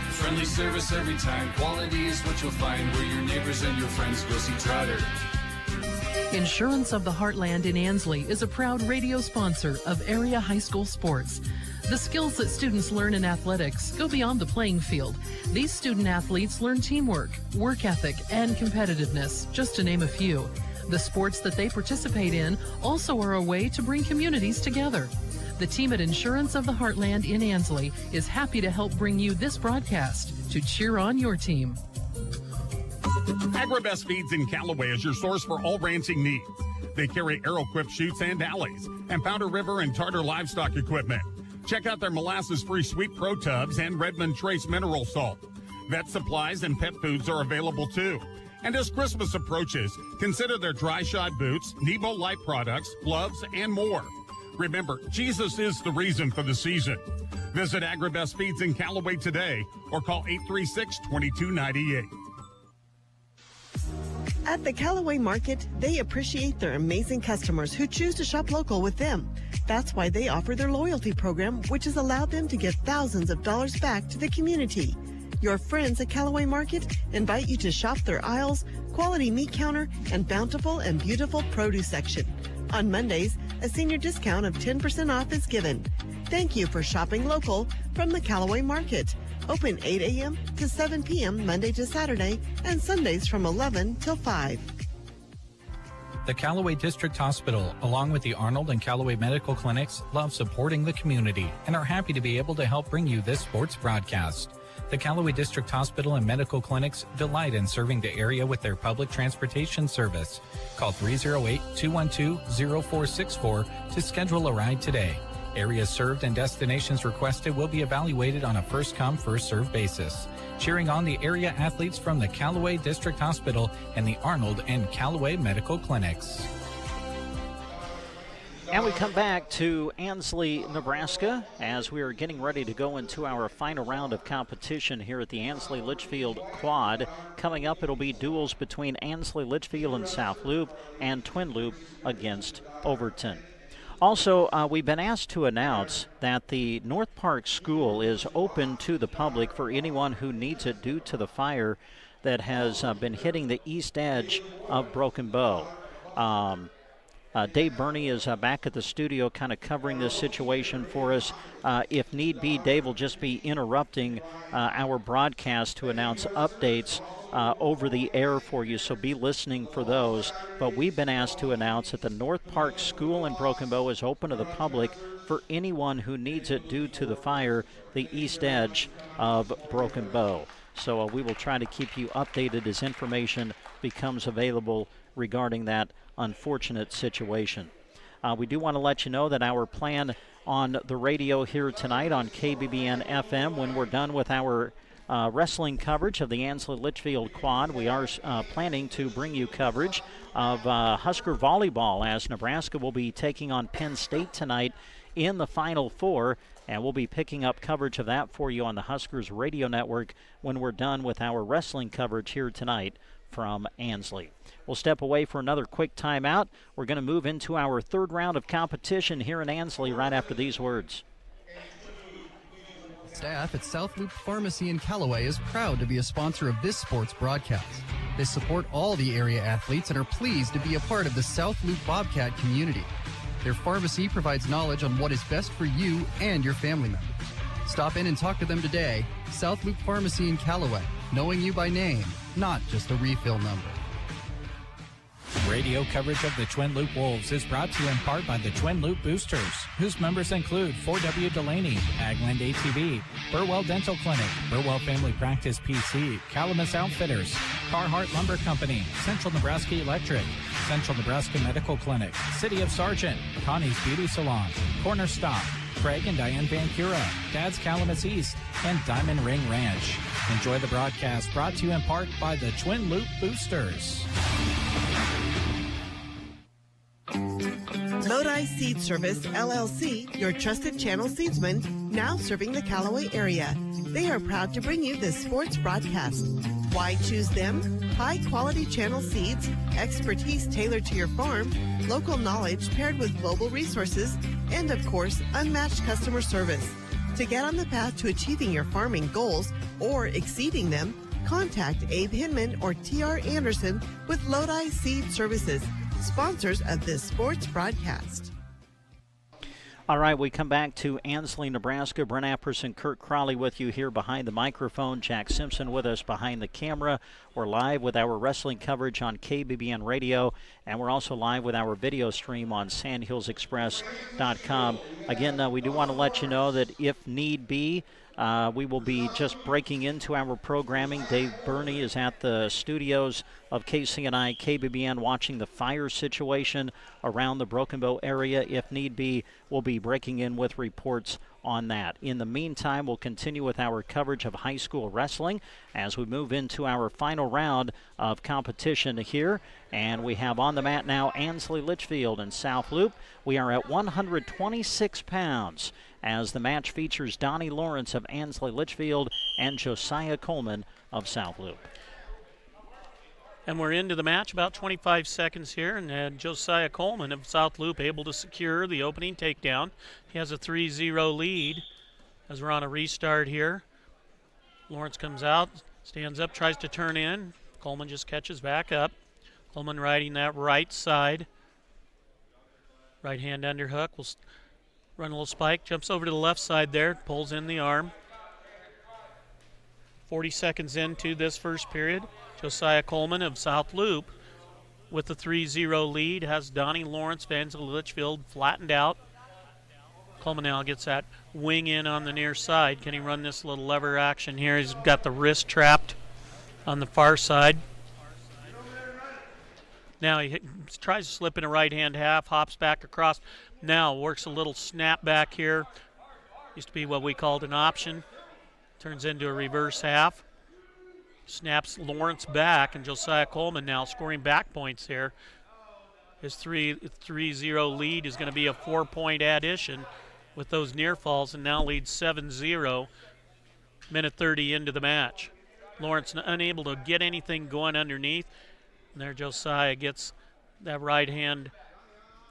Friendly service every time. Quality is what you'll find where your neighbors and your friends go see Trotter. Insurance of the Heartland in Ansley is a proud radio sponsor of area high school sports. The skills that students learn in athletics go beyond the playing field. These student athletes learn teamwork, work ethic, and competitiveness, just to name a few. The sports that they participate in also are a way to bring communities together. The team at Insurance of the Heartland in Ansley is happy to help bring you this broadcast to cheer on your team. AgriBest Feeds in Callaway is your source for all ranching needs. They carry Arrowquip chutes and alleys and Powder River and Tartar livestock equipment. Check out their molasses-free Sweet Pro tubs and Redmond Trace mineral salt. Vet supplies and pet foods are available too. And as Christmas approaches, consider their dry shod boots, Nebo Light products, gloves, and more. Remember, Jesus is the reason for the season. Visit AgriBest Feeds in Callaway today or call 836-2298. At the Callaway Market, they appreciate their amazing customers who choose to shop local with them. That's why they offer their loyalty program, which has allowed them to give thousands of dollars back to the community. Your friends at Callaway Market invite you to shop their aisles, quality meat counter, and bountiful and beautiful produce section. On Mondays, a senior discount of 10% off is given. Thank you for shopping local from the Callaway Market. Open 8 a.m. to 7 p.m. Monday to Saturday and Sundays from 11 till 5. The Callaway District Hospital, along with the Arnold and Callaway Medical Clinics, love supporting the community and are happy to be able to help bring you this sports broadcast. The Callaway District Hospital and Medical Clinics delight in serving the area with their public transportation service. Call 308-212-0464 to schedule a ride today. Areas served and destinations requested will be evaluated on a first-come, first-served basis. Cheering on the area athletes from the Callaway District Hospital and the Arnold and Callaway Medical Clinics. And we come back to Ansley, Nebraska, as we are getting ready to go into our final round of competition here at the Ansley Litchfield Quad. Coming up, it'll be duels between Ansley, Litchfield, and South Loup, and Twin Loup against Overton. Also, we've been asked to announce that the North Park School is open to the public for anyone who needs it due to the fire that has been hitting the east edge of Broken Bow. Dave Burney is back at the studio kind of covering this situation for us. If need be, Dave will just be interrupting our broadcast to announce updates over the air for you, so be listening for those. But we've been asked to announce that the North Park School in Broken Bow is open to the public for anyone who needs it due to the fire, the east edge of Broken Bow. So we will try to keep you updated as information becomes available regarding that unfortunate situation. We do want to let you know that our plan on the radio here tonight on KBBN FM, when we're done with our wrestling coverage of the Ansley Litchfield quad, we are planning to bring you coverage of Husker volleyball, as Nebraska will be taking on Penn State tonight in the Final Four, and we'll be picking up coverage of that for you on the Huskers radio network when we're done with our wrestling coverage here tonight from Ansley. We'll step away for another quick timeout. We're going to move into our third round of competition here in Ansley right after these words. Staff at South Loup Pharmacy in Callaway is proud to be a sponsor of this sports broadcast. They support all the area athletes and are pleased to be a part of the South Loup Bobcat community. Their pharmacy provides knowledge on what is best for you and your family members. Stop in and talk to them today. South Loup Pharmacy in Callaway, knowing you by name, not just a refill number. Radio coverage of the Twin Loup Wolves is brought to you in part by the Twin Loup Boosters, whose members include 4W Delaney, Agland ATV, Burwell Dental Clinic, Burwell Family Practice PC, Calamus Outfitters, Carhartt Lumber Company, Central Nebraska Electric, Central Nebraska Medical Clinic, City of Sargent, Connie's Beauty Salon, Corner Stop, Craig and Diane Van Cura, Dad's Calamus East, and Diamond Ring Ranch. Enjoy the broadcast brought to you in part by the Twin Loup Boosters. Lodi Seed Service, LLC, your trusted channel seedsman, now serving the Callaway area. They are proud to bring you this sports broadcast. Why choose them? High-quality channel seeds, expertise tailored to your farm, local knowledge paired with global resources, and, of course, unmatched customer service. To get on the path to achieving your farming goals or exceeding them, contact Abe Hinman or T.R. Anderson with Lodi Seed Services, sponsors of this sports broadcast. All right, we come back to Ansley, Nebraska. Brent Apperson, Kurt Crowley with you here behind the microphone. Jack Simpson with us behind the camera. We're live with our wrestling coverage on KBBN Radio, and we're also live with our video stream on sandhillsexpress.com. Again, we do want to let you know that if need be, we will be just breaking into our programming. Dave Burney is at the studios of KCNI KBBN watching the fire situation around the Broken Bow area. If need be, we'll be breaking in with reports on that. In the meantime, we'll continue with our coverage of high school wrestling as we move into our final round of competition here. And we have on the mat now Ansley Litchfield and South Loup. We are at 126 pounds as the match features Donnie Lawrence of Ansley Litchfield and Josiah Coleman of South Loup. And we're into the match, about 25 seconds here, and Josiah Coleman of South Loup able to secure the opening takedown. He has a 3-0 lead as we're on a restart here. Lawrence comes out, stands up, tries to turn in. Coleman just catches back up. Coleman riding that right side. Right hand underhook. Will run a little spike, jumps over to the left side there, pulls in the arm. 40 seconds into this first period. Josiah Coleman of South Loup with the 3-0 lead has Donnie Lawrence of Ansley Litchfield flattened out. Coleman now gets that wing in on the near side. Can he run this little lever action here? He's got the wrist trapped on the far side. Now he tries to slip in a right-hand half, hops back across. Now works a little snap back here. Used to be what we called an option. Turns into a reverse half. Snaps Lawrence back, and Josiah Coleman now scoring back points here. His 3-0 lead is going to be a 4-point addition with those near falls, and now leads 7-0, minute 30 into the match. Lawrence unable to get anything going underneath. And there Josiah gets that right hand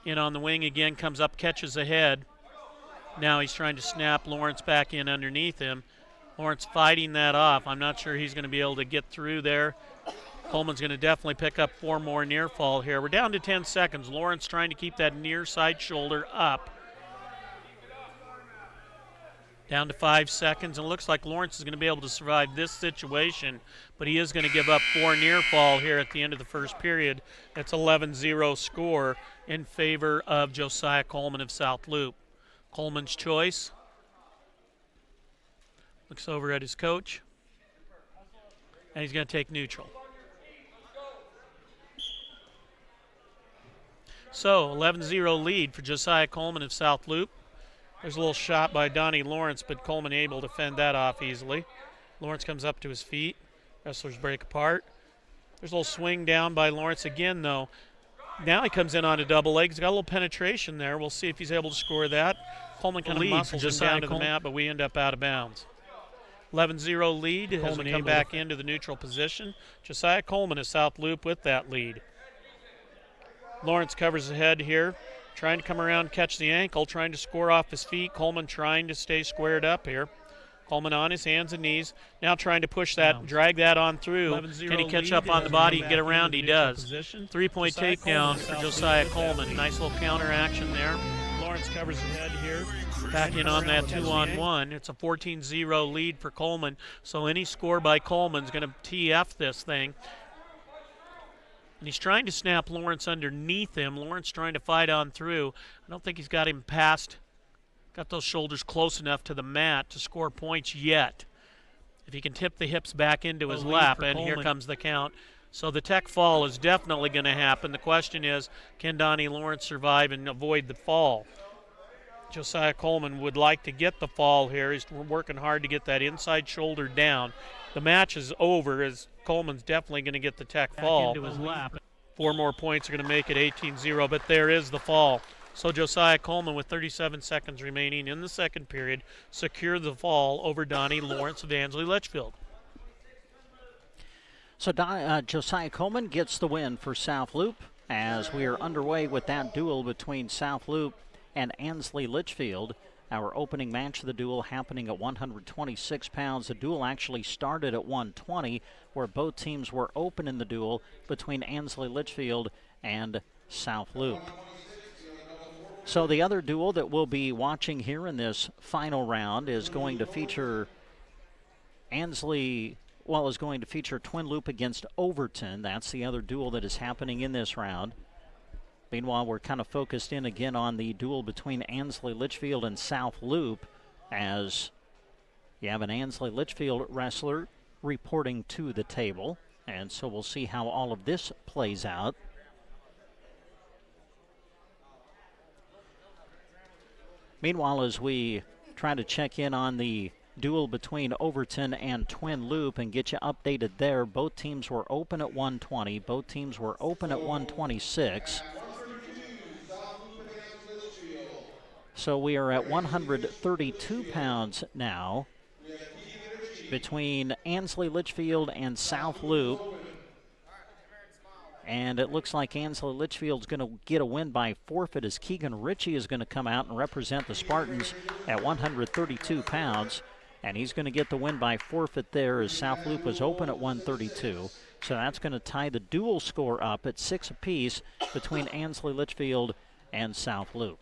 in on the wing again, comes up, catches ahead. Now he's trying to snap Lawrence back in underneath him. Lawrence fighting that off. I'm not sure he's going to be able to get through there. Coleman's going to definitely pick up 4 more near fall here. We're down to 10 seconds. Lawrence trying to keep that near side shoulder up. Down to 5 seconds, and it looks like Lawrence is going to be able to survive this situation, but he is going to give up 4 near fall here at the end of the first period. That's 11-0 score in favor of Josiah Coleman of South Loup. Coleman's choice. Looks over at his coach, and he's going to take neutral. So 11-0 lead for Josiah Coleman of South Loup. There's a little shot by Donnie Lawrence, but Coleman able to fend that off easily. Lawrence comes up to his feet. Wrestlers break apart. There's a little swing down by Lawrence again, though. Now he comes in on a double leg. He's got a little penetration there. We'll see if he's able to score that. Coleman kind of muscles him down to the mat, but we end up out of bounds. 11-0 lead. Coleman come back into the neutral position. Josiah Coleman of South Loup with that lead. Lawrence covers the head here, trying to come around, catch the ankle, trying to score off his feet. Coleman trying to stay squared up here. Coleman on his hands and knees, now trying to push that, drag that on through. Can he catch up on the body and get around? He does. 3-point takedown for Josiah Coleman. Nice little counter action there. Lawrence covers the head here. Back in on that 2-on-1. It's a 14-0 lead for Coleman, so any score by Coleman is going to TF this thing. And he's trying to snap Lawrence underneath him. Lawrence trying to fight on through. I don't think he's got him past, got those shoulders close enough to the mat to score points yet. If he can tip the hips back into his lap, and here comes the count. So the tech fall is definitely going to happen. The question is, can Donnie Lawrence survive and avoid the fall? Josiah Coleman would like to get the fall here. He's working hard to get that inside shoulder down. The match is over as Coleman's definitely going to get the tech fall. Into his lap. 4 more points are going to make it 18-0, but there is the fall. So Josiah Coleman, with 37 seconds remaining in the second period, secured the fall over Donnie Lawrence of Ansley Litchfield. So Josiah Coleman gets the win for South Loup as we are underway with that duel between South Loup and Ansley Litchfield. Our opening match of the duel happening at 126 pounds. The duel actually started at 120, where both teams were open in the duel between Ansley Litchfield and South Loup. So the other duel that we'll be watching here in this final round is going to feature is going to feature Twin Loup against Overton. That's the other duel that is happening in this round. Meanwhile, we're kind of focused in again on the duel between Ansley Litchfield and South Loup, as you have an Ansley Litchfield wrestler reporting to the table. And so we'll see how all of this plays out. Meanwhile, as we try to check in on the duel between Overton and Twin Loup and get you updated there, both teams were open at 120. Both teams were open at 126. So we are at 132 pounds now between Ansley Litchfield and South Loup. And it looks like Ansley Litchfield's going to get a win by forfeit as Keegan Ritchie is going to come out and represent the Spartans at 132 pounds. And he's going to get the win by forfeit there as South Loup was open at 132. So that's going to tie the dual score up at 6 apiece between Ansley Litchfield and South Loup.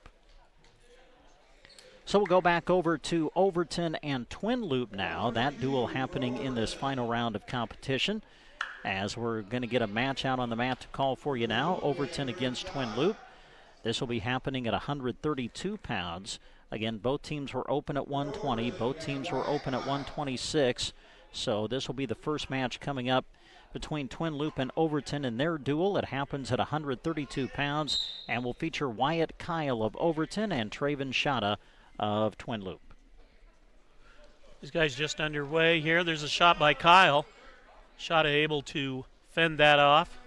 So we'll go back over to Overton and Twin Loup now. That duel happening in this final round of competition, as we're going to get a match out on the mat to call for you now. Overton against Twin Loup. This will be happening at 132 pounds. Again, both teams were open at 120. Both teams were open at 126. So this will be the first match coming up between Twin Loup and Overton in their duel. It happens at 132 pounds and will feature Wyatt Kyle of Overton and Traven Shada of Twin Loup. These guys just underway here. There's a shot by Kyle. Shada able to fend that off.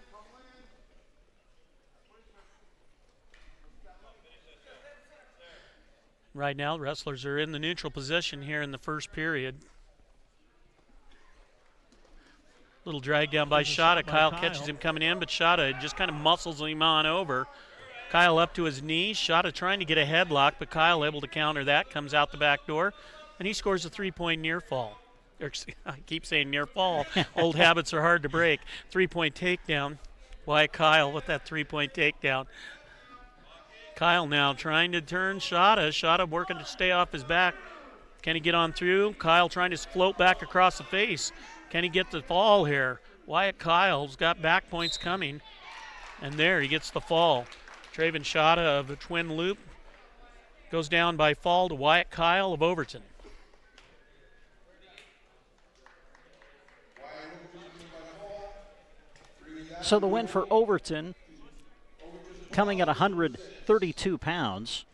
Right now, the wrestlers are in the neutral position here in the first period. Little drag down by Shada. Kyle catches him coming in, but Shada just kind of muscles him on over. Kyle up to his knees. Shada trying to get a headlock, but Kyle able to counter that. Comes out the back door, and he scores a 3-point near fall. I keep saying near fall. Old habits are hard to break. 3-point takedown. Wyatt Kyle with that 3-point takedown. Kyle now trying to turn Shada. Shada working to stay off his back. Can he get on through? Kyle trying to float back across the face. Can he get the fall here? Wyatt Kyle's got back points coming. And there, he gets the fall. Traven Shada of the twin Loup goes down by fall to Wyatt Kyle of Overton. So the win for Overton coming at 132 pounds.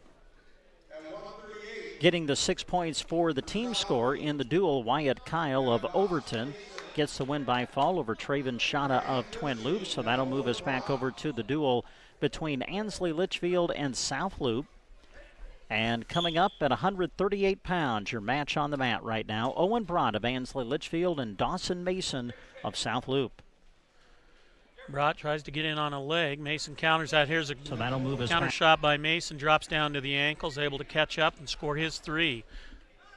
Getting the 6 points for the team score in the duel, Wyatt Kyle of Overton gets the win by fall over Traven Shada of Twin Loup. So that'll move us back over to the duel between Ansley, Litchfield, and South Loup. And coming up at 138 pounds, your match on the mat right now, Owen Brott of Ansley, Litchfield, and Dawson Mason of South Loup. Brott tries to get in on a leg. Mason counters that. Here's a so that'll move us counter back. shot by Mason. Drops down to the ankles, able to catch up and score his 3.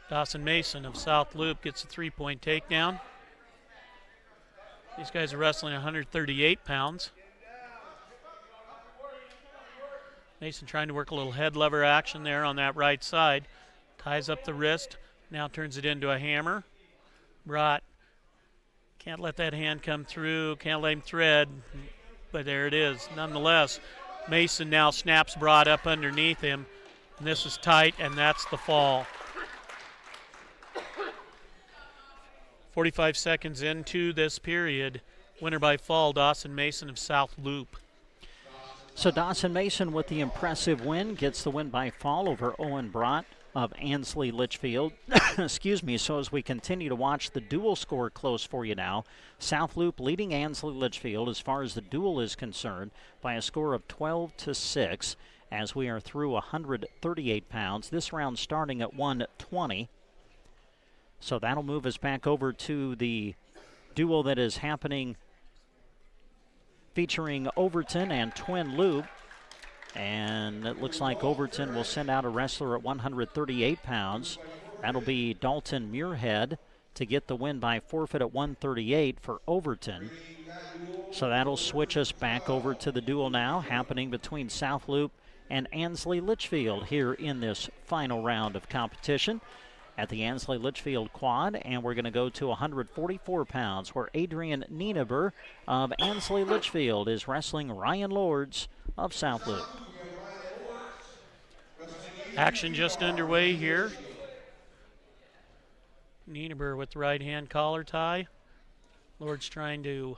Dawson Mason of South Loup gets a 3-point takedown. These guys are wrestling 138 pounds. Mason trying to work a little head lever action there on that right side. Ties up the wrist. Now turns it into a hammer. Brott can't let that hand come through, can't let him thread, but there it is. Nonetheless, Mason now snaps Brott up underneath him, and this is tight, and that's the fall. 45 seconds into this period, winner by fall, Dawson Mason of South Loup. So Dawson Mason with the impressive win gets the win by fall over Owen Brott of Ansley Litchfield. Excuse me. So as we continue to watch the duel score close for you now, South Loup leading Ansley Litchfield as far as the duel is concerned by a score of 12-6 as we are through 138 pounds. This round starting at 120. So that'll move us back over to the duel that is happening featuring Overton and Twin Loup. And it looks like Overton will send out a wrestler at 138 pounds. That'll be Dalton Muirhead to get the win by forfeit at 138 for Overton. So that'll switch us back over to the duel now happening between South Loup and Ansley Litchfield here in this final round of competition at the Ansley Litchfield quad. And we're going to go to 144 pounds where Adrian Nienaber of Ansley Litchfield is wrestling Ryan Lords of South Loup. Action just underway here. Nienaber with the right hand collar tie. Lords trying to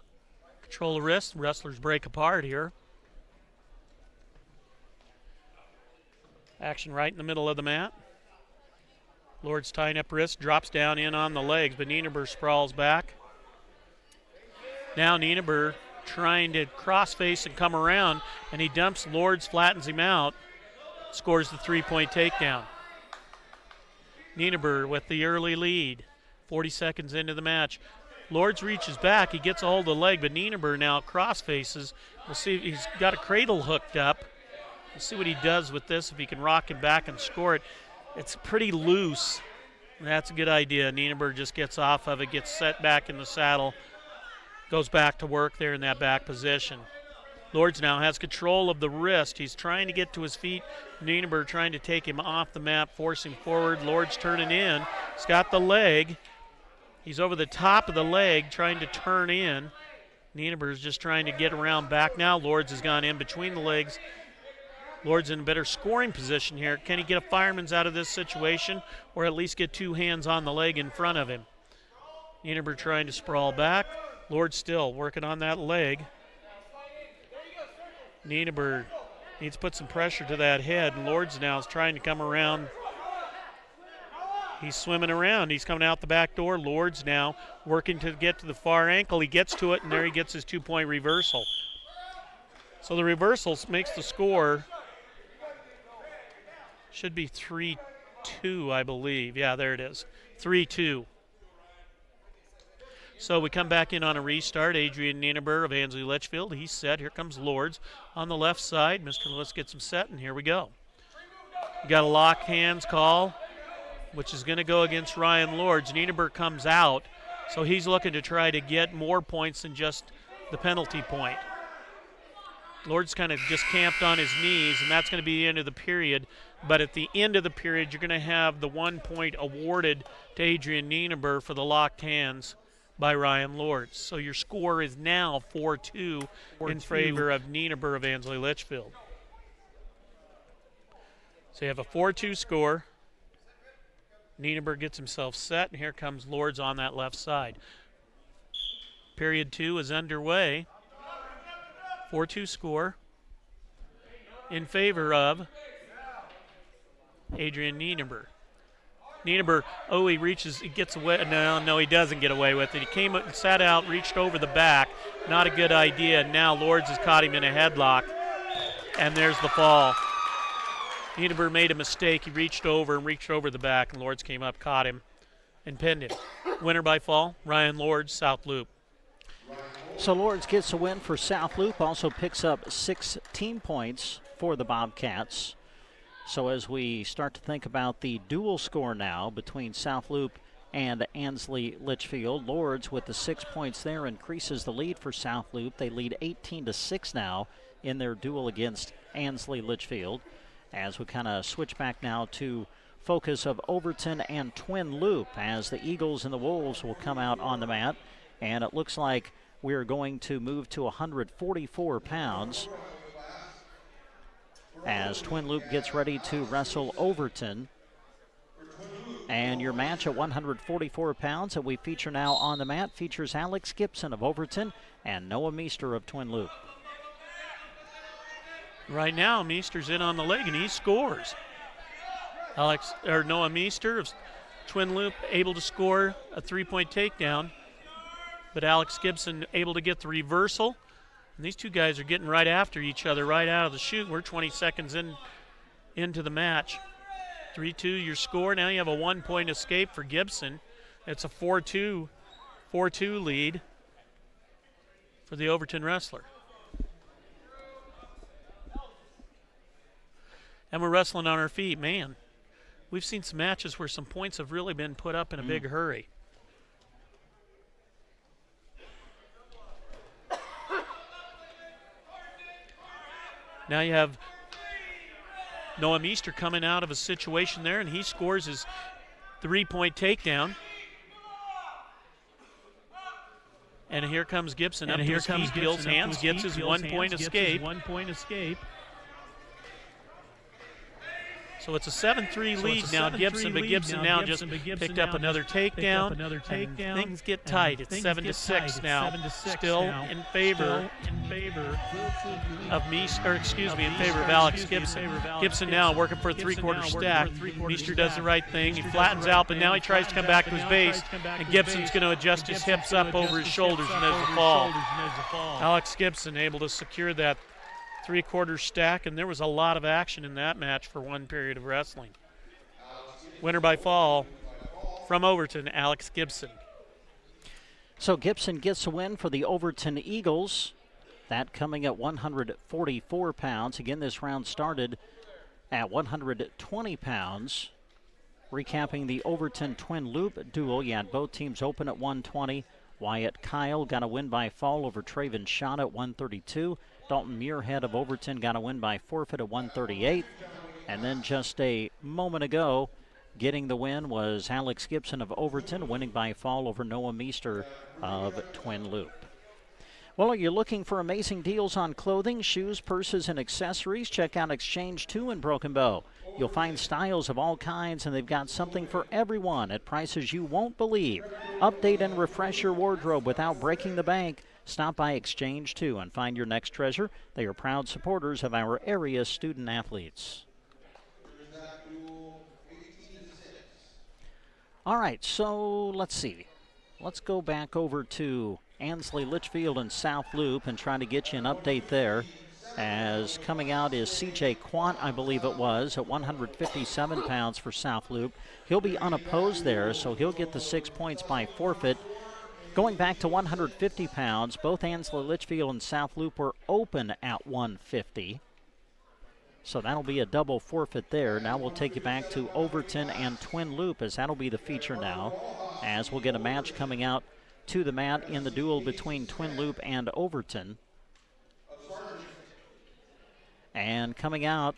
control the wrist. Wrestlers break apart here. Action right in the middle of the mat. Lords tying up wrist, drops down in on the legs, but Nienaber sprawls back. Now Nienaber trying to cross-face and come around, and he dumps Lords, flattens him out, scores the 3-point takedown. Nienaber with the early lead, 40 seconds into the match. Lords reaches back, he gets a hold of the leg, but Nienaber now cross-faces. We'll see if he's got a cradle hooked up. We'll see what he does with this, if he can rock him back and score it. It's pretty loose. That's a good idea. Nienaber just gets off of it, gets set back in the saddle, goes back to work there in that back position. Lords now has control of the wrist. He's trying to get to his feet. Nienaber trying to take him off the mat, force him forward. Lords turning in. He's got the leg. He's over the top of the leg trying to turn in. Nienaber's just trying to get around back now. Lords has gone in between the legs. Lords in a better scoring position here. Can he get a fireman's out of this situation or at least get 2 hands on the leg in front of him? Nienaber trying to sprawl back. Lords still working on that leg. Nienaber needs to put some pressure to that head, and Lords now is trying to come around. He's swimming around. He's coming out the back door. Lords now working to get to the far ankle. He gets to it, and there he gets his 2-point reversal. So the reversal makes the score, should be 3-2, I believe. Yeah, there it is, 3-2. So we come back in on a restart. Adrian Nienaber of Ansley Litchfield, he's set. Here comes Lords on the left side. Mr. Lewis gets him set, and here we go. You got a lock hands call. which is going to go against Ryan Lords. Nienaber comes out, so he's looking to try to get more points than just the penalty point. Lords kind of just camped on his knees, and that's going to be the end of the period. But at the end of the period, you're going to have the 1 point awarded to Adrian Nienaber for the locked hands by Ryan Lords. So your score is now 4-2 in favor of Nienaber of Ansley Litchfield. So you have a 4-2 score. Nienaber gets himself set, and here comes Lords on that left side. Period 2 is underway. 4-2 score in favor of Adrian Nienaber. Nienaber, he reaches, he gets away. No, he doesn't get away with it. He came and sat out, reached over the back. Not a good idea. Now Lords has caught him in a headlock, and there's the fall. Nienaber made a mistake. He reached over the back, and Lords came up, caught him, and pinned him. Winner by fall, Ryan Lords, South Loup. So Lords gets a win for South Loup, also picks up 16 points for the Bobcats. So as we start to think about the dual score now between South Loup and Ansley Litchfield, Lords with the 6 points there increases the lead for South Loup. They lead 18-6 now in their duel against Ansley Litchfield. As we kind of switch back now to focus of Overton and Twin Loup, as the Eagles and the Wolves will come out on the mat. And it looks like we're going to move to 144 pounds as Twin Loup gets ready to wrestle Overton. And your match at 144 pounds that we feature now on the mat features Alex Gibson of Overton and Noah Meester of Twin Loup. Right now, Meester's in on the leg, and he scores. Noah Meester of Twin Loup able to score a 3-point takedown, but Alex Gibson able to get the reversal. And these two guys are getting right after each other right out of the chute. We're 20 seconds into the match. 3-2 your score. Now you have a 1-point escape for Gibson. It's a 4-2 lead for the Overton wrestler. And we're wrestling on our feet. Man, we've seen some matches where some points have really been put up in a big hurry. Now you have Noah Meester coming out of a situation there, and he scores his 3-point takedown. And here comes Gibson up to his feet, Gill's hands, gets his 1-point escape. So it's a 7-3 lead now, Gibson, but Gibson now just picked up another takedown, and things get tight. It's 7-6 now, still in favor of Meester, in favor of Alex Gibson. Gibson now working for a 3-quarter stack. Meester does the right thing. He flattens out, but now he tries to come back to his base, and Gibson's going to adjust his hips up over his shoulders, and there's a fall. Alex Gibson able to secure that 3-quarter stack, and there was a lot of action in that match for one period of wrestling. Winner by fall from Overton, Alex Gibson. So Gibson gets a win for the Overton Eagles. That coming at 144 pounds. Again, this round started at 120 pounds. Recapping the Overton Twin Loup duel, you had both teams open at 120. Wyatt Kyle got a win by fall over Traven Schott at 132. Dalton Muirhead of Overton got a win by forfeit at 138. And then just a moment ago, getting the win was Alex Gibson of Overton, winning by fall over Noah Meester of Twin Loup. Well, are you looking for amazing deals on clothing, shoes, purses, and accessories? Check out Exchange 2 in Broken Bow. You'll find styles of all kinds, and they've got something for everyone at prices you won't believe. Update and refresh your wardrobe without breaking the bank. Stop by Exchange 2 and find your next treasure. They are proud supporters of our area student athletes. All right, so let's see. Let's go back over to Ansley Litchfield and South Loup and try to get you an update there. As coming out is CJ Quant, I believe it was, at 157 pounds for South Loup. He'll be unopposed there, so he'll get the 6 points by forfeit. Going back to 150 pounds, both Ansley Litchfield and South Loup were open at 150. So that'll be a double forfeit there. Now we'll take you back to Overton and Twin Loup, as that'll be the feature now, as we'll get a match coming out to the mat in the duel between Twin Loup and Overton. And coming out,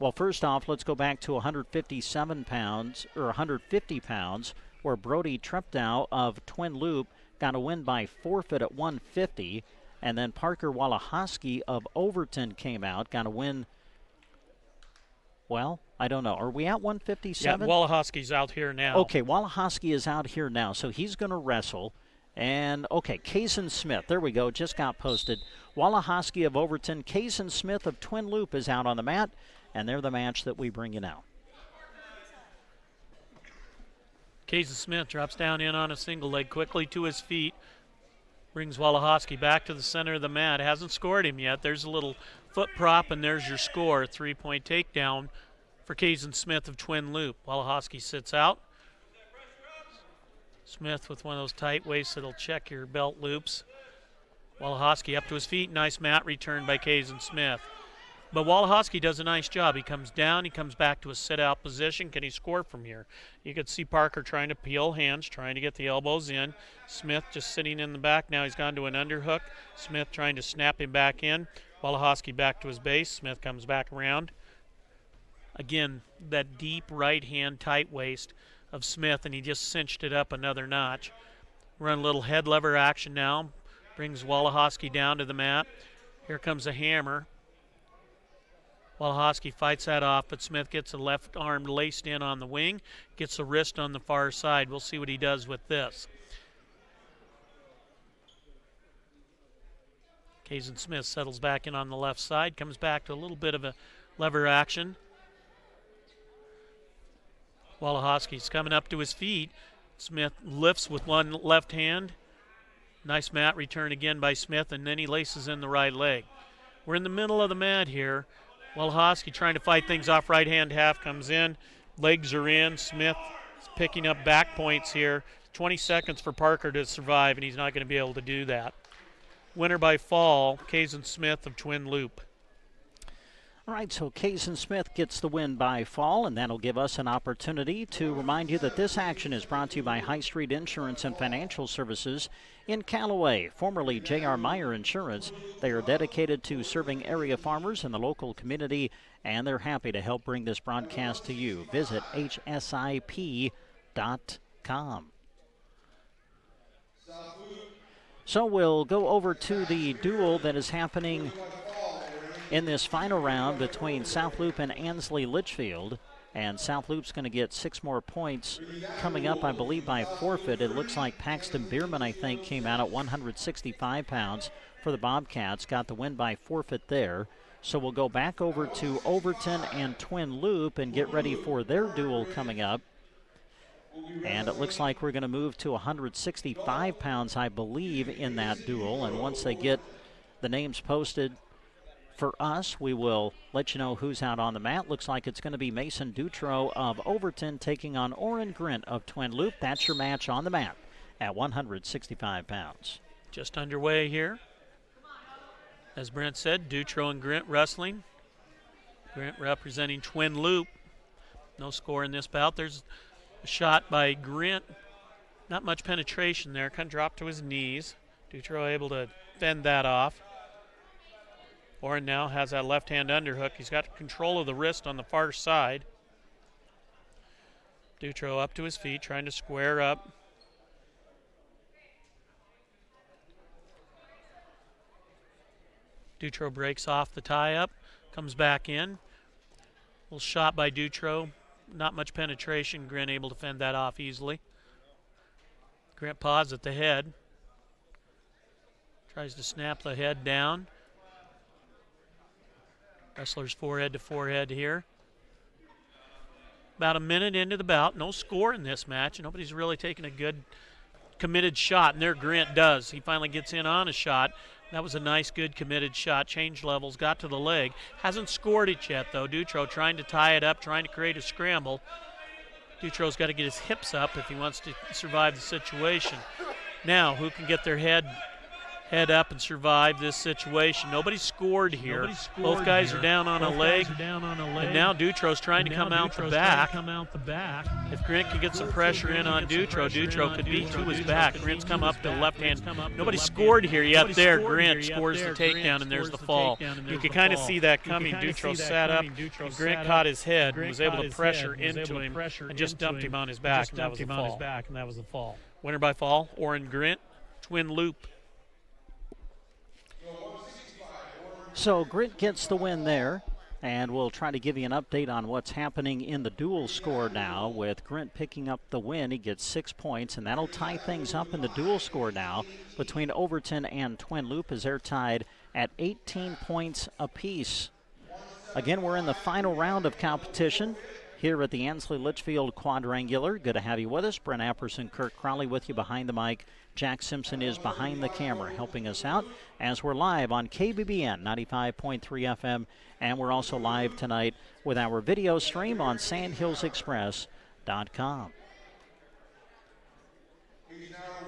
well, first off, let's go back to 157 pounds, or 150 pounds, where Brody Treptow of Twin Loup got a win by forfeit at 150. And then Parker Walahoski of Overton came out, got a win. Well, I don't know. Are we at 157? Yeah, Walahoski's out here now. Okay, Walahoski is out here now, so he's going to wrestle. And, okay, Kaysen Smith, there we go, just got posted. Walahoski of Overton, Kaysen Smith of Twin Loup is out on the mat, and they're the match that we bring you now. Kaysen Smith drops down in on a single leg quickly to his feet. Brings Walahoski back to the center of the mat. Hasn't scored him yet. There's a little foot prop, and there's your score. 3-point takedown for Kaysen Smith of Twin Loup. Walahoski sits out. Smith with one of those tight waists that'll check your belt loops. Walahoski up to his feet. Nice mat return by Kaysen Smith. But Walahoski does a nice job. He comes down, he comes back to a sit-out position. Can he score from here? You could see Parker trying to peel hands, trying to get the elbows in. Smith just sitting in the back. Now he's gone to an underhook. Smith trying to snap him back in. Walahoski back to his base. Smith comes back around. Again, that deep right hand tight waist of Smith, and he just cinched it up another notch. Run a little head lever action now. Brings Walahoski down to the mat. Here comes a hammer. Walahoski fights that off, but Smith gets the left arm laced in on the wing, gets the wrist on the far side. We'll see what he does with this. Kaysen Smith settles back in on the left side, comes back to a little bit of a lever action. Walahoski's coming up to his feet. Smith lifts with one left hand. Nice mat return again by Smith, and then he laces in the right leg. We're in the middle of the mat here. Walahoski trying to fight things off. Right hand half comes in. Legs are in. Smith is picking up back points here. 20 seconds for Parker to survive, and he's not going to be able to do that. Winner by fall, Kaysen Smith of Twin Loup. All right, so Kaysen Smith gets the win by fall, and that'll give us an opportunity to remind you that this action is brought to you by High Street Insurance and Financial Services in Callaway, formerly J.R. Meyer Insurance. They are dedicated to serving area farmers in the local community, and they're happy to help bring this broadcast to you. Visit hsip.com. So we'll go over to the duel that is happening in this final round between South Loup and Ansley Litchfield. And South Loop's going to get 6 more points coming up, I believe, by forfeit. It looks like Paxton Bierman, I think, came out at 165 pounds for the Bobcats, got the win by forfeit there. So we'll go back over to Overton and Twin Loup and get ready for their duel coming up. And it looks like we're going to move to 165 pounds, I believe, in that duel. And once they get the names posted for us, we will let you know who's out on the mat. Looks like it's going to be Mason Dutro of Overton taking on Oren Grint of Twin Loup. That's your match on the mat at 165 pounds. Just underway here. As Brent said, Dutro and Grint wrestling. Grint representing Twin Loup. No score in this bout. There's a shot by Grint. Not much penetration there. Kind of dropped to his knees. Dutro able to fend that off. Oren now has that left-hand underhook. He's got control of the wrist on the far side. Dutro up to his feet, trying to square up. Dutro breaks off the tie-up, comes back in. Little shot by Dutro. Not much penetration. Grint able to fend that off easily. Grint paws at the head. Tries to snap the head down. Wrestlers forehead to forehead here. About a minute into the bout. No score in this match. Nobody's really taken a good committed shot, and there Grint does. He finally gets in on a shot. That was a nice, good committed shot. Changed levels, got to the leg. Hasn't scored it yet, though. Dutro trying to tie it up, trying to create a scramble. Dutro's got to get his hips up if he wants to survive the situation. Now, who can get their head head up and survive this situation. Nobody scored here. Both guys are down on a leg. And now Dutro's trying to come out the back. If Grint can get some pressure in on Dutro, Dutro could be to his back. Grint's come up the left hand. Nobody scored here yet there. Grint scores the takedown, and there's the fall. You can kind of see that coming. Dutro sat up, and Grint caught his head and was able to pressure into him and just dumped him on his back, and that was the fall. Winner by fall, Orrin Grint, Twin Loup. So Grint gets the win there, and we'll try to give you an update on what's happening in the dual score now. With Grint picking up the win, he gets 6 points, and that'll tie things up in the dual score now between Overton and Twin Loup, as they're tied at 18 points apiece. Again, we're in the final round of competition here at the Ansley Litchfield Quadrangular. Good to have you with us. Brent Apperson, Kirk Crowley with you behind the mic. Jack Simpson is behind the camera helping us out as we're live on KBBN 95.3 FM, and we're also live tonight with our video stream on sandhillsexpress.com.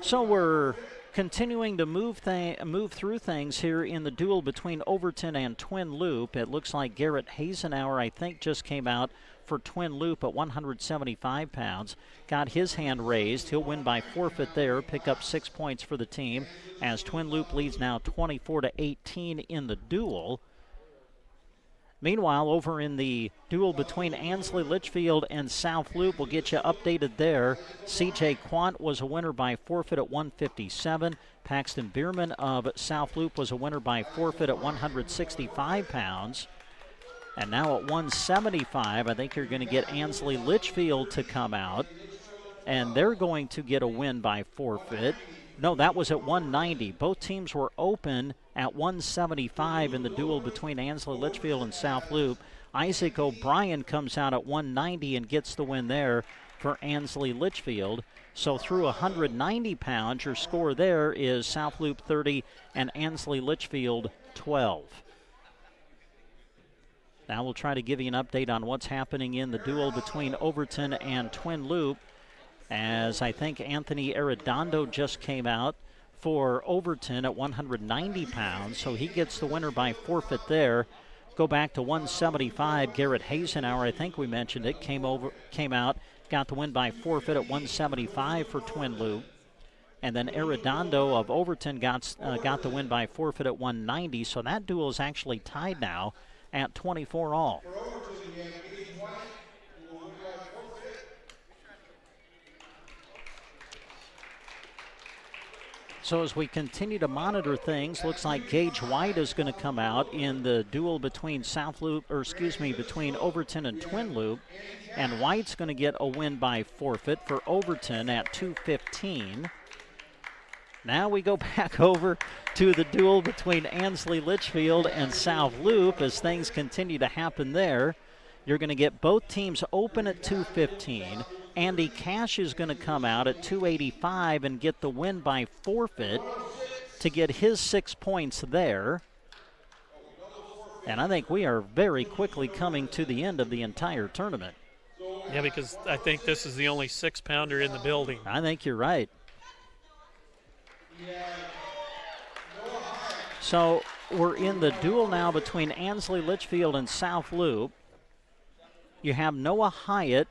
So we're continuing to move through things here in the duel between Overton and Twin Loup. It looks like Garrett Hazenauer, I think, just came out for Twin Loup at 175 pounds. Got his hand raised. He'll win by forfeit there, pick up 6 points for the team, as Twin Loup leads now 24-18 in the duel. Meanwhile, over in the duel between Ansley Litchfield and South Loup, we'll get you updated there. C.J. Quant was a winner by forfeit at 157. Paxton Bierman of South Loup was a winner by forfeit at 165 pounds. And now at 175, I think you're going to get Ansley Litchfield to come out, and they're going to get a win by forfeit. No, that was at 190. Both teams were open at 175 in the duel between Ansley Litchfield and South Loup. Isaac O'Brien comes out at 190 and gets the win there for Ansley Litchfield. So through 190 pounds, your score there is South Loup 30 and Ansley Litchfield 12. Now we'll try to give you an update on what's happening in the duel between Overton and Twin Loup, as I think Anthony Arredondo just came out for Overton at 190 pounds, so he gets the winner by forfeit there. Go back to 175. Garrett Hazenauer, I think we mentioned it, came out, got the win by forfeit at 175 for Twin Loup. And then Arredondo of Overton got the win by forfeit at 190, so that duel is actually tied now at 24 all. So as we continue to monitor things, looks like Gage White is going to come out in the duel between between Overton and Twin Loup, and White's going to get a win by forfeit for Overton at 215. Now we go back over to the duel between Ansley Litchfield and South Loup as things continue to happen there. You're going to get both teams open at 215. Andy Cash is going to come out at 285 and get the win by forfeit to get his 6 points there. And I think we are very quickly coming to the end of the entire tournament. Yeah, because I think this is the only 6-pounder in the building. I think you're right. So we're in the duel now between Ansley Litchfield and South Loup. You have Noah Hyatt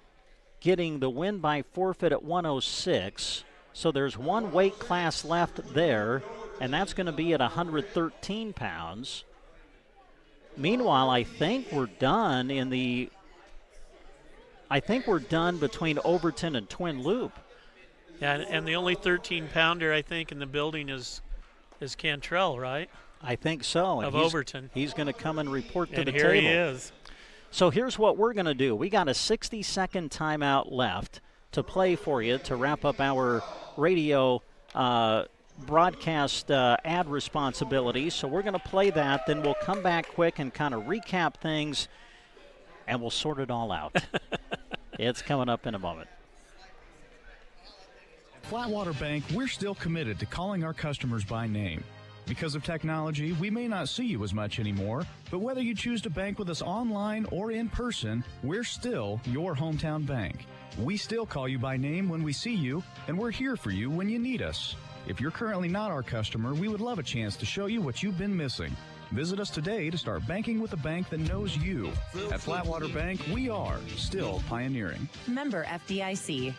getting the win by forfeit at 106. So there's one weight class left there, and that's going to be at 113 pounds. Meanwhile, I think we're done between Overton and Twin Loup. Yeah, and the only 13-pounder, I think, in the building is Cantrell, right? I think so. Of Overton. He's going to come and report to the table. And here he is. So here's what we're going to do. We got a 60-second timeout left to play for you to wrap up our radio broadcast ad responsibilities. So we're going to play that. Then we'll come back quick and kind of recap things, and we'll sort it all out. It's coming up in a moment. Flatwater Bank, we're still committed to calling our customers by name. Because of technology, we may not see you as much anymore, but whether you choose to bank with us online or in person, we're still your hometown bank. We still call you by name when we see you, and we're here for you when you need us. If you're currently not our customer, we would love a chance to show you what you've been missing. Visit us today to start banking with a bank that knows you. At Flatwater Bank, we are still pioneering. Member FDIC.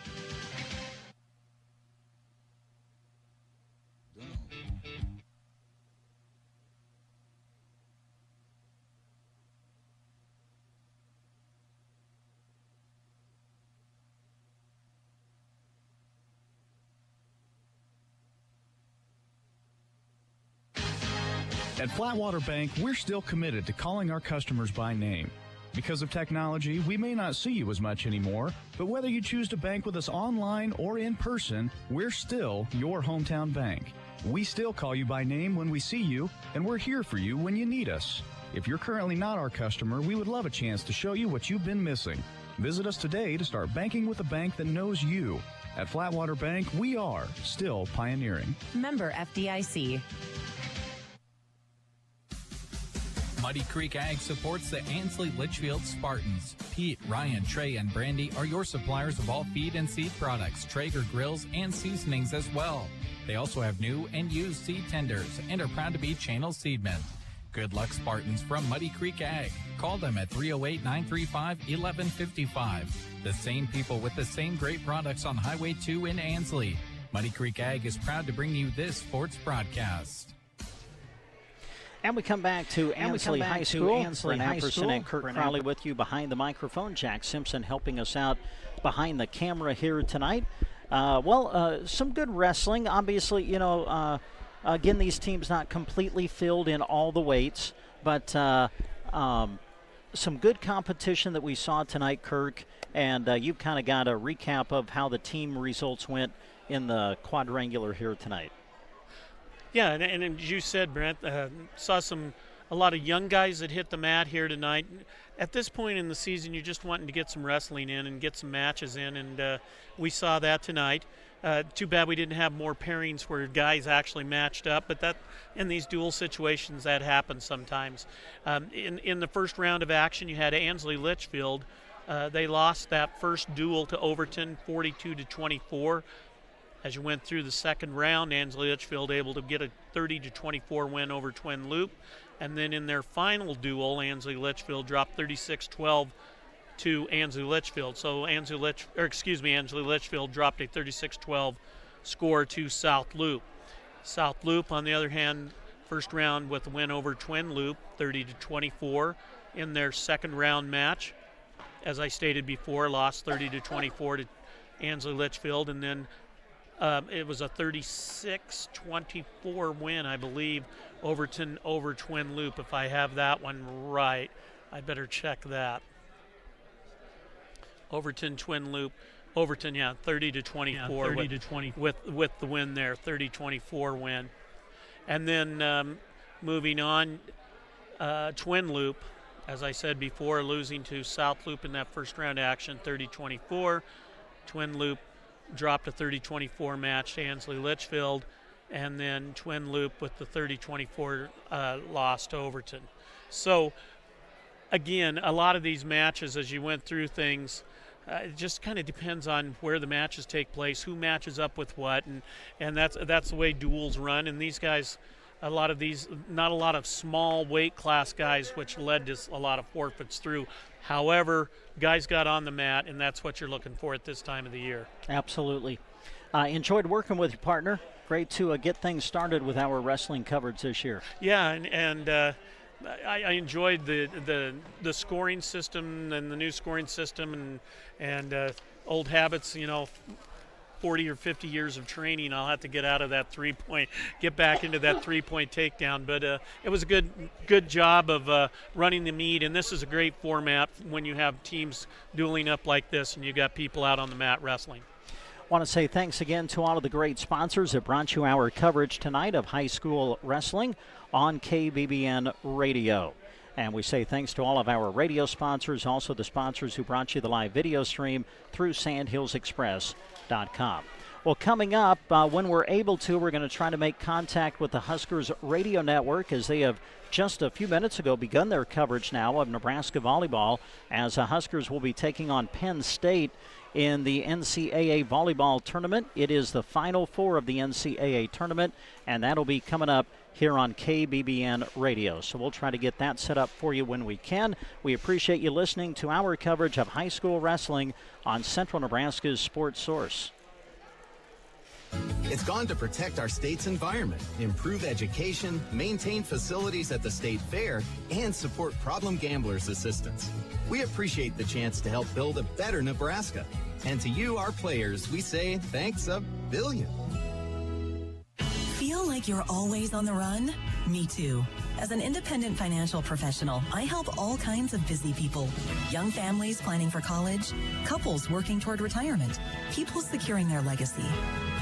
At Flatwater Bank, we're still committed to calling our customers by name. Because of technology, we may not see you as much anymore, but whether you choose to bank with us online or in person, we're still your hometown bank. We still call you by name when we see you, and we're here for you when you need us. If you're currently not our customer, we would love a chance to show you what you've been missing. Visit us today to start banking with a bank that knows you. At Flatwater Bank, we are still pioneering. Member FDIC. Muddy Creek Ag supports the Ansley Litchfield Spartans. Pete, Ryan, Trey, and Brandy are your suppliers of all feed and seed products, Traeger grills, and seasonings as well. They also have new and used seed tenders and are proud to be Channel Seedmen. Good luck, Spartans, from Muddy Creek Ag. Call them at 308-935-1155. The same people with the same great products on Highway 2 in Ansley. Muddy Creek Ag is proud to bring you this sports broadcast. And we come back to Ansley High School. Brent Apperson and Kurt Crowley with you behind the microphone. Jack Simpson helping us out behind the camera here tonight. Some good wrestling. Obviously, again, these teams not completely filled in all the weights, but some good competition that we saw tonight, Kirk. And you've kind of got a recap of how the team results went in the quadrangular here tonight. Yeah, and as you said, Brent, saw a lot of young guys that hit the mat here tonight. At this point in the season, you're just wanting to get some wrestling in and get some matches in, and we saw that tonight. Too bad we didn't have more pairings where guys actually matched up, but that in these duel situations, that happens sometimes. In the first round of action, you had Ansley Litchfield. They lost that first duel to Overton, 42-24. As you went through the second round, Ansley Litchfield able to get a 30-24 win over Twin Loup. And then in their final duel, Ansley Litchfield dropped 36-12 to Ansley Litchfield. So Ansley Litchfield dropped a 36-12 score to South Loup. South Loup, on the other hand, first round with a win over Twin Loup, 30-24 in their second round match. As I stated before, lost 30-24 to Ansley Litchfield, and then it was a 36-24 win, I believe, Overton over Twin Loup. If I have that one right, I better check that. Overton, Twin Loup. Overton, 30-24 with the win there, 30-24 win. And then moving on, Twin Loup, as I said before, losing to South Loup in that first round action, 30-24. Twin Loup dropped a 30-24 match to Ansley Litchfield, and then Twin Loup with the 30-24 loss to Overton. So, again, a lot of these matches, as you went through things, it just kind of depends on where the matches take place, who matches up with what, and that's the way duels run. And these guys, a lot of these, not a lot of small weight class guys, which led to a lot of forfeits through. However, guys got on the mat, and that's what you're looking for at this time of the year. Absolutely. Enjoyed working with your partner. Great to get things started with our wrestling coverage this year. Yeah, and I enjoyed the scoring system and the new scoring system and old habits, 40 or 50 years of training. I'll have to get out of that get back into that three-point takedown. But it was a good job of running the meet, and this is a great format when you have teams dueling up like this and you got people out on the mat wrestling. Want to say thanks again to all of the great sponsors that brought you our coverage tonight of high school wrestling on KBBN Radio. And we say thanks to all of our radio sponsors, also the sponsors who brought you the live video stream through SandhillsExpress.com. Well, coming up, when we're able to, we're going to try to make contact with the Huskers radio network, as they have just a few minutes ago begun their coverage now of Nebraska volleyball, as the Huskers will be taking on Penn State in the NCAA volleyball tournament. It is the Final Four of the NCAA tournament, and that'll be coming up here on KBBN Radio. So we'll try to get that set up for you when we can. We appreciate you listening to our coverage of high school wrestling on Central Nebraska's Sports Source. It's gone to protect our state's environment, improve education, maintain facilities at the state fair, and support problem gamblers assistance. We appreciate the chance to help build a better Nebraska. And to you, our players, we say thanks a billion. Feel like you're always on the run? Me too. As an independent financial professional, I help all kinds of busy people. Young families planning for college, couples working toward retirement, people securing their legacy.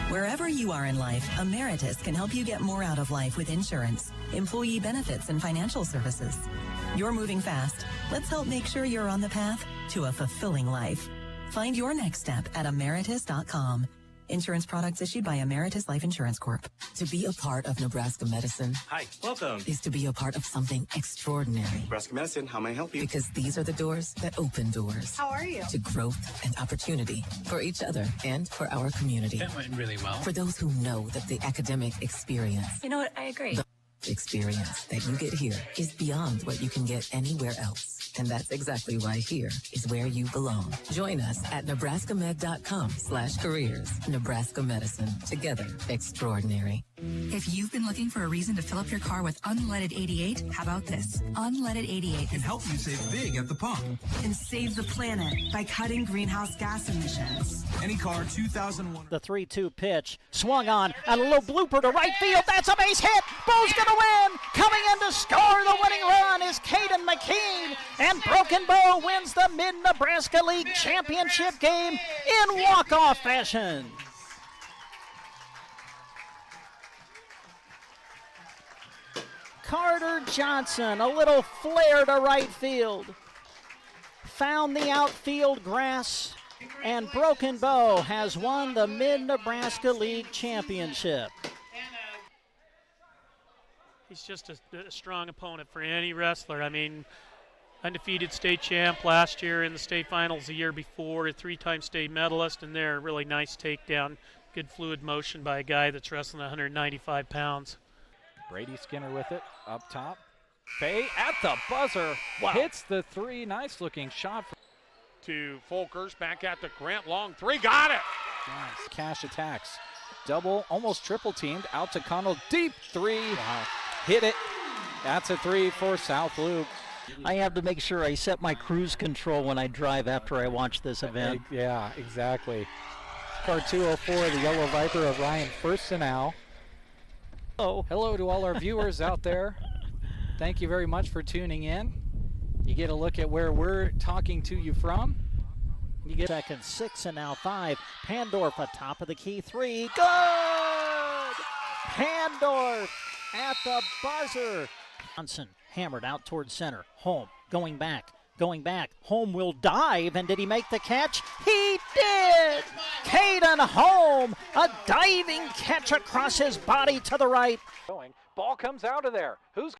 Wherever you are in life, Emeritus can help you get more out of life with insurance, employee benefits, and financial services. You're moving fast. Let's help make sure you're on the path to a fulfilling life. Find your next step at emeritus.com. Insurance products issued by Emeritus Life Insurance Corp. To be a part of Nebraska Medicine. Hi, welcome. Is to be a part of something extraordinary. Nebraska Medicine, how may I help you? Because these are the doors that open doors. How are you? To growth and opportunity for each other and for our community. That went really well. For those who know that the academic experience. You know what? I agree. The experience that you get here is beyond what you can get anywhere else. And that's exactly why here is where you belong. Join us at nebraskamed.com/careers. Nebraska Medicine. Together, extraordinary. If you've been looking for a reason to fill up your car with unleaded 88, how about this? Unleaded 88 can help you save big at the pump. And save the planet by cutting greenhouse gas emissions. Any car 2001. The 3-2 pitch swung on, and a little blooper to right field. That's a base hit. Bo's going to win. Coming in to score the winning run is Caden McKean. And Broken Bow wins the Mid-Nebraska League Championship game in walk-off fashion. Carter Johnson, a little flare to right field. Found the outfield grass, and Broken Bow has won the Mid-Nebraska League Championship. He's just a strong opponent for any wrestler. I mean, undefeated state champ last year in the state finals the year before, a three-time state medalist, and there, really nice takedown. Good fluid motion by a guy that's wrestling 195 pounds. Brady Skinner with it, up top. Bay at the buzzer, hits the three. Nice looking shot. To Folkers, back at the Grant, long three, got it! Nice, Cash attacks. Double, almost triple teamed, out to Connell, deep three. Wow. Hit it, that's a three for South Loup. I have to make sure I set my cruise control when I drive after I watch this event. Yeah, exactly. Car 204, the Yellow Viper of Ryan Firstenau. Oh. Hello to all our viewers out there. Thank you very much for tuning in. You get a look at where we're talking to you from. You get second 6 and now 5. Pandorf atop of the key 3. Good! Pandorf at the buzzer. Johnson hammered out towards center. Home going back. Home will dive, and did he make the catch? He did! Caden Home, a diving catch across his body to the right. Ball comes out of there. Who's